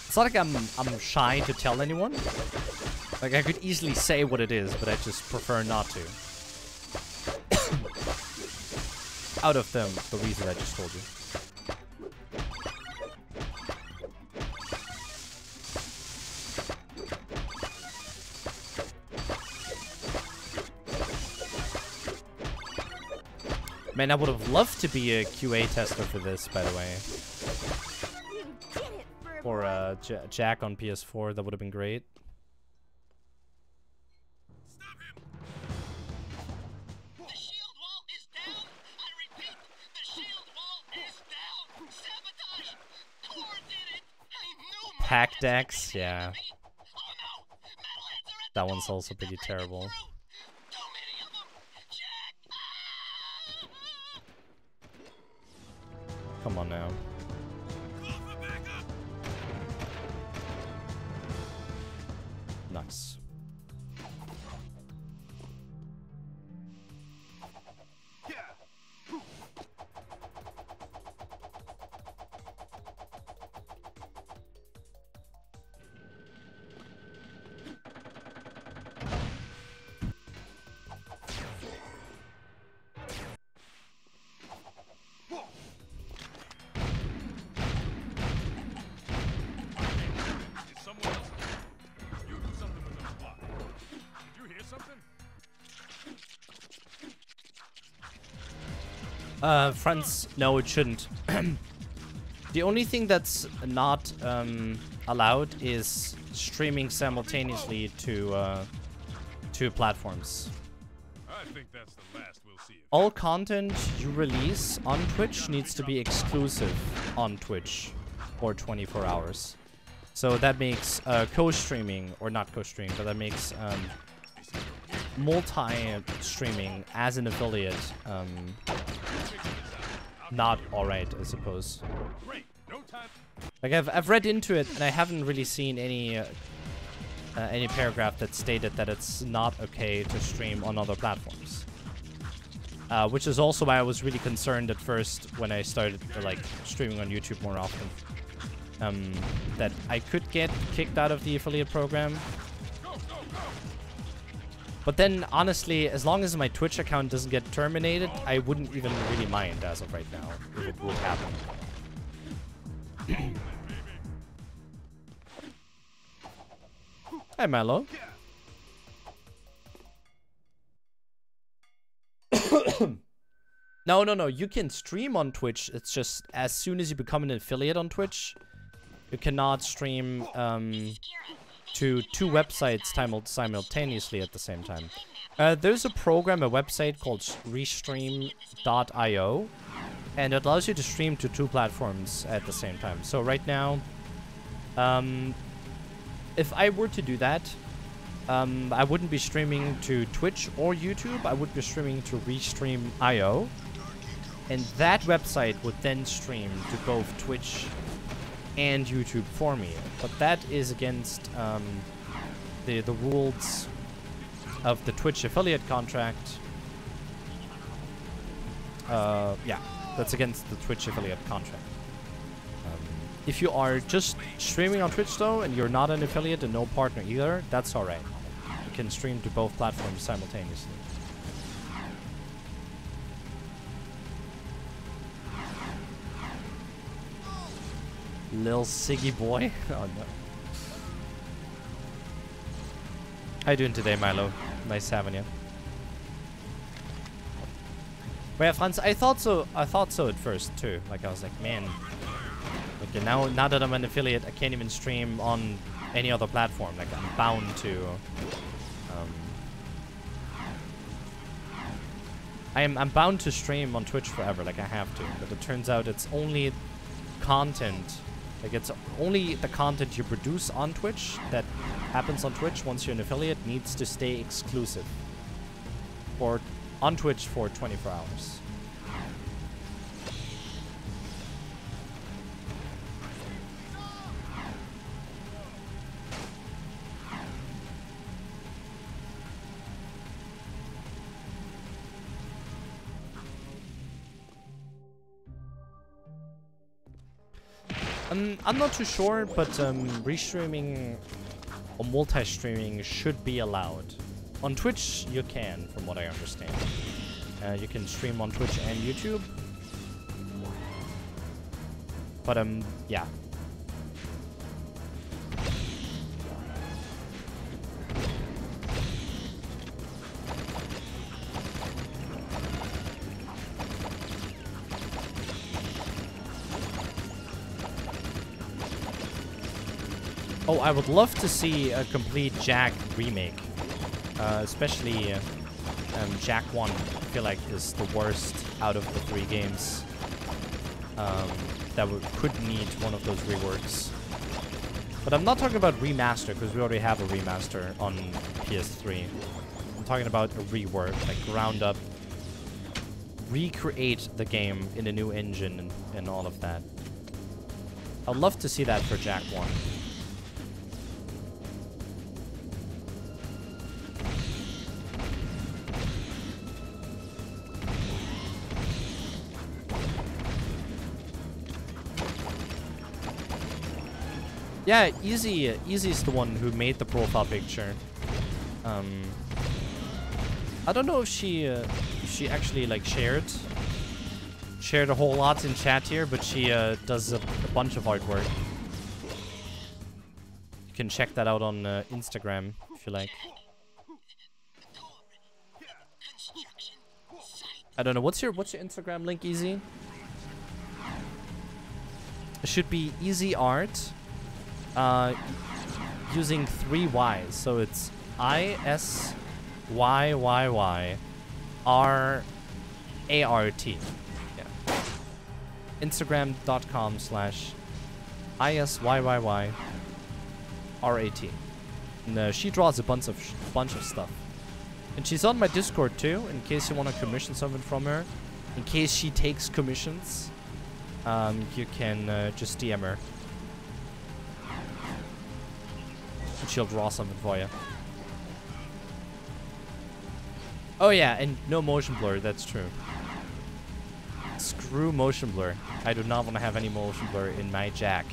It's not like I'm shy to tell anyone. Like, I could easily say what it is, but I just prefer not to. Out of the reason I just told you. Man, I would have loved to be a QA tester for this, by the way. Or Jak on PS4, that would have been great. Stop him! The shield wall is down! I repeat, the shield wall is down! Sabotage! Core did it! I knew my Hack ass Dex, would be yeah. enemy. Oh no! Metalheads are at That the one's wall. also pretty They're breaking terrible. through. Too many of them! Jak! Ah! Come Come on now. Nice. Friends, no, it shouldn't. The only thing that's not allowed is streaming simultaneously to two platforms. I think that's the last we'll see. All content you release on Twitch needs to be exclusive on Twitch for 24 hours. So that makes co-streaming, or not co-streaming, but that makes multi-streaming as an affiliate not alright, I suppose. Like I've read into it, and I haven't really seen any paragraph that stated that it's not okay to stream on other platforms. Which is also why I was really concerned at first when I started like streaming on YouTube more often. That I could get kicked out of the affiliate program. But then, honestly, as long as my Twitch account doesn't get terminated, I wouldn't even really mind as of right now if it would happen. Hi, Mallow. No. You can stream on Twitch. It's just as soon as you become an affiliate on Twitch, you cannot stream to two websites simultaneously at the same time. There's a program, a website called Restream.io, and it allows you to stream to two platforms at the same time. So right now, if I were to do that, I wouldn't be streaming to Twitch or YouTube. I would be streaming to Restream.io, and that website would then stream to both Twitch and YouTube for me. But that is against the rules of the Twitch affiliate contract. Yeah, that's against the Twitch affiliate contract. If you are just streaming on Twitch though, and you're not an affiliate and no partner either, that's alright. You can stream to both platforms simultaneously. Lil Siggy boy. Oh no. How you doing today, Milo? Nice having you. But yeah, Franz, I thought so at first too. Like I was like, man, okay, now that I'm an affiliate, I can't even stream on any other platform. Like I'm bound to. I'm bound to stream on Twitch forever. Like I have to. But it turns out it's only content. Like it's only the content you produce on Twitch that happens on Twitch once you're an affiliate needs to stay exclusive or on Twitch for 24 hours. I'm not too sure, but restreaming or multi-streaming should be allowed. On Twitch, you can, from what I understand. You can stream on Twitch and YouTube. But, yeah. Oh, I would love to see a complete Jak remake. Especially Jak 1, I feel like is the worst out of the 3 games that could need one of those reworks. But I'm not talking about remaster, because we already have a remaster on PS3. I'm talking about a rework, like ground up recreate the game in a new engine and all of that. I'd love to see that for Jak 1. Yeah, Easy's the one who made the profile picture. I don't know if she actually like shared a whole lot in chat here, but she does a bunch of artwork. You can check that out on Instagram if you like. I don't know, what's your Instagram link, Easy? It should be Easy Art. Using 3 Y's, so it's ISYYYRART. Yeah. Instagram.com/ISYYYRAT. And she draws a bunch of stuff. And she's on my Discord too, in case you want to commission something from her. In case she takes commissions, you can just DM her. She'll draw something for you. Oh yeah, and no motion blur, that's true. Screw motion blur. I do not want to have any motion blur in my Jak.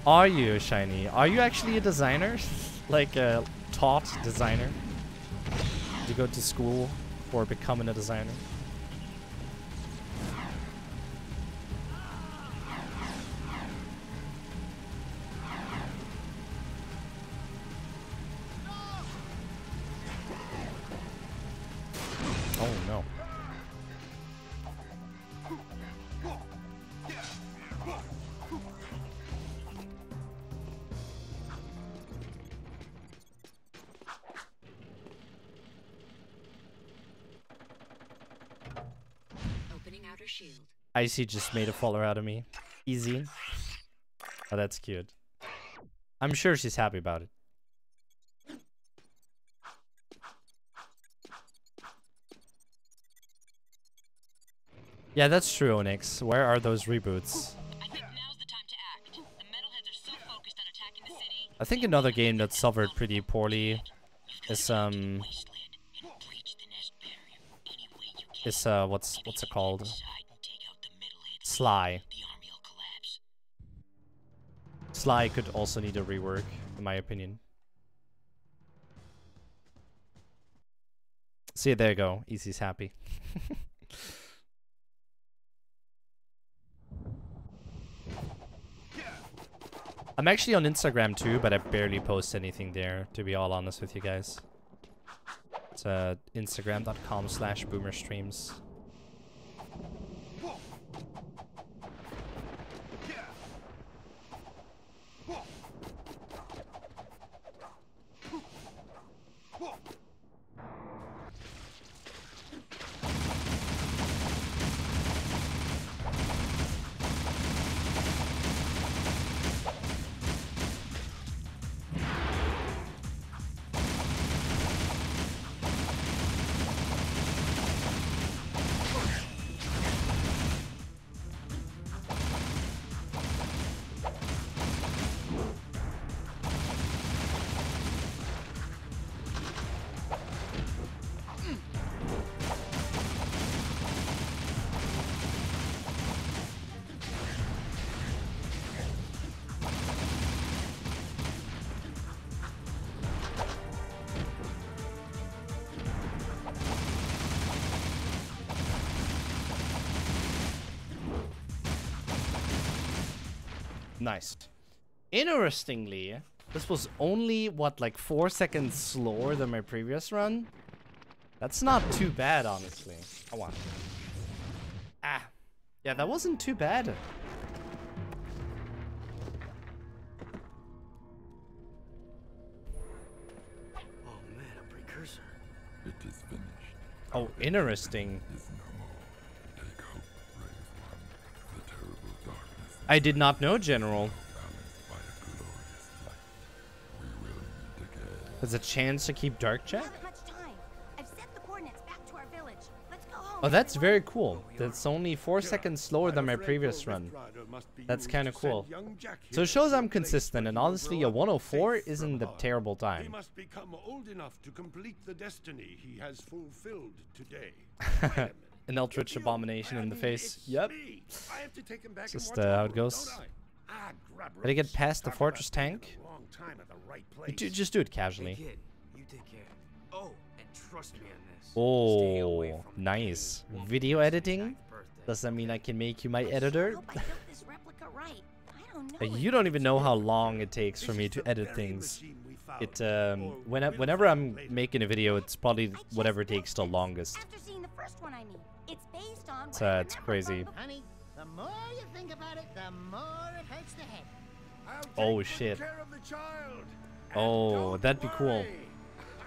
Are you, Shiny? Are you actually a designer? Like a taught designer? Did you go to school for becoming a designer? Oh no. Opening outer shield. Icy just made a follower out of me. Easy. Oh, that's cute. I'm sure she's happy about it. Yeah, that's true, Onyx. Where are those reboots? I think now's the time to act. The metalheads are so focused on attacking the city. I think another game that suffered pretty poorly is what's it called? Sly. Sly could also need a rework, in my opinion. See, there you go. Easy's happy. I'm actually on Instagram too, but I barely post anything there, to be all honest with you guys. It's Instagram.com/BoomerStreams. Nice. Interestingly, this was only, what, like 4 seconds slower than my previous run? That's not too bad, honestly. Oh, wow. Ah. Yeah, that wasn't too bad. Oh man, a precursor. It is finished. Oh, interesting. Is no more. Take hope, brave one. The terrible darkness I did not know, General. balanced by a glorious There's a chance to keep Dark Jack? Not much time. I've sent the coordinates back to our village. Let's go home. Oh, that's very cool. That's only 4 seconds slower than my previous run. That's kind of cool. So it shows I'm consistent, and honestly, a 104 isn't a terrible He time. must become old enough to complete the destiny he has fulfilled today. An Eldritch Abomination in the face. Yep. I have to take him back and Just watch how over, it goes. don't I? Ah, grub Did I get ropes. past the Talk fortress about being at tank? the wrong time at the right You place. just do it Hey casually. kid, you take care. Oh, and trust me on this. Stay away Oh, from nice. pain. Video It's editing? Jack's birthday. Does that mean I can make you my I sure editor? hope I built this replica right. I don't know. You don't even know how long it takes for me to edit things. It whenever I'm making a video, it's probably whatever takes the longest. After seeing the first one, I mean, it's based on. So it's crazy. Honey, the more you think about it, the more it hurts the head. Oh shit. Care of the child. Oh, Don't that'd be cool. worry.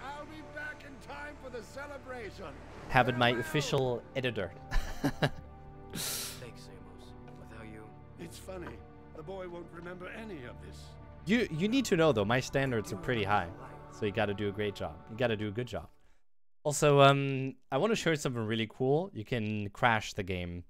I'll be back in time for the celebration. Having my official editor. Thanks, Amos. Without you, It's funny. The boy won't remember any of this. You need to know though, my standards are pretty high, so you got to do a great job. You got to do a good job. Also, I want to show you something really cool. You can crash the game.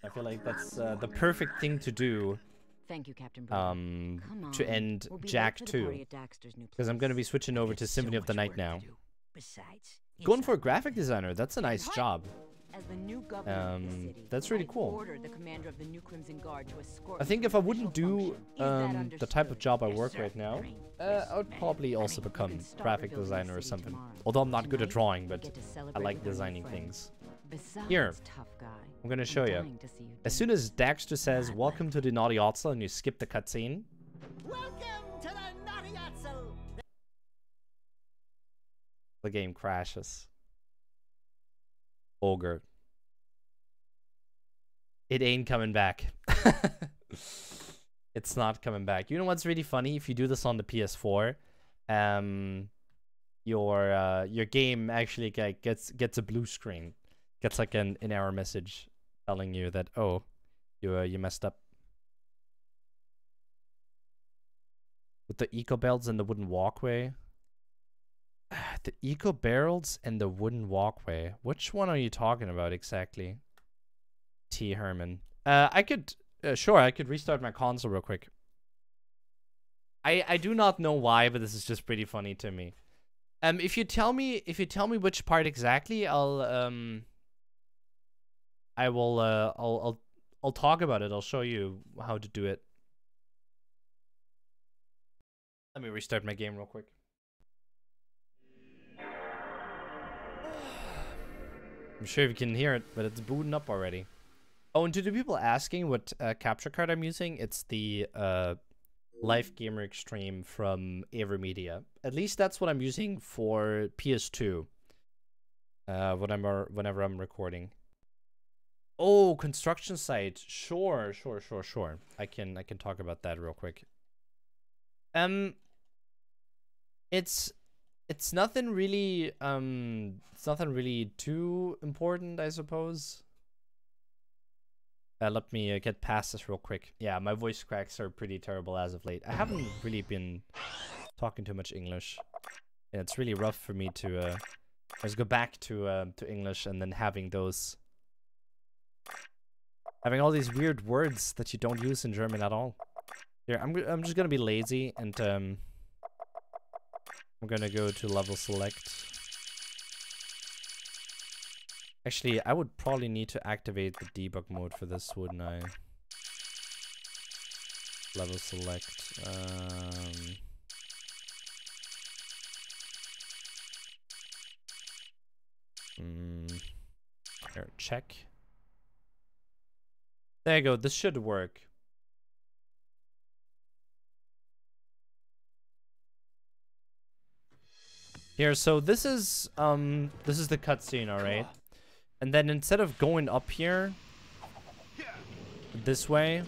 I feel like that's the perfect thing to do. Thank you, Captain Come to on. end We'll be late Jack for the 2. party at Daxter's new Because I'm place. going to be switching over to There's Symphony so of the much Night work now. to do. Besides, Going it's for a our graphic designer, that's a nice job. As the new governor of the city, That's really I cool. ordered the commander of the new Crimson Guard to escort I think me if to I official wouldn't do function. Is that the type of understood? job I Yes, work sir. right now, Yes, I would ma'am. probably also I mean, you become can start graphic rebuilding the designer or city something. tomorrow. Although I'm not good at Tonight, drawing, we but get to I celebrate like with our new designing friend. things. Besides, Here, tough guy, I'm gonna I'm show you. dying to see you As soon dance. as Daxter says, "Welcome to the Naughty Otzel," and you skip the cutscene, Welcome to the Naughty Otzel. the game crashes. Ogre. It ain't coming back. It's not coming back. You know what's really funny? If you do this on the PS4, your game actually gets a blue screen, gets like an error message telling you that you messed up. With the eco belts and the wooden walkway. The eco barrels and the wooden walkway. Which one are you talking about exactly? T. Herman. I could restart my console real quick. I do not know why, but this is just pretty funny to me. If you tell me which part exactly, I'll talk about it. I'll show you how to do it. Let me restart my game real quick. I'm sure you can hear it, but it's booting up already. Oh, and to the people asking what capture card I'm using, it's the Life Gamer Extreme from AverMedia. At least that's what I'm using for PS2. Whenever I'm recording. Oh, construction site. Sure. I can talk about that real quick. It's nothing really too important, I suppose. Let me get past this real quick. Yeah, my voice cracks are pretty terrible as of late. I haven't really been talking too much English, and it's really rough for me to just go back to English and then having all these weird words that you don't use in German at all. Here, I'm just gonna be lazy and I'm gonna go to level select. Actually, I would probably need to activate the debug mode for this, wouldn't I? Level select. Here, check. There you go. This should work. Here, so this is the cutscene, all right? And then instead of going up here this way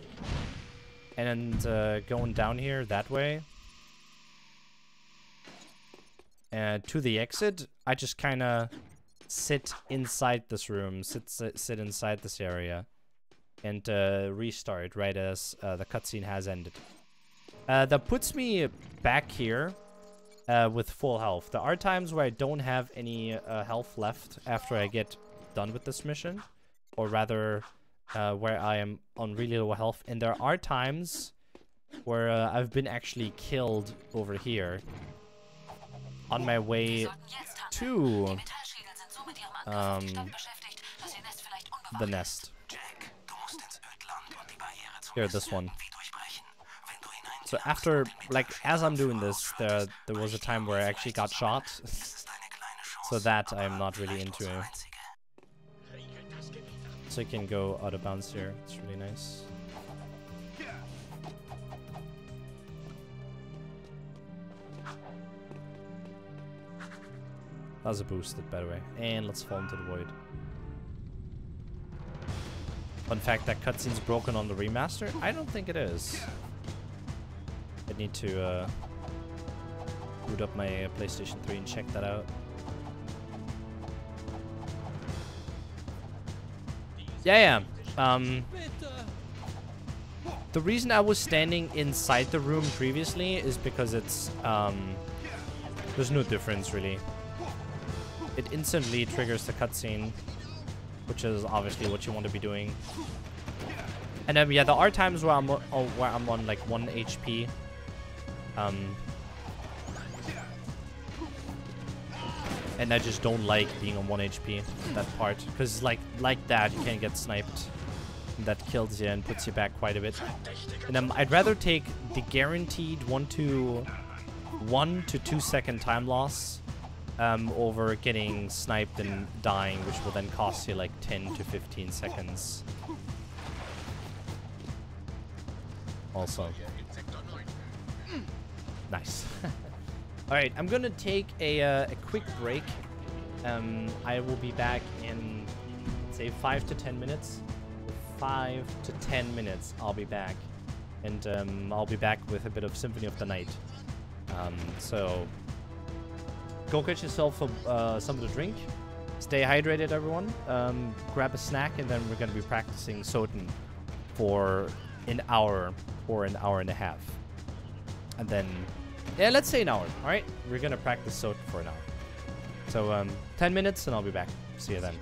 and going down here that way to the exit, I just kind of sit inside this room, sit inside this area and restart right as the cutscene has ended. That puts me back here with full health. There are times where I don't have any health left after I get done with this mission, or rather where I am on really low health, and there are times where I've been actually killed over here on my way to the nest. Here, this one. So after, like, as I'm doing this, there was a time where I actually got shot. So that I'm not really into. So you can go out of bounds here. It's really nice. That was a boosted, by the way. And let's fall into the void. Fun fact, that cutscene's broken on the remaster? I don't think it is. I need to boot up my PlayStation 3 and check that out. Yeah. The reason I was standing inside the room previously is because it's there's no difference really. It instantly triggers the cutscene, which is obviously what you want to be doing. And then yeah, there are times where I'm on like 1 HP. And I just don't like being on 1 HP, that part, because like that you can get sniped. That kills you and puts you back quite a bit. And I'd rather take the guaranteed 1 to 2 second time loss over getting sniped and dying, which will then cost you like 10 to 15 seconds. Also. Nice. Alright, I'm gonna take a quick break. I will be back in, say, 5 to 10 minutes. 5 to 10 minutes, I'll be back. And I'll be back with a bit of Symphony of the Night. So, go get yourself something to drink. Stay hydrated, everyone. Grab a snack, and then we're gonna be practicing SotN for an hour or an hour and a half. And then, yeah, let's say an hour, alright? We're gonna practice SotN for an hour. So, 10 minutes, and I'll be back. See you then.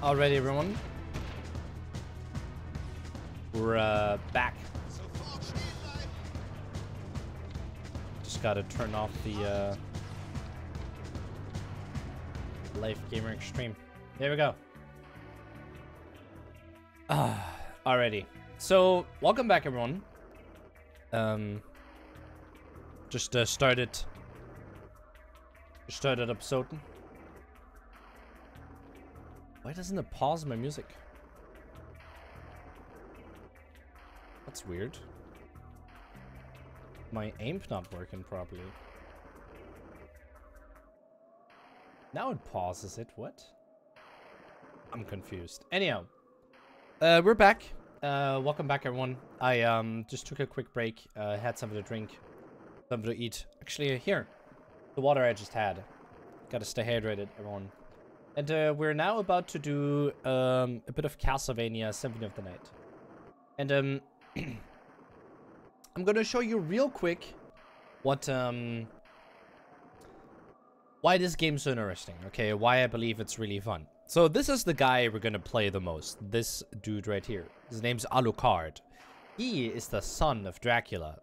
Alrighty, everyone. We're back. Just gotta turn off the Life Gamer Extreme. There we go. Alrighty. So, welcome back, everyone. Just started up SotN. Why doesn't it pause my music? That's weird. My aim's not working properly. Now it pauses it. What? I'm confused. Anyhow, we're back. Welcome back, everyone. I just took a quick break. Had something to drink, something to eat. Actually, here, the water I just had. Gotta stay hydrated, everyone. And we're now about to do a bit of Castlevania Symphony of the Night. And I'm gonna show you real quick what why this game's so interesting. Okay, why I believe it's really fun. So this is the guy we're gonna play the most. This dude right here. His name's Alucard. He is the son of Dracula,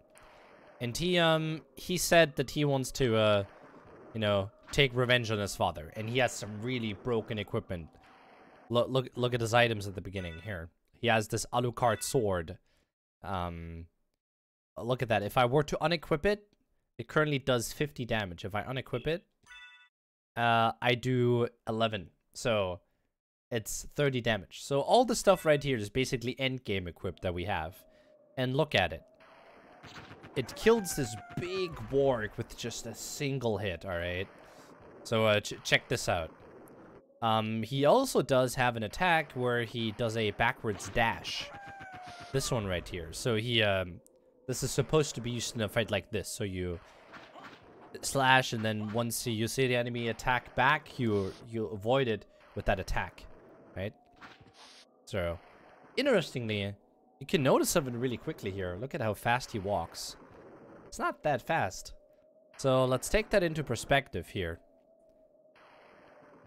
and he said that he wants to you know, take revenge on his father, and he has some really broken equipment. Look at his items at the beginning here. He has this Alucard sword. Look at that. If I were to unequip it, it currently does 50 damage. If I unequip it, I do 11. So it's 30 damage. So all the stuff right here is basically endgame equipped that we have. And look at it. It kills this big warg with just a single hit, alright? So check this out. He also does have an attack where he does a backwards dash. This one right here. So he, this is supposed to be used in a fight like this. So you slash, and then once you see the enemy attack back, you avoid it with that attack, right? So, interestingly, you can notice something really quickly here. Look at how fast he walks. It's not that fast. So let's take that into perspective here.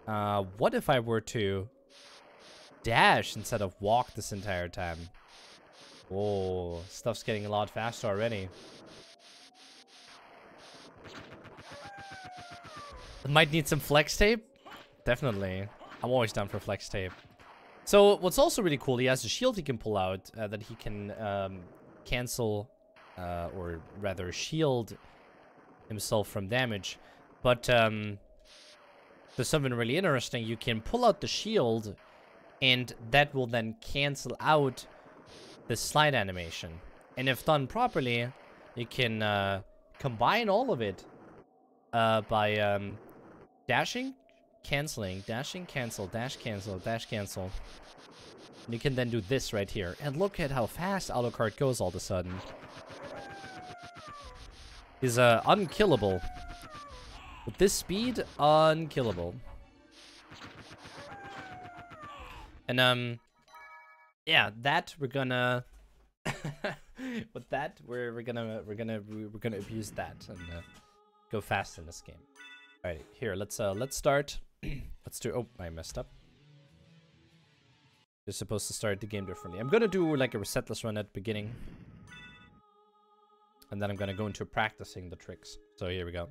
What if I were to dash instead of walk this entire time? Oh, stuff's getting a lot faster already. It might need some flex tape. Definitely. I'm always down for flex tape. So what's also really cool, he has a shield he can pull out that he can cancel, or rather shield himself from damage. But there's something really interesting. You can pull out the shield, and that will then cancel out the slide animation. And if done properly, you can combine all of it by dashing, canceling, dashing, cancel, dash, cancel, dash, cancel. And you can then do this right here. And look at how fast Alucard goes all of a sudden. He's unkillable. With this speed, unkillable. And yeah, that we're gonna with that we're gonna abuse that and go fast in this game. Alright, here let's start. Let's do. Oh, I messed up. You're supposed to start the game differently. I'm gonna do like a resetless run at the beginning, and then I'm gonna go into practicing the tricks. So here we go.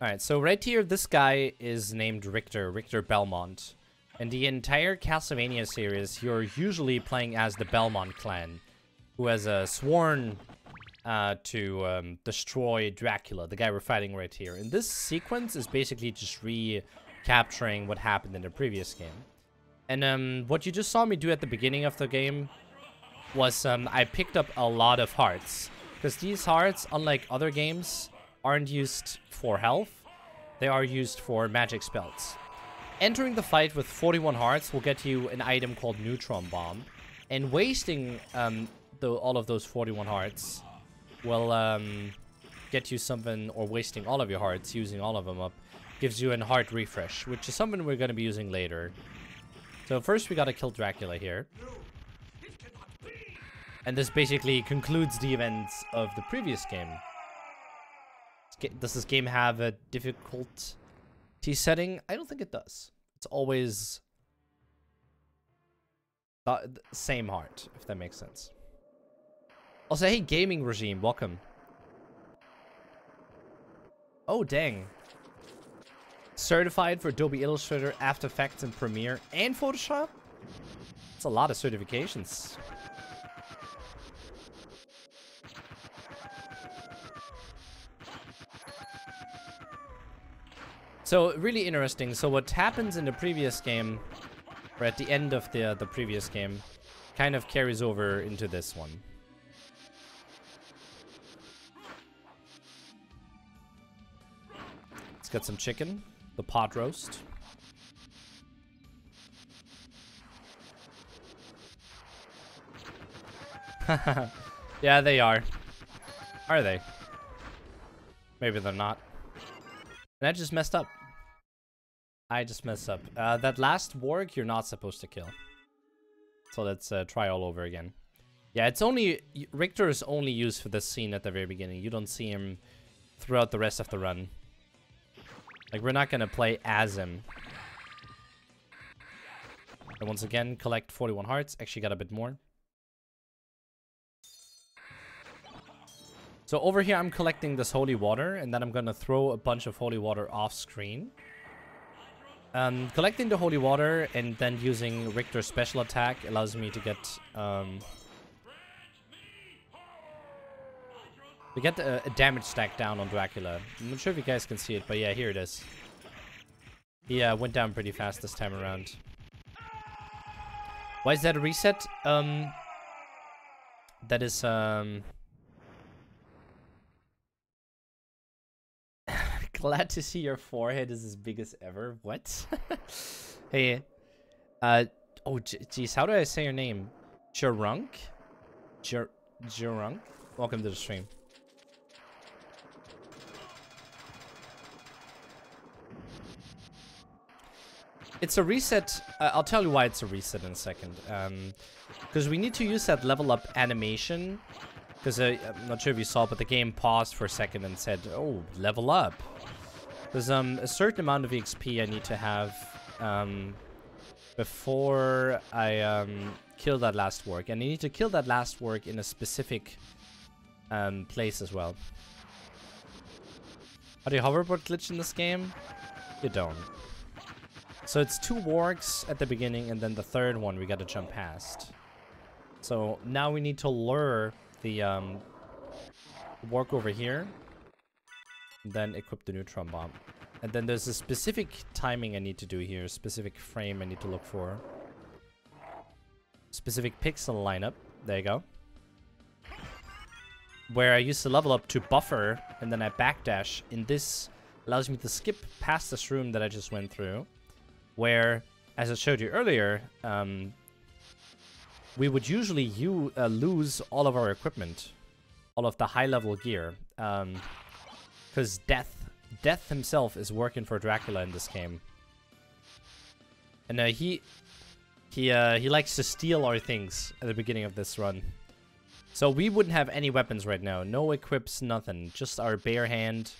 Alright, so right here, this guy is named Richter Belmont. In the entire Castlevania series, you're usually playing as the Belmont clan, who has sworn to destroy Dracula, the guy we're fighting right here. And this sequence is basically just recapturing what happened in the previous game. And what you just saw me do at the beginning of the game was I picked up a lot of hearts. Because these hearts, unlike other games, aren't used for health. They are used for magic spells. Entering the fight with 41 hearts will get you an item called Neutron Bomb. And wasting all of those 41 hearts will get you something, or wasting all of your hearts, using all of them up, gives you a heart refresh, which is something we're going to be using later. So first we got to kill Dracula here. And this basically concludes the events of the previous game. Does this game have a difficult T setting, I don't think it does. It's always the same heart, if that makes sense. Also, hey, gaming regime, welcome. Oh, dang. Certified for Adobe Illustrator, After Effects, and Premiere, and Photoshop? That's a lot of certifications. So, really interesting. So, what happens in the previous game, or at the end of the previous game, kind of carries over into this one. Let's get some chicken. The pot roast. Yeah, they are. Are they? Maybe they're not. And I just messed up. I just messed up. That last warg you're not supposed to kill. So let's try all over again. Yeah, it's only... Richter is only used for this scene at the very beginning. You don't see him throughout the rest of the run. Like, we're not gonna play as him. And once again, collect 41 hearts. Actually got a bit more. So over here, I'm collecting this holy water, and then I'm gonna throw a bunch of holy water off screen. Collecting the holy water and then using Richter's special attack allows me to get a damage stack down on Dracula. I'm not sure if you guys can see it, but yeah, here it is. He went down pretty fast this time around. Why is that a reset? That is glad to see your forehead is as big as ever. What? Hey, oh geez, how do I say your name? Jerunk? Jerunk? Welcome to the stream. It's a reset. I'll tell you why it's a reset in a second. Because we need to use that level up animation. Because I'm not sure if you saw, but the game paused for a second and said, "Oh, level up." There's a certain amount of EXP I need to have before I kill that last work, and you need to kill that last work in a specific place as well. How do you hoverboard glitch in this game? You don't. So it's 2 wargs at the beginning, and then the third one we gotta jump past. So now we need to lure the warg over here, and then equip the neutron bomb. And then there's a specific timing I need to do here, a specific frame I need to look for. Specific pixel lineup. There you go. Where I used to level up to buffer, and then I backdash. And this allows me to skip past this room that I just went through. Where, as I showed you earlier, we would usually lose all of our equipment. All of the high-level gear. Because Death himself is working for Dracula in this game. And he likes to steal our things at the beginning of this run. So we wouldn't have any weapons right now. No equips, nothing. Just our bare hand.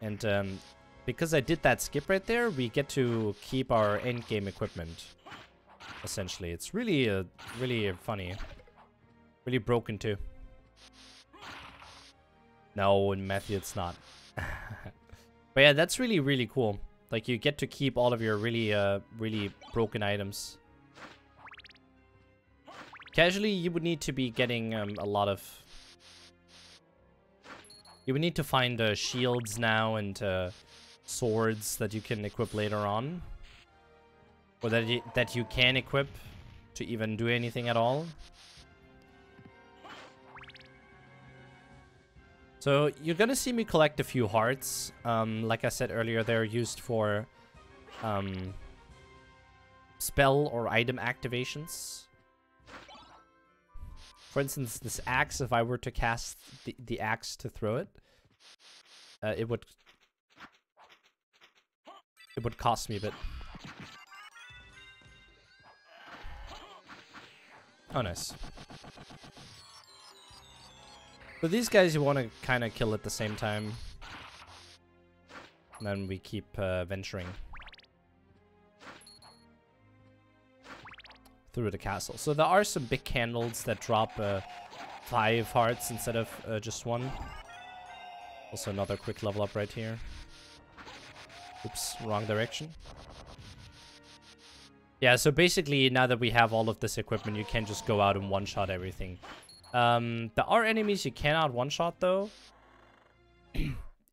And because I did that skip right there, we get to keep our endgame equipment. Essentially. It's really, really funny. Really broken too. No, in Matthew it's not. But yeah, that's really, really cool. Like, you get to keep all of your really, really broken items. Casually, you would need to be getting a lot of... You would need to find shields now and swords that you can equip later on. Or that you can equip to even do anything at all. So you're gonna see me collect a few hearts. Like I said earlier, they're used for spell or item activations. For instance, this axe, if I were to cast the axe to throw it, it would cost me a bit. Oh, nice. So these guys you want to kind of kill at the same time. And then we keep venturing through the castle. So there are some big candles that drop 5 hearts instead of just 1. Also another quick level up right here. Oops, wrong direction. Yeah, so basically now that we have all of this equipment, you can just go out and one-shot everything. There are enemies you cannot one-shot though.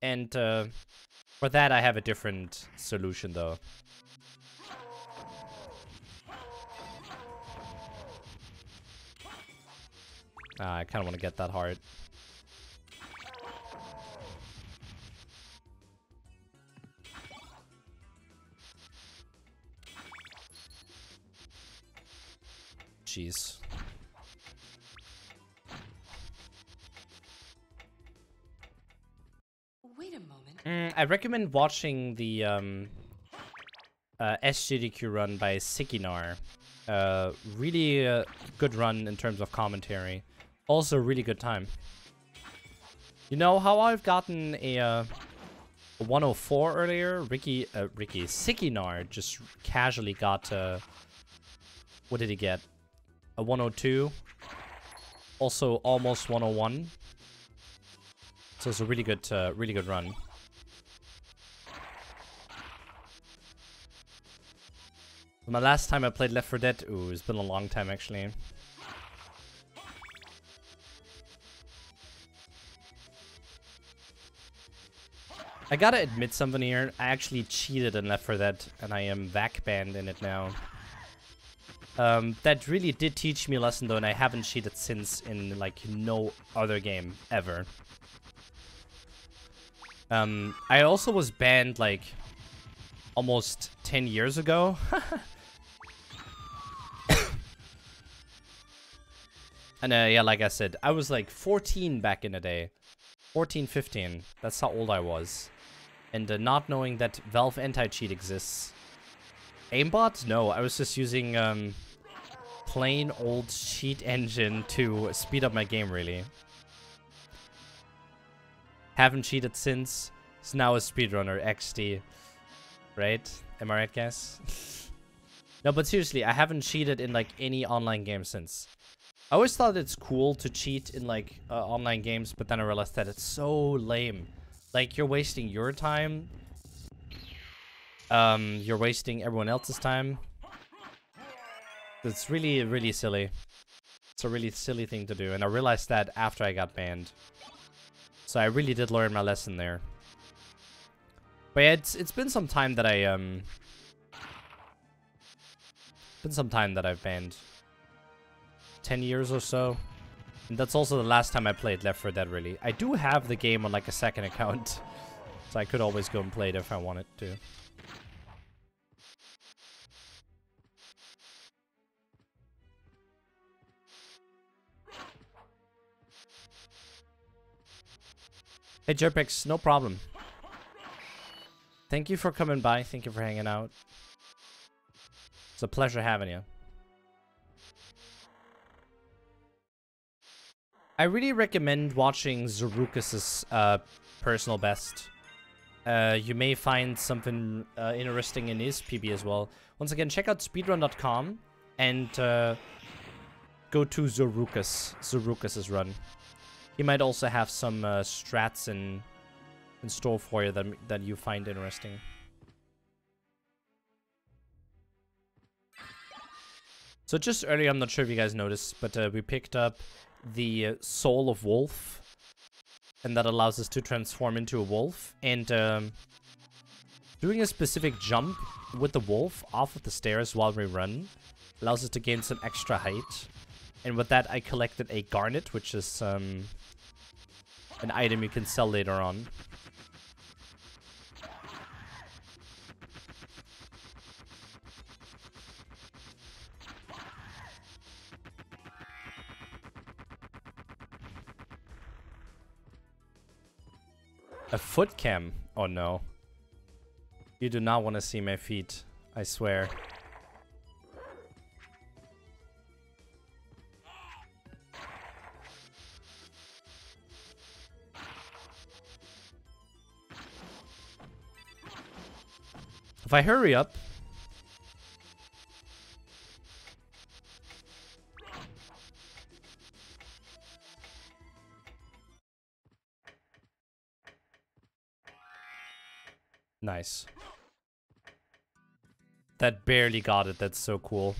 And for that I have a different solution though. I kind of want to get that heart. Jeez. Wait a moment. I recommend watching the SGDQ run by Sikinar. Really good run in terms of commentary. Also really good time. You know how I've gotten a 104 earlier? Sikinar just casually got what did he get? A 102. Also almost 101. So it's a really good run. My last time I played Left 4 Dead, ooh, it's been a long time actually. I gotta admit something here. I actually cheated in Left 4 Dead, and I am VAC banned in it now. That really did teach me a lesson though, and I haven't cheated since in like no other game ever. I also was banned like almost 10 years ago. And yeah, like I said, I was like 14 back in the day. 14, 15. That's how old I was. And not knowing that Valve anti-cheat exists. Aimbot? No, I was just using plain old cheat engine to speed up my game, really. Haven't cheated since. So now a speedrunner, XD. Right? Am I right, guys? No, but seriously, I haven't cheated in like any online game since. I always thought it's cool to cheat in like online games, but then I realized that it's so lame. Like, you're wasting your time. You're wasting everyone else's time. It's really, really silly. It's a really silly thing to do, and I realized that after I got banned. So I really did learn my lesson there. But yeah, it's been some time that I've banned. 10 years or so. And that's also the last time I played Left 4 Dead, really. I do have the game on like a second account. So I could always go and play it if I wanted to. Hey Jerpex, no problem. Thank you for coming by. Thank you for hanging out. It's a pleasure having you. I really recommend watching Zarukas's personal best. You may find something interesting in his PB as well. Once again, check out speedrun.com and go to Zarukas's run. He might also have some strats in store for you that you find interesting. So just earlier, I'm not sure if you guys noticed, but we picked up the Soul of Wolf, and that allows us to transform into a wolf. And doing a specific jump with the wolf off of the stairs while we run allows us to gain some extra height. And with that, I collected a garnet, which is an item you can sell later on. A foot cam? Oh no. You do not want to see my feet, I swear. If I hurry up... Nice. That barely got it. That's so cool.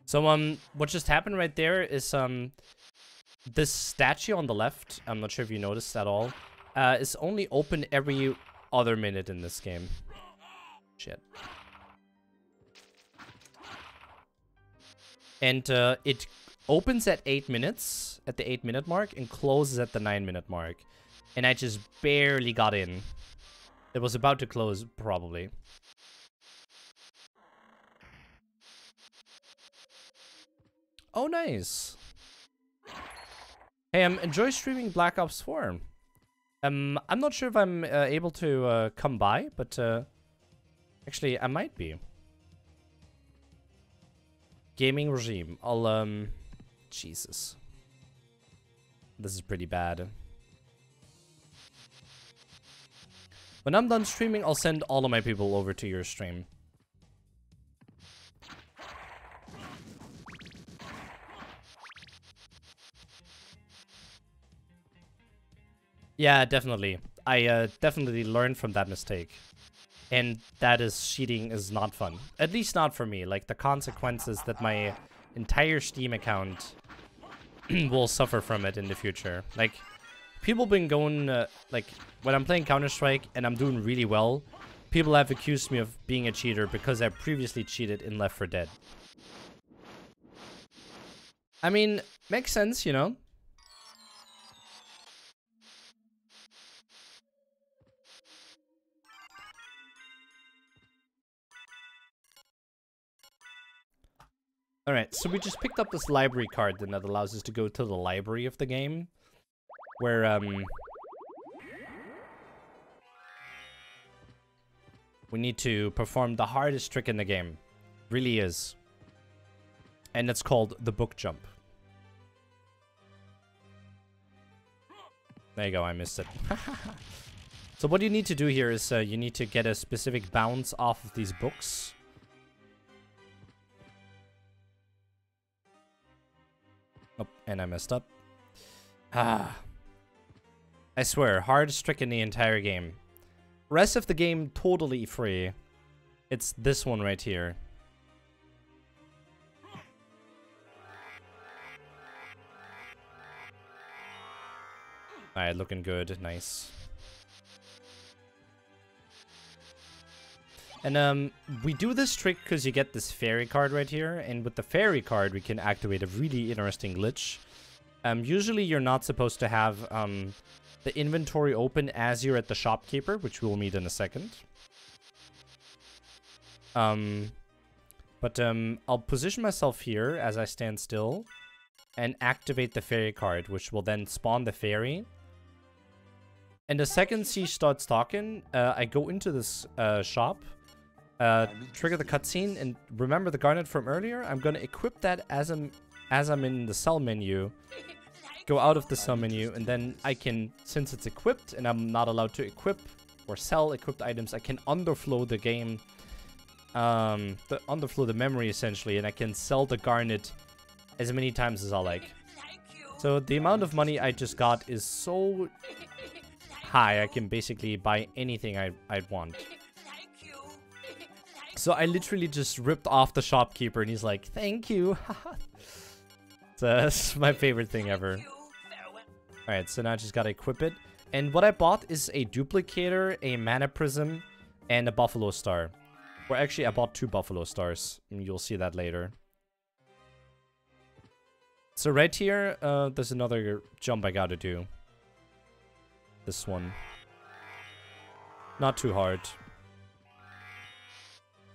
So, what just happened right there is, this statue on the left, I'm not sure if you noticed at all, is only open every other minute in this game. Shit. And, it opens at 8 minutes, at the 8-minute mark, and closes at the 9-minute mark. And I just barely got in. It was about to close, probably. Oh, nice. Hey, enjoy streaming Black Ops 4. I'm not sure if I'm able to come by, but actually, I might be. Gaming regime. I'll, Jesus. This is pretty bad. When I'm done streaming, I'll send all of my people over to your stream. Yeah, definitely. I definitely learned from that mistake. And that is, cheating is not fun. At least not for me. Like, the consequences that my entire Steam account will suffer from it in the future. Like, people been going, like, when I'm playing Counter-Strike and I'm doing really well, people have accused me of being a cheater because I previously cheated in Left 4 Dead. I mean, makes sense, you know? Alright, so we just picked up this library card then that allows us to go to the library of the game. Where, we need to perform the hardest trick in the game. Really is. And it's called the book jump. There you go, I missed it. So what you need to do here is you need to get a specific bounce off of these books. Oh, and I messed up. Ah. I swear, hardest trick in the entire game. Rest of the game, totally free. It's this one right here. Alright, looking good. Nice. And we do this trick because you get this fairy card right here. And with the fairy card, we can activate a really interesting glitch. Usually you're not supposed to have the inventory open as you're at the shopkeeper, which we'll meet in a second. But I'll position myself here as I stand still and activate the fairy card, which will then spawn the fairy. And the second she starts talking, I go into this shop, trigger the cutscene, and remember the garnet from earlier? I'm gonna equip that as I'm in the sell menu. Go out of the sell menu, and then I can, since it's equipped and I'm not allowed to equip or sell equipped items, I can underflow the game, underflow the memory essentially, and I can sell the garnet as many times as I like. So the amount of money I just got is so high, I can basically buy anything I'd want. So I literally just ripped off the shopkeeper, and he's like, "Thank you." That's my favorite thing ever. Alright, so now I just gotta equip it. And what I bought is a duplicator, a mana prism, and a buffalo star. Or actually, I bought 2 buffalo stars. You'll see that later. So right here, there's another jump I gotta do. This one. Not too hard.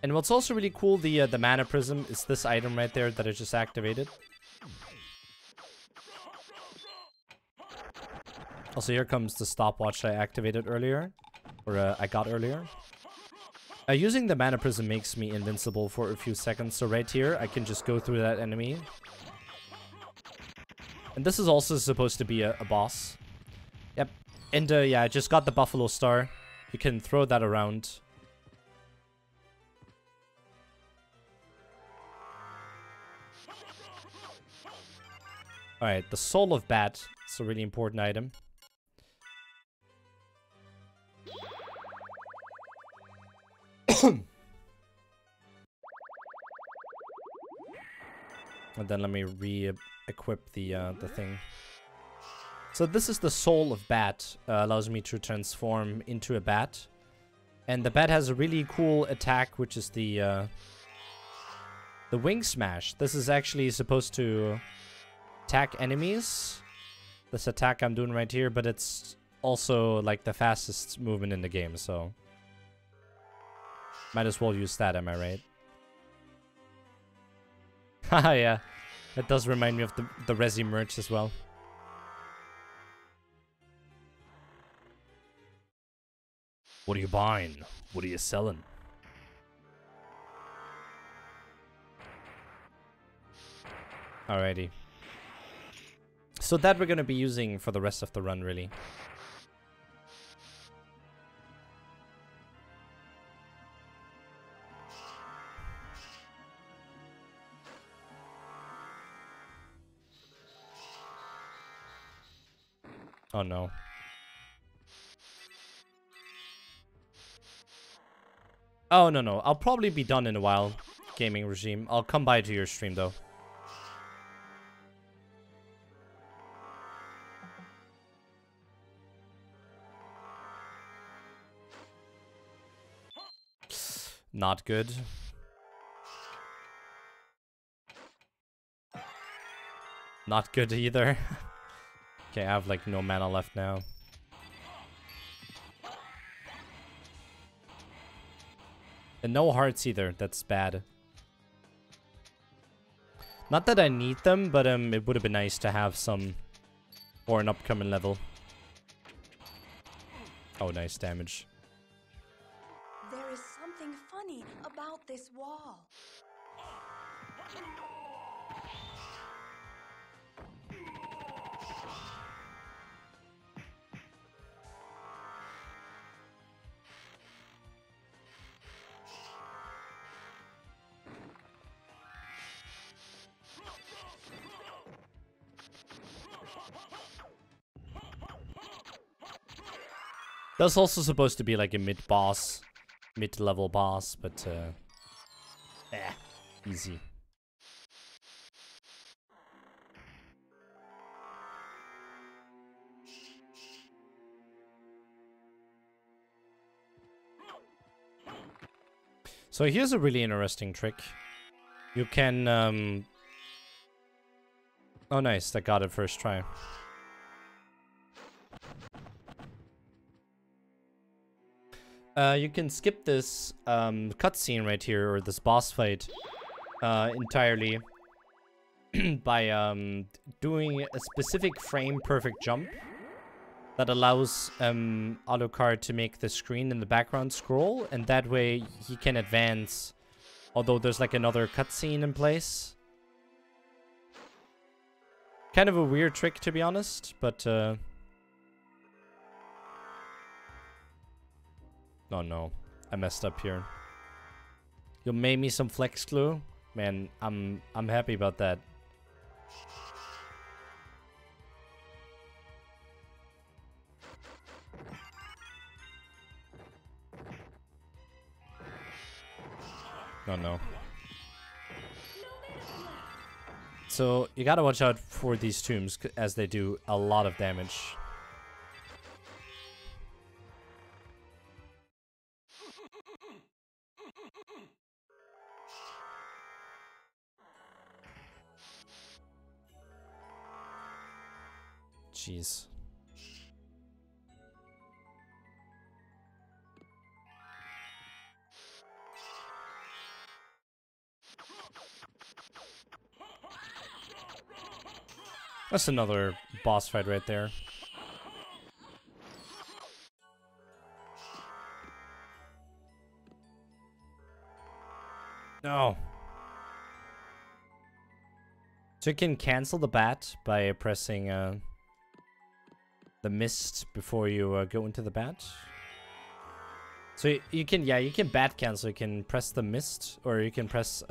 And what's also really cool, the mana prism, is this item right there that I just activated. Also, here comes the stopwatch I activated earlier. Or I got earlier. Using the mana prism makes me invincible for a few seconds. So right here, I can just go through that enemy. And this is also supposed to be a boss. Yep. And yeah, I just got the buffalo star. You can throw that around. Alright, the Soul of Bat. It's a really important item. And then let me re-equip the thing. So this is the Soul of Bat. Allows me to transform into a bat. And the bat has a really cool attack, which is the Wing Smash. This is actually supposed to attack enemies. This attack I'm doing right here, but it's also like the fastest movement in the game, so might as well use that, am I right? Haha, yeah. That does remind me of the Resi merch as well. What are you buying? What are you selling? Alrighty. So that we're gonna be using for the rest of the run, really. Oh no. Oh, no. I'll probably be done in a while, gaming regime. I'll come by to your stream, though. Not good. Not good either. Okay, I have, like, no mana left now. And no hearts either. That's bad. Not that I need them, but it would have been nice to have some for an upcoming level. Oh, nice damage. There is something funny about this wall. That's also supposed to be like a mid-level boss, but easy. So here's a really interesting trick. You can oh nice, that got it first try. You can skip this cutscene right here, or this boss fight, entirely by doing a specific frame-perfect jump that allows Alucard to make the screen in the background scroll, and that way he can advance, although there's like another cutscene in place. Kind of a weird trick, to be honest, but oh no, I messed up here. You made me some flex glue? Man, I'm happy about that. Oh no. So, you gotta watch out for these tombs, as they do a lot of damage. Jeez. That's another boss fight right there. No. So you can cancel the bat by pressing the mist before you go into the bat. So you can, yeah, you can bat cancel. You can press the mist, or you can press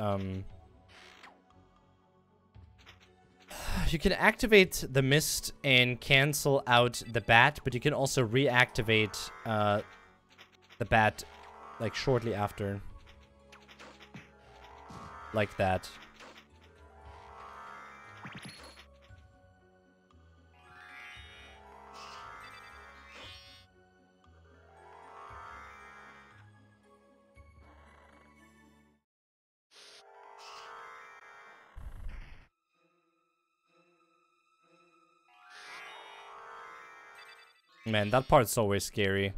You can activate the mist and cancel out the bat, but you can also reactivate the bat like shortly after. Like that. Man, that part's always scary.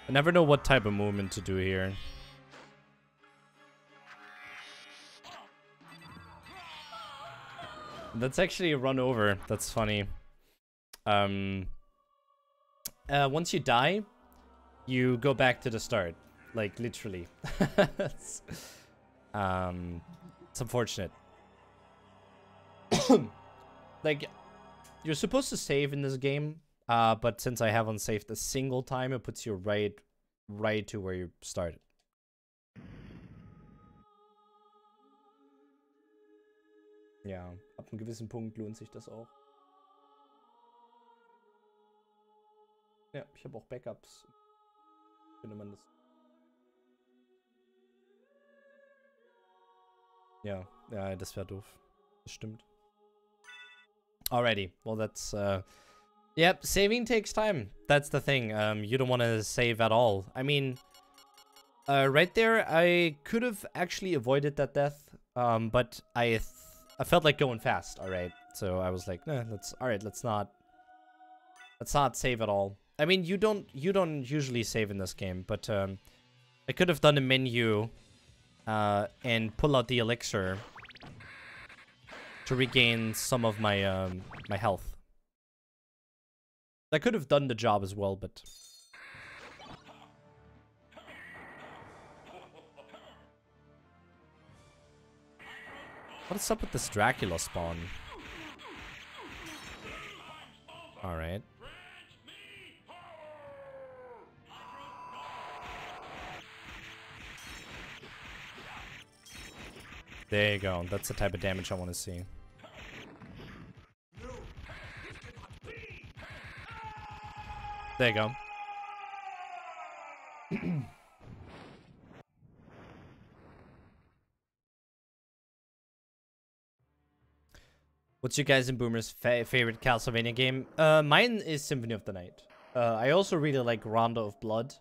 I never know what type of movement to do here. That's actually a run over. That's funny. Once you die, you go back to the start. Like, literally. it's unfortunate. Like, you're supposed to save in this game, but since I haven't saved a single time, it puts you right to where you started. Ja, ab einem gewissen Punkt lohnt sich das auch. Ja, ich habe auch Backups. Könnte man das... Ja, ja, das wäre doof. Das stimmt. Alrighty, well that's, yep, saving takes time. That's the thing, you don't want to save at all. I mean, right there, I could have actually avoided that death, but I felt like going fast, alright. So I was like, nah, let's not save at all. I mean, you don't usually save in this game, but, I could have done a menu, and pull out the elixir to regain some of my my health. I could have done the job as well, but what's up with this Dracula spawn? All right. There you go. That's the type of damage I want to see. There you go. What's your guys and Boomer's favorite Castlevania game? Mine is Symphony of the Night. I also really like Rondo of Blood.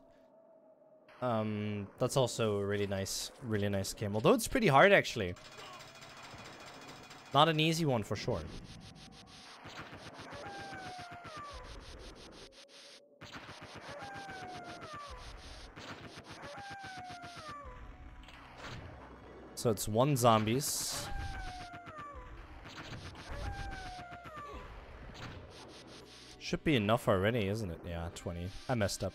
That's also a really nice game. Although it's pretty hard, actually. Not an easy one for sure. So it's 1 zombies. Should be enough already, isn't it? Yeah, 20. I messed up.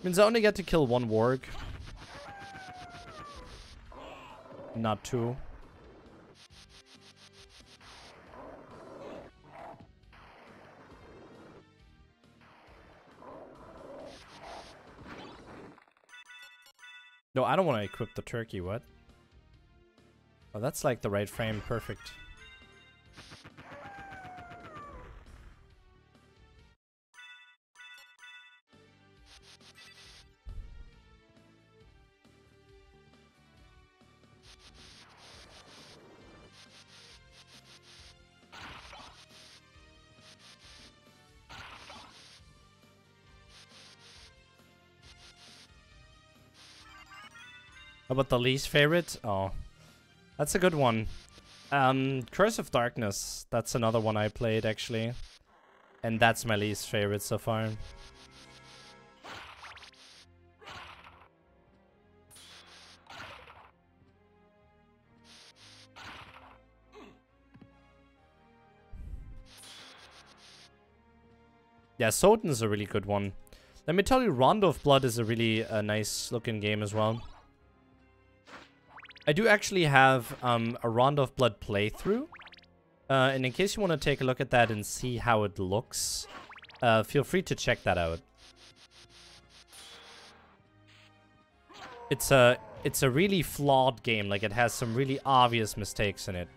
Means I only get to kill 1 warg. Not 2. No, I don't want to equip the turkey, what? Oh, that's like the right frame, perfect. How about the least favorite? Oh, that's a good one. Curse of Darkness. That's another one I played, actually. And that's my least favorite so far. Yeah, SotN is a really good one. Let me tell you, Rondo of Blood is a really nice looking game as well. I do actually have a Rondo of Blood playthrough. And in case you want to take a look at that and see how it looks, feel free to check that out. It's a really flawed game. Like, it has some really obvious mistakes in it.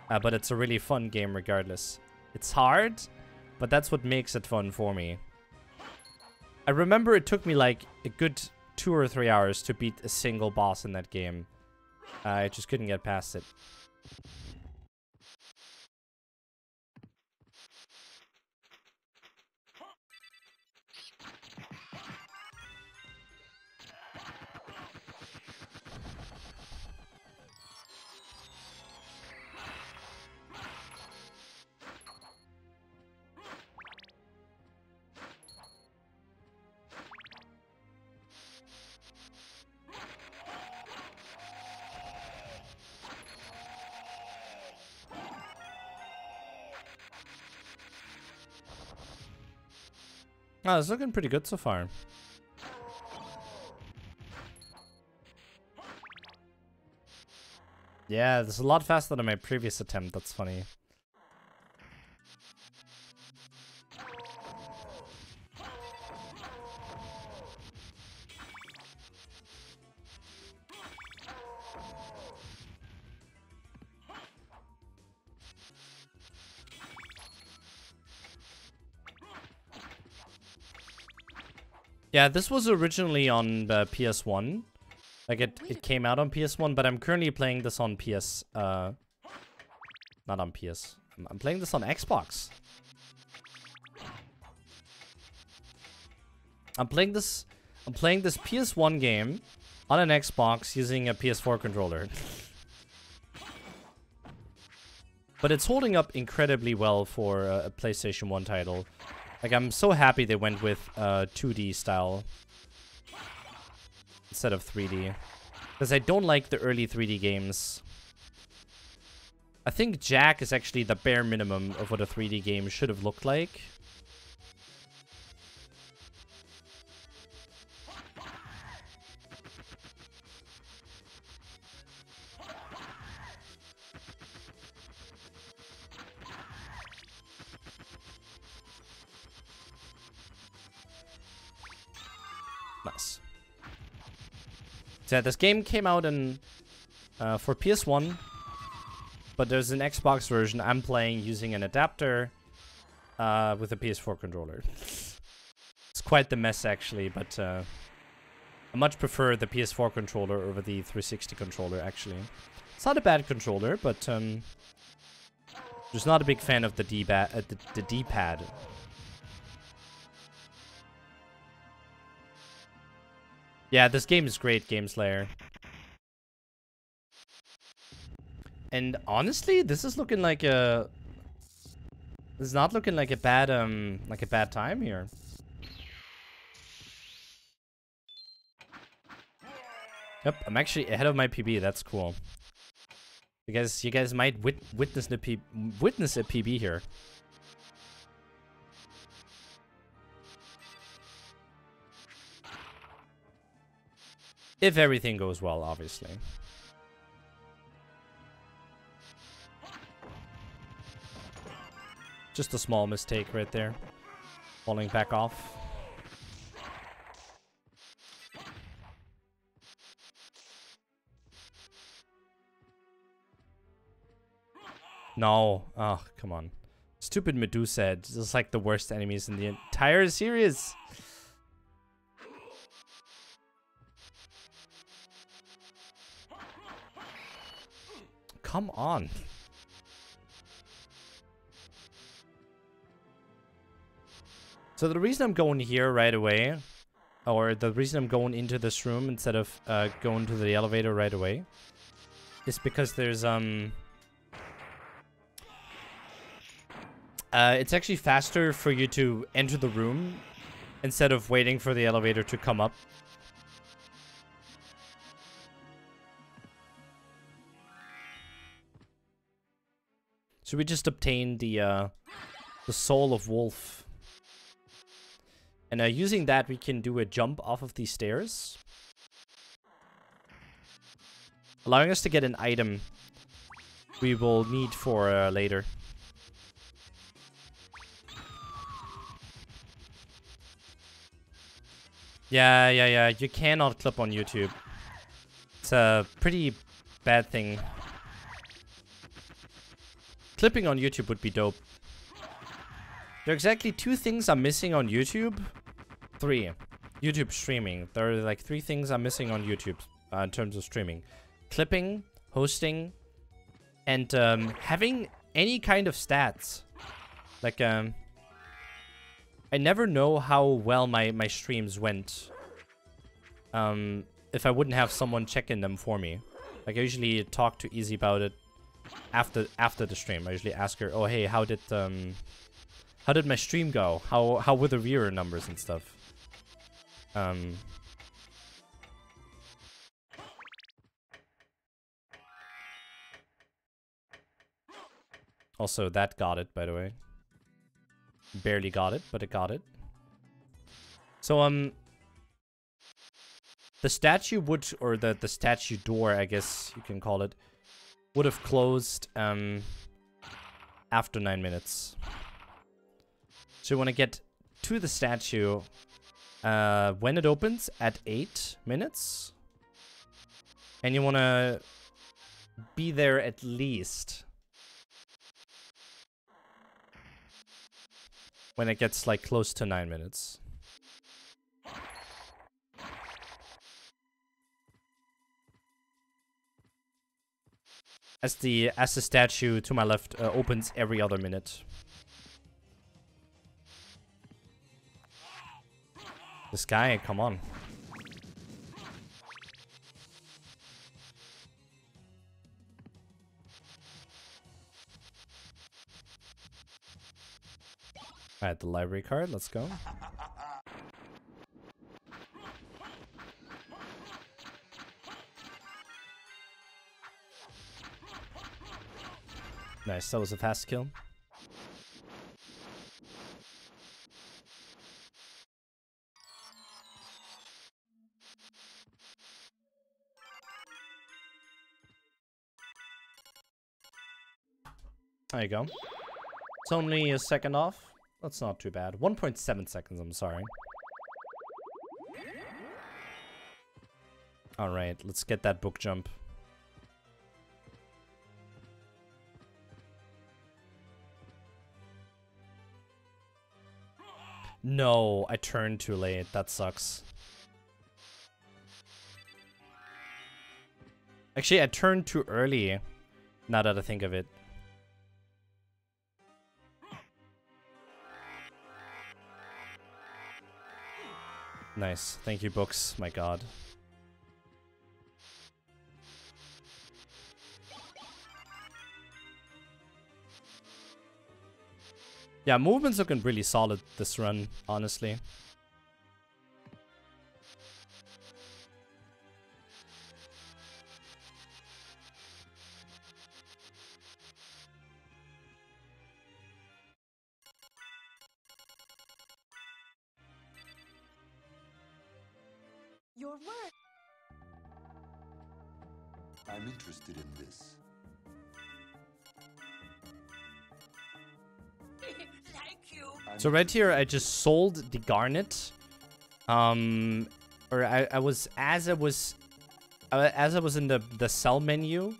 But it's a really fun game regardless. It's hard, but that's what makes it fun for me. I remember it took me like a good 2 or 3 hours to beat a single boss in that game. I just couldn't get past it. Oh, it's looking pretty good so far. Yeah, this is a lot faster than my previous attempt. That's funny. Yeah, this was originally on the PS1. Like, it came out on PS1, but I'm currently playing this on PS... not on PS. I'm playing this on Xbox. I'm playing this PS1 game on an Xbox using a PS4 controller. But it's holding up incredibly well for a PlayStation 1 title. Like, I'm so happy they went with 2D style instead of 3D. Because I don't like the early 3D games. I think Jak is actually the bare minimum of what a 3D game should have looked like. Nice. So yeah, this game came out in for PS1, but there's an Xbox version I'm playing using an adapter with a PS4 controller. It's quite the mess actually, but I much prefer the PS4 controller over the 360 controller actually. It's not a bad controller, but just not a big fan of the D-pad. Yeah, this game is great, Gameslayer. And honestly, this is looking like a... This is not looking like a bad time here. Yep, I'm actually ahead of my PB. That's cool. You guys might witness a PB here. If everything goes well, obviously. Just a small mistake right there. Falling back off. No. Oh, come on. Stupid Medusa. This is like the worst enemies in the entire series. Come on. So the reason I'm going here right away, or the reason I'm going into this room instead of going to the elevator right away, is because there's it's actually faster for you to enter the room instead of waiting for the elevator to come up. So we just obtained the soul of wolf. And using that, we can do a jump off of these stairs, allowing us to get an item we will need for later. Yeah. You cannot clip on YouTube. It's a pretty bad thing. Clipping on YouTube would be dope. There are exactly 2 things I'm missing on YouTube. 3. YouTube streaming. There are like 3 things I'm missing on YouTube in terms of streaming. Clipping, hosting, and having any kind of stats. Like, I never know how well my streams went. If I wouldn't have someone checking them for me. Like, I usually talk to Easy about it after the stream. I usually ask her, oh hey, how did my stream go? How were the viewer numbers and stuff? Also, that got it, by the way. Barely got it, but it got it. So, the statue would, or the statue door, I guess you can call it, would have closed, after 9 minutes. So you want to get to the statue, when it opens at 8 minutes. And you want to be there at least when it gets like close to 9 minutes. As the statue to my left opens every other minute. This guy, come on. Alright, the library card, let's go. Nice, that was a fast kill. There you go. It's only a second off. That's not too bad. 1.7 seconds, I'm sorry. Alright, let's get that book jump. No, I turned too late. That sucks. Actually, I turned too early, now that I think of it. Nice. Thank you, books. My god. Yeah, movement's looking really solid this run, honestly. Your work. I'm interested in this. Thank you. So right here, I just sold the garnet. Or I was as I was in the sell menu,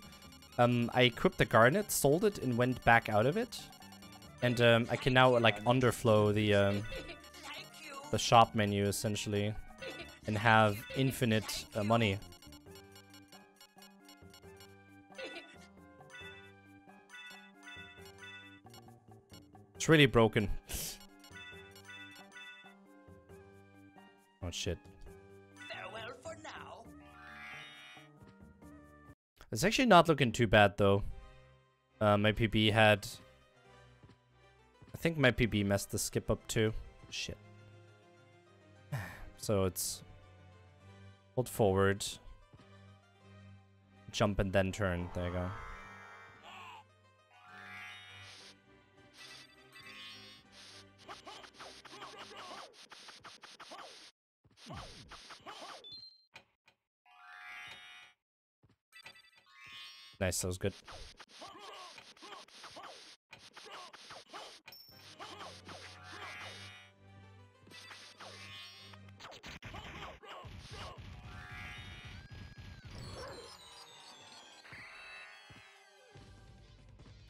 I equipped the garnet, sold it, and went back out of it. And I can now like underflow the shop menu essentially, and have infinite money. It's really broken. Oh shit. Farewell for now. It's actually not looking too bad though. My PB had... I think my PB messed the skip up too. Shit. So it's... hold forward. Jump and then turn. There you go. Nice, that was good.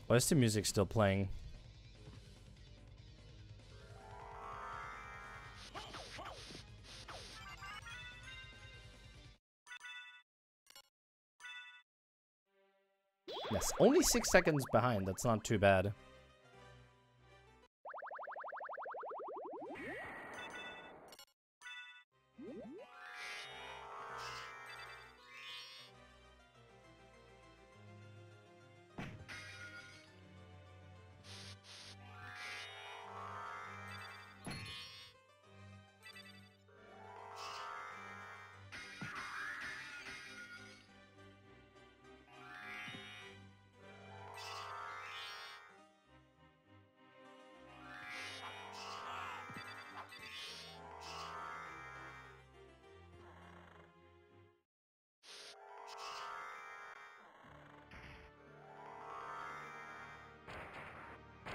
Why is the music still playing? Yes, only 6 seconds behind. That's not too bad.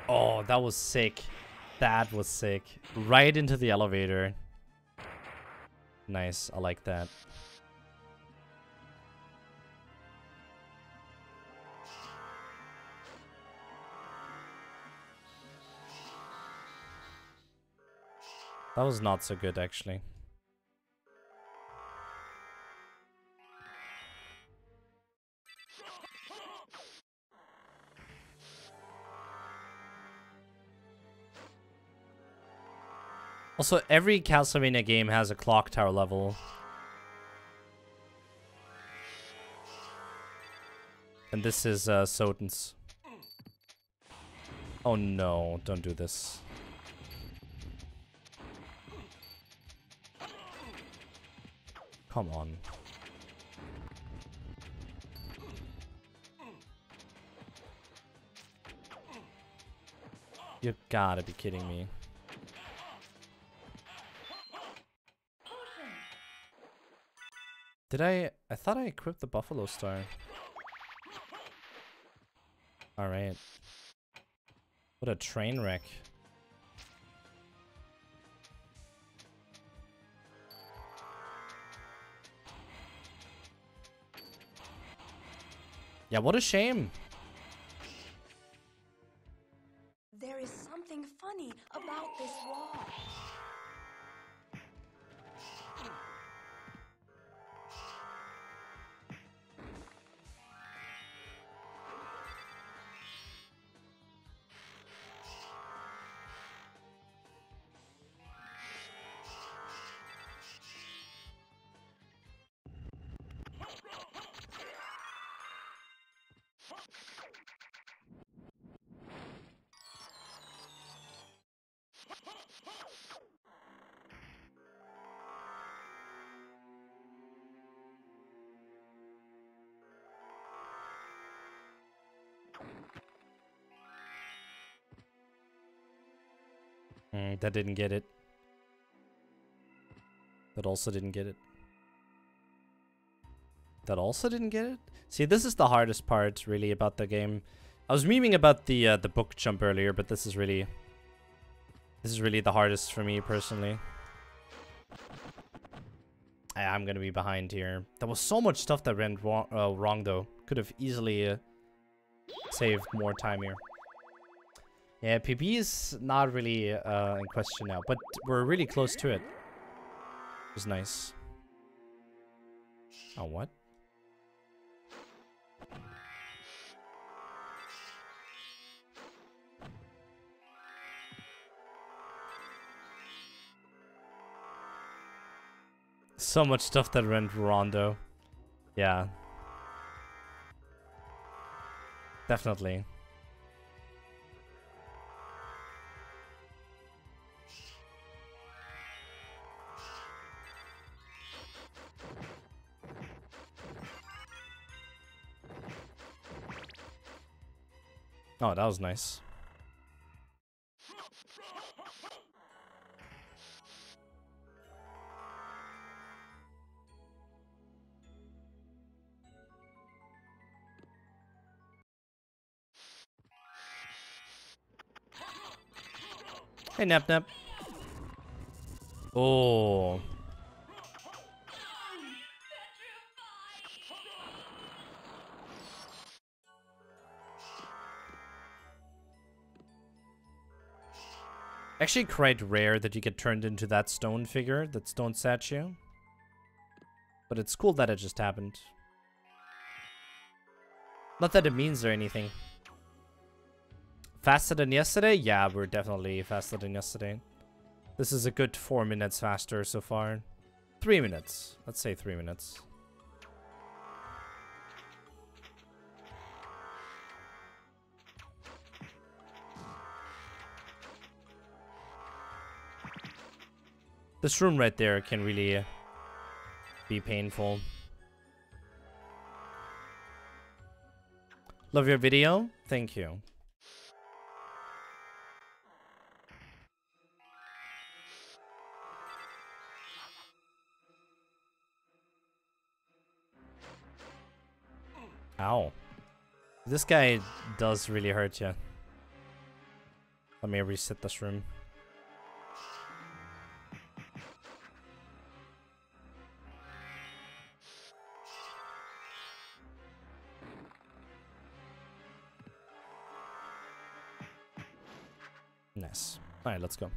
Oh, that was sick. That was sick. Right into the elevator. Nice. I like that. That was not so good, actually. Also, every Castlevania game has a clock tower level. And this is SotN's. Oh no, don't do this. Come on. You gotta be kidding me. Did I thought I equipped the Buffalo Star. Alright. What a train wreck. Yeah, what a shame. There is something funny about this wall. That didn't get it. That also didn't get it. That also didn't get it? See, this is the hardest part, really, about the game. I was memeing about the book jump earlier, but this is really the hardest for me, personally. I'm gonna be behind here. There was so much stuff that went wrong though. Could have easily saved more time here. Yeah, PB is not really in question now, but we're really close to it. It was nice. Oh, what? So much stuff that went wrong though. Yeah. Definitely. Oh, that was nice. Hey, Nap Nap. Oh. Actually quite rare that you get turned into that stone figure, that stone statue. But it's cool that it just happened. Not that it means or anything. Faster than yesterday? Yeah, we're definitely faster than yesterday. This is a good 4 minutes faster so far. 3 minutes. Let's say 3 minutes. This room right there can really be painful. Love your video. Thank you. Ow. This guy does really hurt you. Let me reset this room. Nice. Alright, let's go.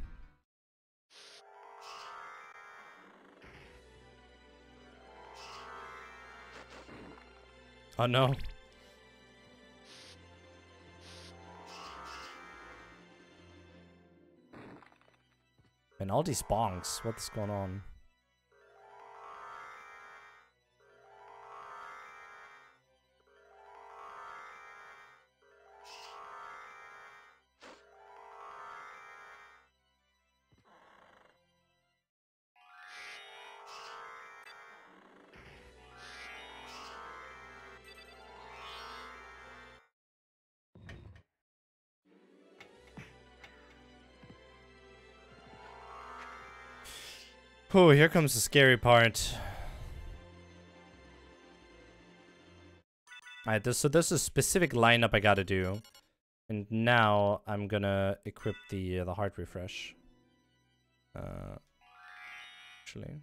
Oh no. And all these bonks, what's going on? Oh, here comes the scary part. Alright, so there's a specific lineup I gotta do. And now I'm gonna equip the heart refresh. Actually.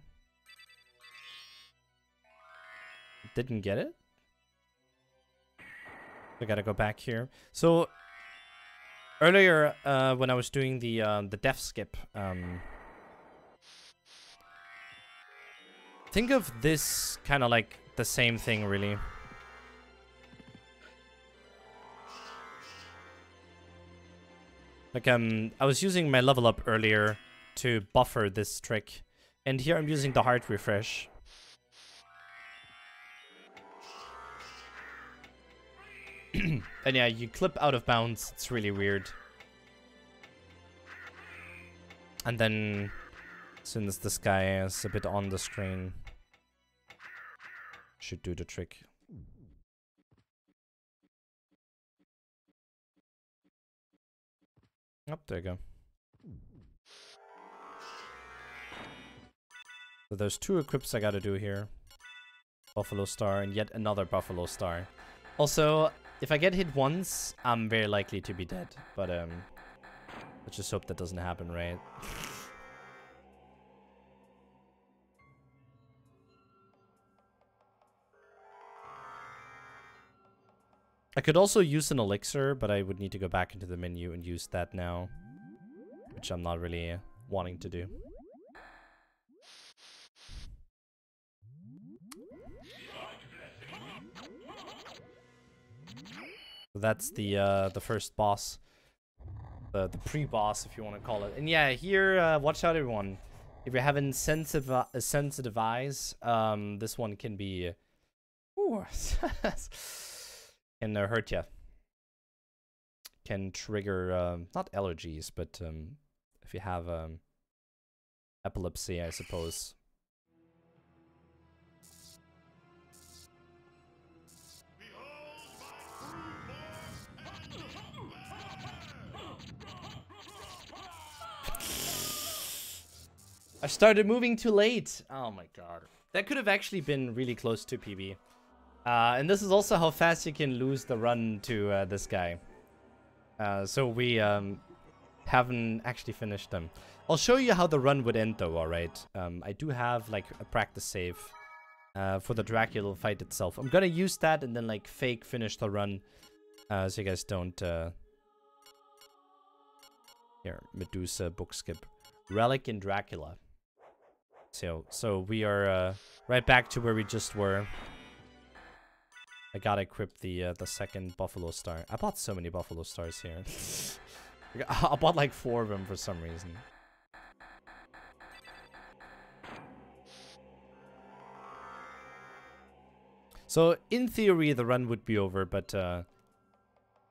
Didn't get it? I gotta go back here. So earlier when I was doing the death skip, think of this kind of like the same thing, really. Like, I was using my level up earlier to buffer this trick. And here I'm using the heart refresh. And yeah, you clip out of bounds. It's really weird. And then, since this guy is a bit on the screen, should do the trick. Oh, there you go. So there's 2 equips I gotta do here. Buffalo Star and yet another Buffalo Star. Also, if I get hit once, I'm very likely to be dead. But let's just hope that doesn't happen, right? I could also use an elixir, but I would need to go back into the menu and use that now, which I'm not really wanting to do. So that's the first boss, the pre-boss, if you want to call it. And yeah, here, watch out, everyone. If you're having sensitive eyes, this one can be, ooh, can hurt you. Can trigger not allergies, but if you have epilepsy, I suppose. I started moving too late. Oh my god. That could have actually been really close to PB. And this is also how fast you can lose the run to this guy. So we haven't actually finished them. I'll show you how the run would end though, alright? I do have like a practice save for the Dracula fight itself. I'm gonna use that and then like fake finish the run so you guys don't Here, Medusa, book skip. Relic in Dracula. So we are right back to where we just were. I gotta equip the second Buffalo Star. I bought so many Buffalo Stars here. I bought like 4 of them for some reason. So in theory the run would be over, but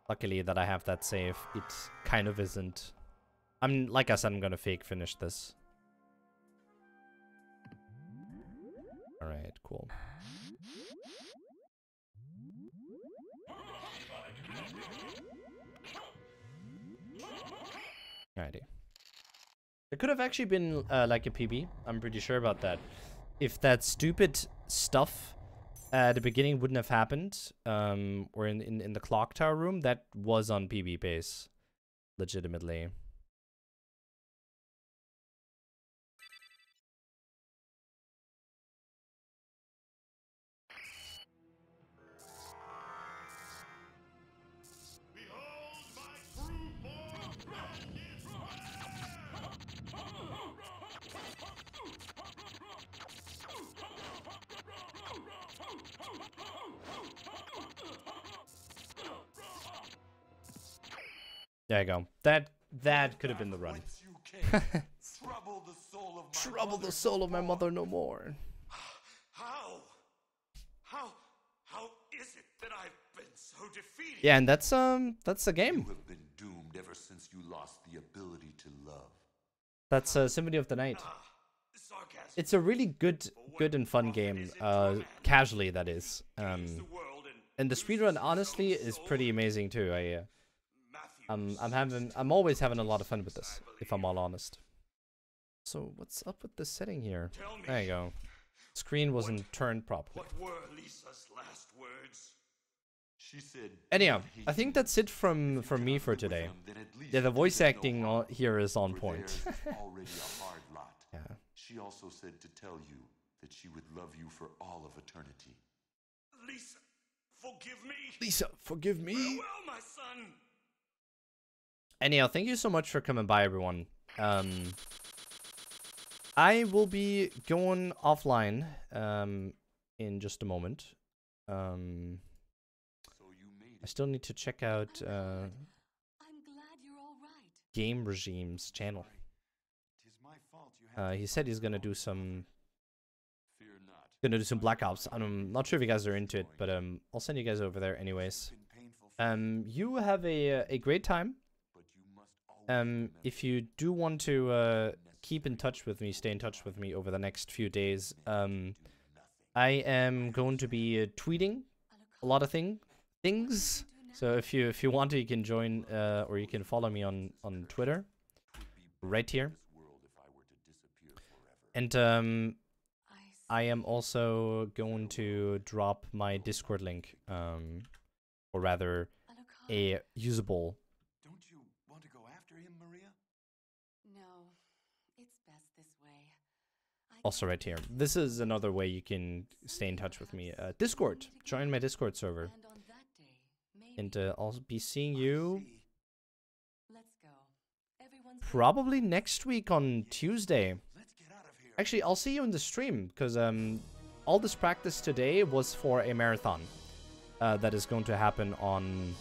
luckily that I have that save, it kind of isn't. Like I said, I'm gonna fake finish this. Alright, cool. Alrighty. It could have actually been like a PB. I'm pretty sure about that. If that stupid stuff at the beginning wouldn't have happened, or in the clock tower room, that was on PB base, legitimately. There you go. That could have been the run. Trouble the soul of my mother no more. How is it that I've been so defeated? Yeah, and that's the game. You have been doomed ever since you lost the ability to love. That's Symphony of the Night. It's a really good and fun game. Casually, that is. And the speedrun honestly is pretty amazing too. I'm always having a lot of fun with this, if I'm all honest. So what's up with the setting here? There you go. Screen wasn't turned properly. What were Lisa's last words? She said. Anyhow, I think that's it from me for today. Yeah, the voice acting here is on point. Already a hard lot. Yeah. She also said to tell you that she would love you for all of eternity. Lisa, forgive me. Lisa, forgive me. Farewell, my son. Anyhow, thank you so much for coming by, everyone. I will be going offline in just a moment. I still need to check out Game Regime's channel. He said he's gonna do some Black Ops. I'm not sure if you guys are into it, but I'll send you guys over there anyways. You have a great time. If you do want to keep in touch with me, stay in touch with me over the next few days, I am going to be tweeting a lot of things. So if you want to, you can join or you can follow me on Twitter, right here. And I am also going to drop my Discord link, or rather, a usable. Also right here. This is another way you can stay in touch with me. Discord. Join my Discord server. And I'll be seeing you probably next week on Tuesday. Actually, I'll see you in the stream, because all this practice today was for a marathon that is going to happen on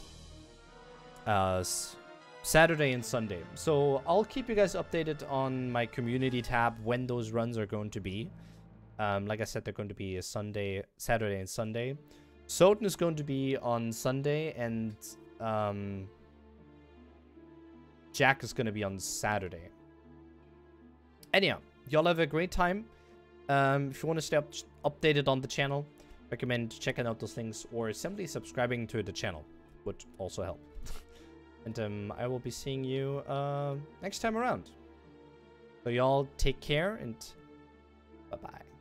Saturday and Sunday. So I'll keep you guys updated on my community tab when those runs are going to be. Like I said, they're going to be a Saturday and Sunday. SotN is going to be on Sunday, and Jak is going to be on Saturday. Anyhow, y'all have a great time. If you want to stay updated on the channel, recommend checking out those things, or simply subscribing to the channel would also help. And I will be seeing you next time around. So y'all take care, and bye-bye.